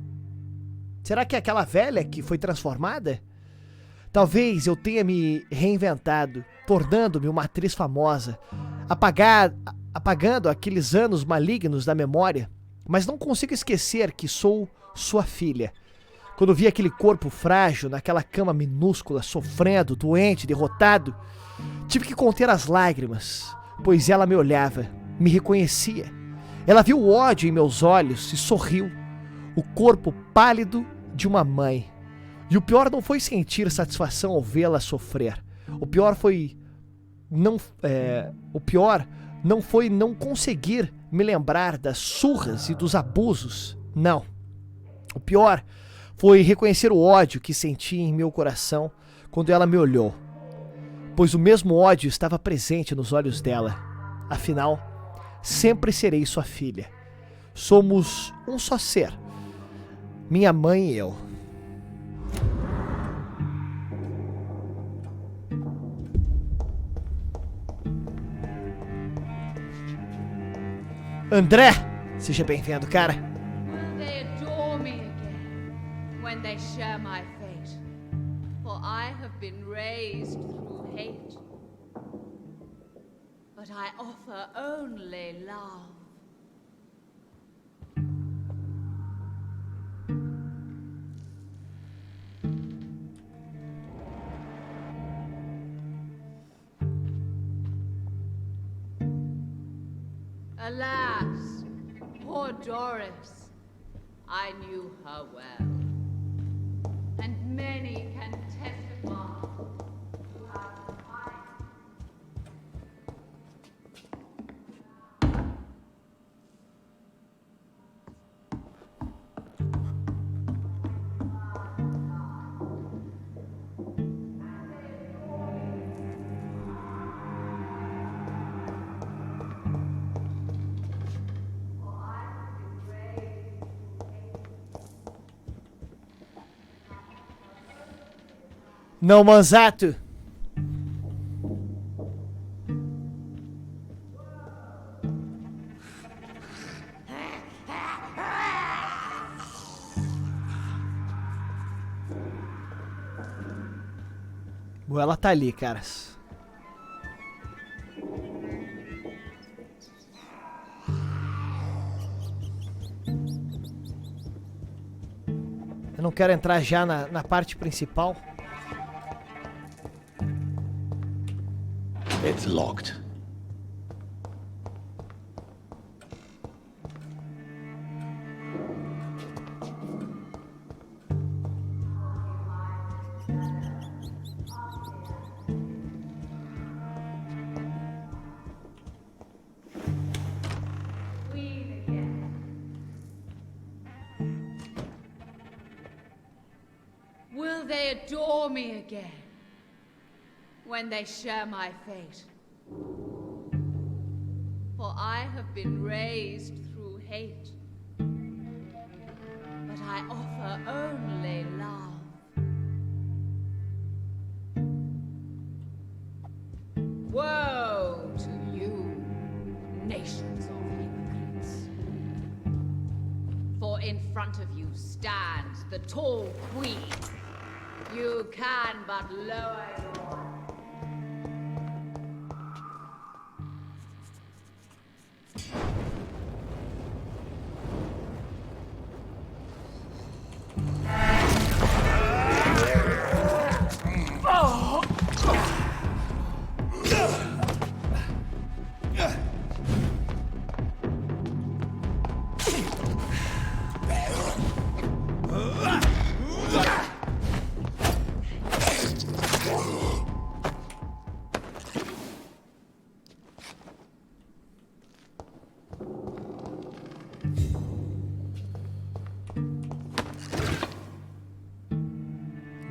Será que é aquela velha que foi transformada? Talvez eu tenha me reinventado, tornando-me uma atriz famosa, apagando aqueles anos malignos da memória, mas não consigo esquecer que sou sua filha. Quando vi aquele corpo frágil naquela cama minúscula, sofrendo, doente, derrotado, tive que conter as lágrimas, pois ela me olhava, me reconhecia. Ela viu o ódio em meus olhos e sorriu. O corpo pálido de uma mãe. E o pior não foi sentir satisfação ao vê-la sofrer. O pior não foi não conseguir me lembrar das surras e dos abusos. Não. O pior foi reconhecer o ódio que senti em meu coração quando ela me olhou. Pois o mesmo ódio estava presente nos olhos dela. Afinal, sempre serei sua filha. Somos um só ser. Minha mãe e eu. André, seja bem-vindo, cara. They adore me again when they share my fate, for I have been raised through hate. But I offer only love. Alas, poor Doris. I knew her well. And many can testify who have Não, Manzato. Bom, ela tá ali, caras. Eu não quero entrar já na parte principal. It's locked. Will they adore me again when they share my fate? For I have been raised through hate, but I offer only love. Woe to you, nations of hypocrites. For in front of you stands the tall queen. You can but lower your...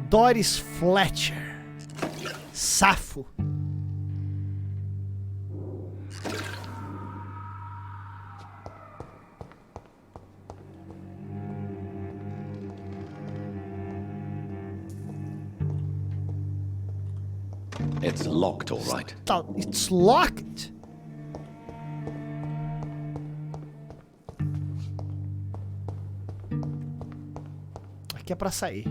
Doris Fletcher. Safo. It's locked, all right. It's locked. Aqui é pra sair.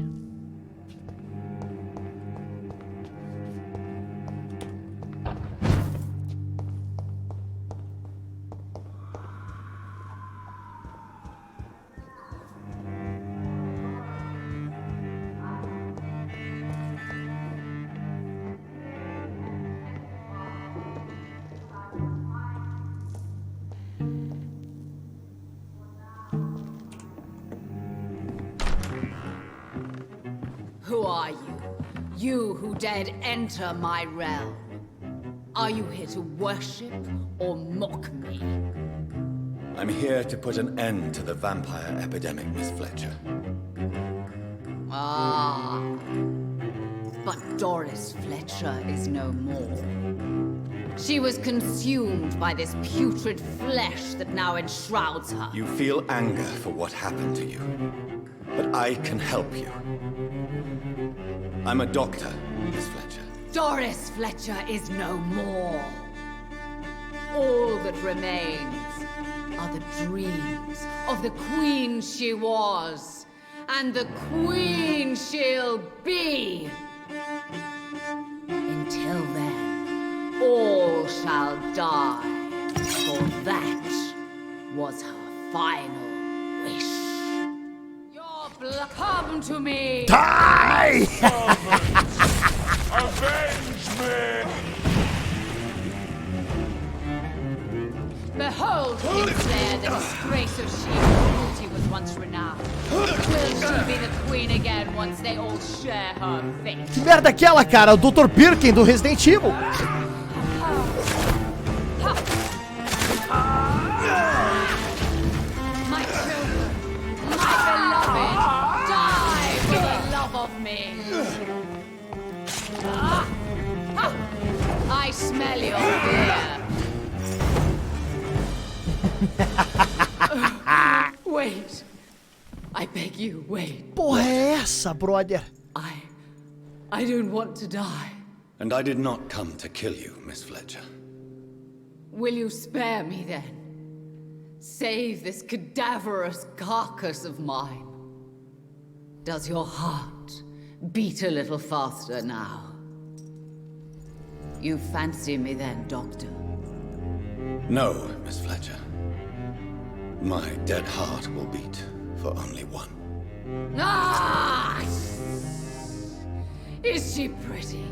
Who are you? You who dared enter my realm. Are you here to worship or mock me? I'm here to put an end to the vampire epidemic, Miss Fletcher. Ah. But Doris Fletcher is no more. She was consumed by this putrid flesh that now enshrouds her. You feel anger for what happened to you, but I can help you. I'm a doctor, Miss Fletcher. Doris Fletcher is no more. All that remains are the dreams of the queen she was, and the queen she'll be. Until then, all shall die, for that was her final wish. Come to me! Die! Avenge me! Behold, Kingslayer, the disgrace of she whose beauty was once renowned. Will she be the queen again once they all share her fate? Que merda é aquela, cara? O Dr. Birkin do Resident Evil. My children, my beloved, die for the love of me. I smell your fear. Wait. I beg you, wait. Porra é essa, brother? I don't want to die. And I did not come to kill you, Miss Fletcher. Will you spare me then? Save this cadaverous carcass of mine. Does your heart beat a little faster now? You fancy me then, Doctor? No, Miss Fletcher. My dead heart will beat for only one. Ah! Is she pretty?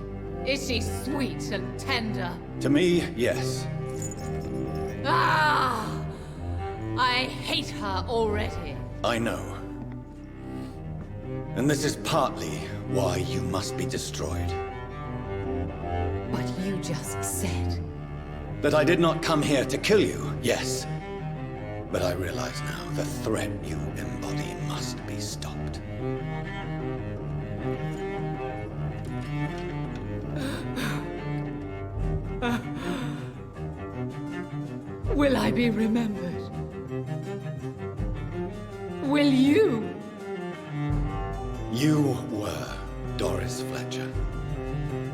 Is she sweet and tender? To me, yes. Ah! I hate her already. I know. And this is partly why you must be destroyed. But you just said... That I did not come here to kill you, yes. But I realize now the threat you embody must be stopped. Will I be remembered? Will you? You were Doris Fletcher,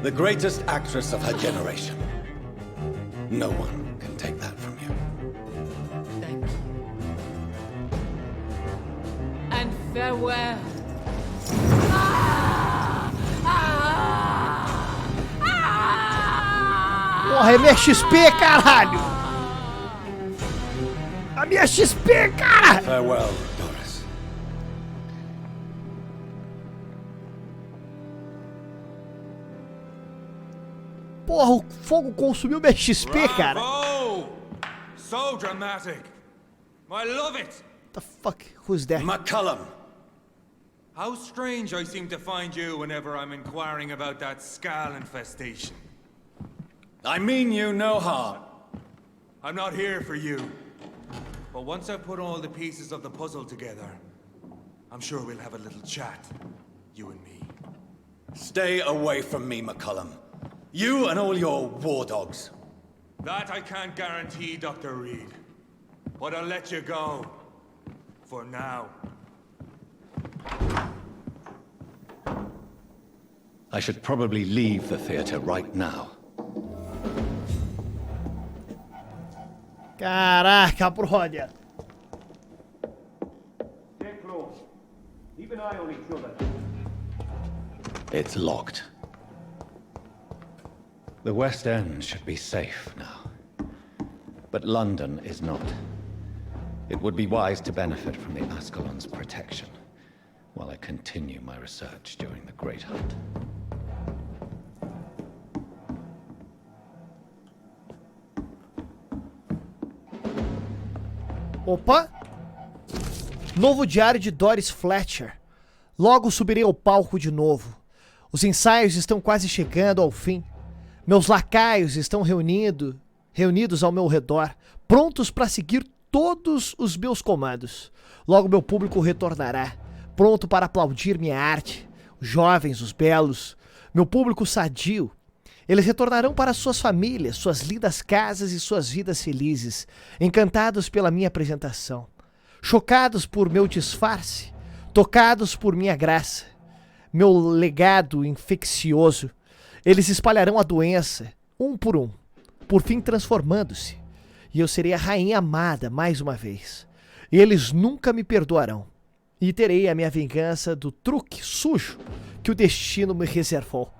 the greatest actress of her generation. No one can take that from you. Thank you. And farewell. Porra, é minha XP, caralho! A minha XP, cara! Farewell, Doris. Porra, o fogo consumiu minha XP, cara! Bravo! So dramatic. I love it. The fuck? Who's that? McCullum. How strange I seem to find you whenever I'm inquiring about that skull infestation. I mean you no harm. I'm not here for you. But once I've put all the pieces of the puzzle together, I'm sure we'll have a little chat, you and me. Stay away from me, McCullum. You and all your war dogs. That I can't guarantee, Dr. Reed. But I'll let you go. For now. I should probably leave the theater right now. Caraca, brother. Stay close. Keep an eye on each other. It's locked. The West End should be safe now. But London is not. It would be wise to benefit from the Ascalon's protection while I continue my research during the Great Hunt. Opa! Novo diário de Doris Fletcher. Logo subirei ao palco de novo. Os ensaios estão quase chegando ao fim. Meus lacaios estão reunidos ao meu redor, prontos para seguir todos os meus comandos. Logo meu público retornará, pronto para aplaudir minha arte. Os jovens, os belos, meu público sadio. Eles retornarão para suas famílias, suas lindas casas e suas vidas felizes, encantados pela minha apresentação, chocados por meu disfarce, tocados por minha graça, meu legado infeccioso. Eles espalharão a doença, um, por fim transformando-se, e eu serei a rainha amada mais uma vez. E eles nunca me perdoarão, e terei a minha vingança do truque sujo que o destino me reservou.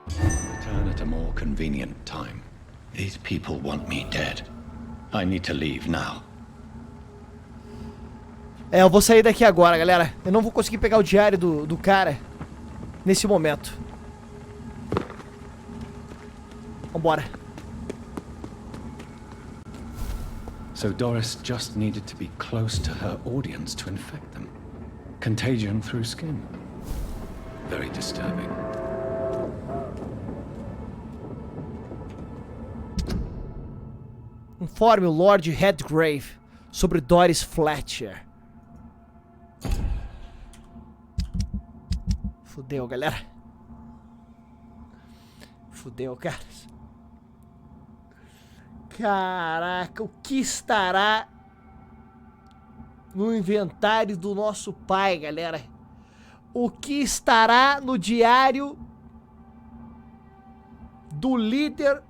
Return at a more convenient time. These people want me dead. I need to leave now. Eu vou sair daqui agora, galera. Eu não vou conseguir pegar o diário do cara nesse momento. Vambora. So Doris just needed to be close to her audience to infect them. Contagion through skin. Very disturbing. Informe o Lord Redgrave sobre Doris Fletcher. Fudeu, galera. Fudeu, cara. Caraca, o que estará no inventário do nosso pai, galera? O que estará no diário do líder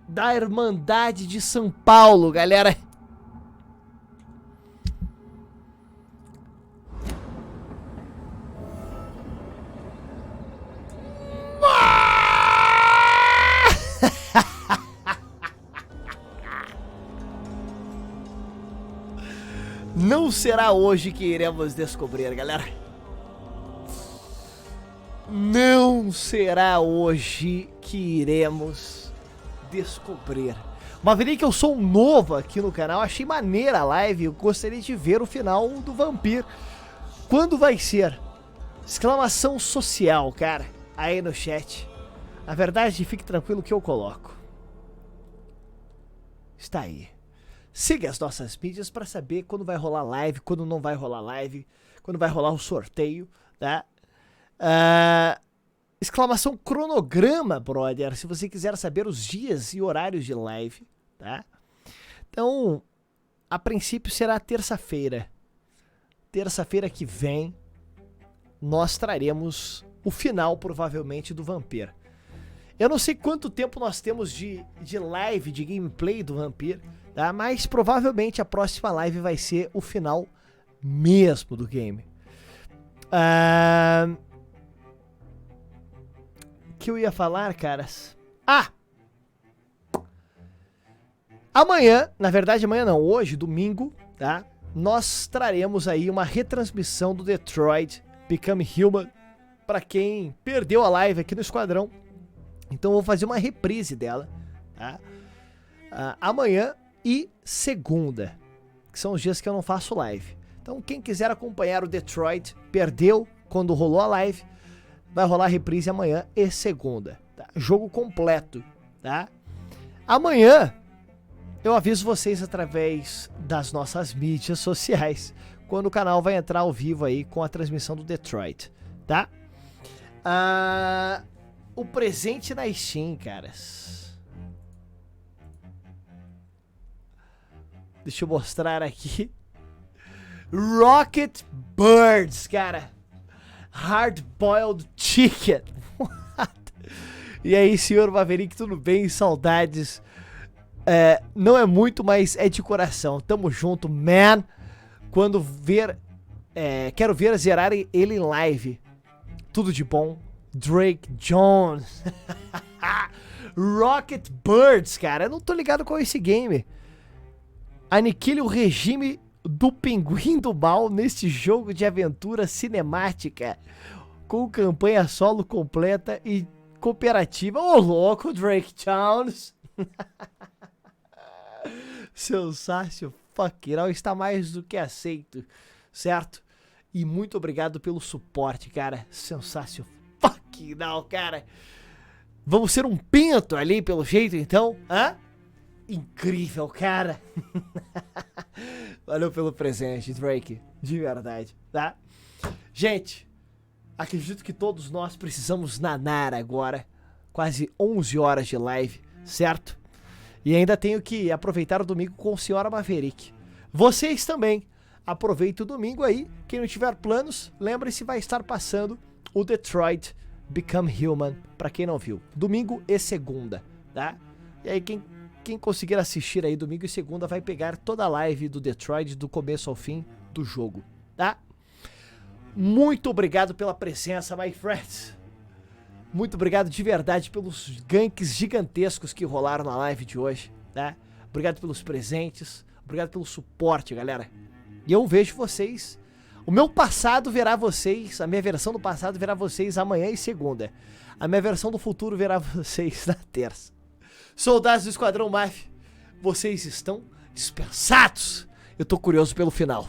da Irmandade de São Paulo, galera? Não será hoje que iremos descobrir, galera. Não será hoje que iremos descobrir. Maverick, eu sou novo aqui no canal, achei maneira a live, eu gostaria de ver o final do Vampyr. Quando vai ser? Exclamação social, cara, aí no chat. A verdade, fique tranquilo que eu coloco. Está aí. Siga as nossas mídias para saber quando vai rolar live, quando não vai rolar live, quando vai rolar o sorteio, tá? Exclamação cronograma, brother, se você quiser saber os dias e horários de live, tá? Então, a princípio será terça-feira. Terça-feira que vem, nós traremos o final, provavelmente, do Vampyr. Eu não sei quanto tempo nós temos de live, de gameplay do Vampyr, tá? Mas provavelmente a próxima live vai ser o final mesmo do game. O que eu ia falar, caras? Amanhã, na verdade amanhã não, hoje, domingo, tá? Nós traremos aí uma retransmissão do Detroit Become Human para quem perdeu a live aqui no Esquadrão. Então eu vou fazer uma reprise dela, tá? Amanhã e segunda, que são os dias que eu não faço live. Então quem quiser acompanhar o Detroit, perdeu quando rolou a live, vai rolar a reprise amanhã e segunda, tá? Jogo completo, tá? Amanhã eu aviso vocês através das nossas mídias sociais, quando o canal vai entrar ao vivo aí com a transmissão do Detroit, tá? O presente na Steam, caras. Deixa eu mostrar aqui. Rocket Birds, cara. Hard Boiled Chicken. What? E aí, senhor Maverick, tudo bem? Saudades. Não é muito, mas é de coração. Tamo junto, man. Quando ver... quero ver zerar ele em live. Tudo de bom. Drake Jones. Rocket Birds, cara. Eu não tô ligado qual é esse game. Aniquile o regime do pinguim do mal neste jogo de aventura cinemática com campanha solo completa e cooperativa. Ô, louco, Drake Jones. Seu sácio fucking está mais do que aceito, certo? E muito obrigado pelo suporte, cara. Sensacional. Fuck não, cara. Vamos ser um pinto ali, pelo jeito, então? Incrível, cara. Valeu pelo presente, Drake. De verdade, tá? Gente, acredito que todos nós precisamos nanar agora. Quase 11 horas de live, certo? E ainda tenho que aproveitar o domingo com a senhora Maverick. Vocês também. Aproveitem o domingo aí. Quem não tiver planos, lembre-se, vai estar passando o Detroit Become Human, pra quem não viu. Domingo e segunda, tá? E aí quem conseguir assistir aí domingo e segunda vai pegar toda a live do Detroit do começo ao fim do jogo, tá? Muito obrigado pela presença, my friends. Muito obrigado de verdade pelos ganks gigantescos que rolaram na live de hoje, né? Obrigado pelos presentes, obrigado pelo suporte, galera. E eu vejo vocês, o meu passado verá vocês, a minha versão do passado verá vocês amanhã e segunda. A minha versão do futuro verá vocês na terça. Soldados do Esquadrão MAV, vocês estão dispensados. Eu tô curioso pelo final.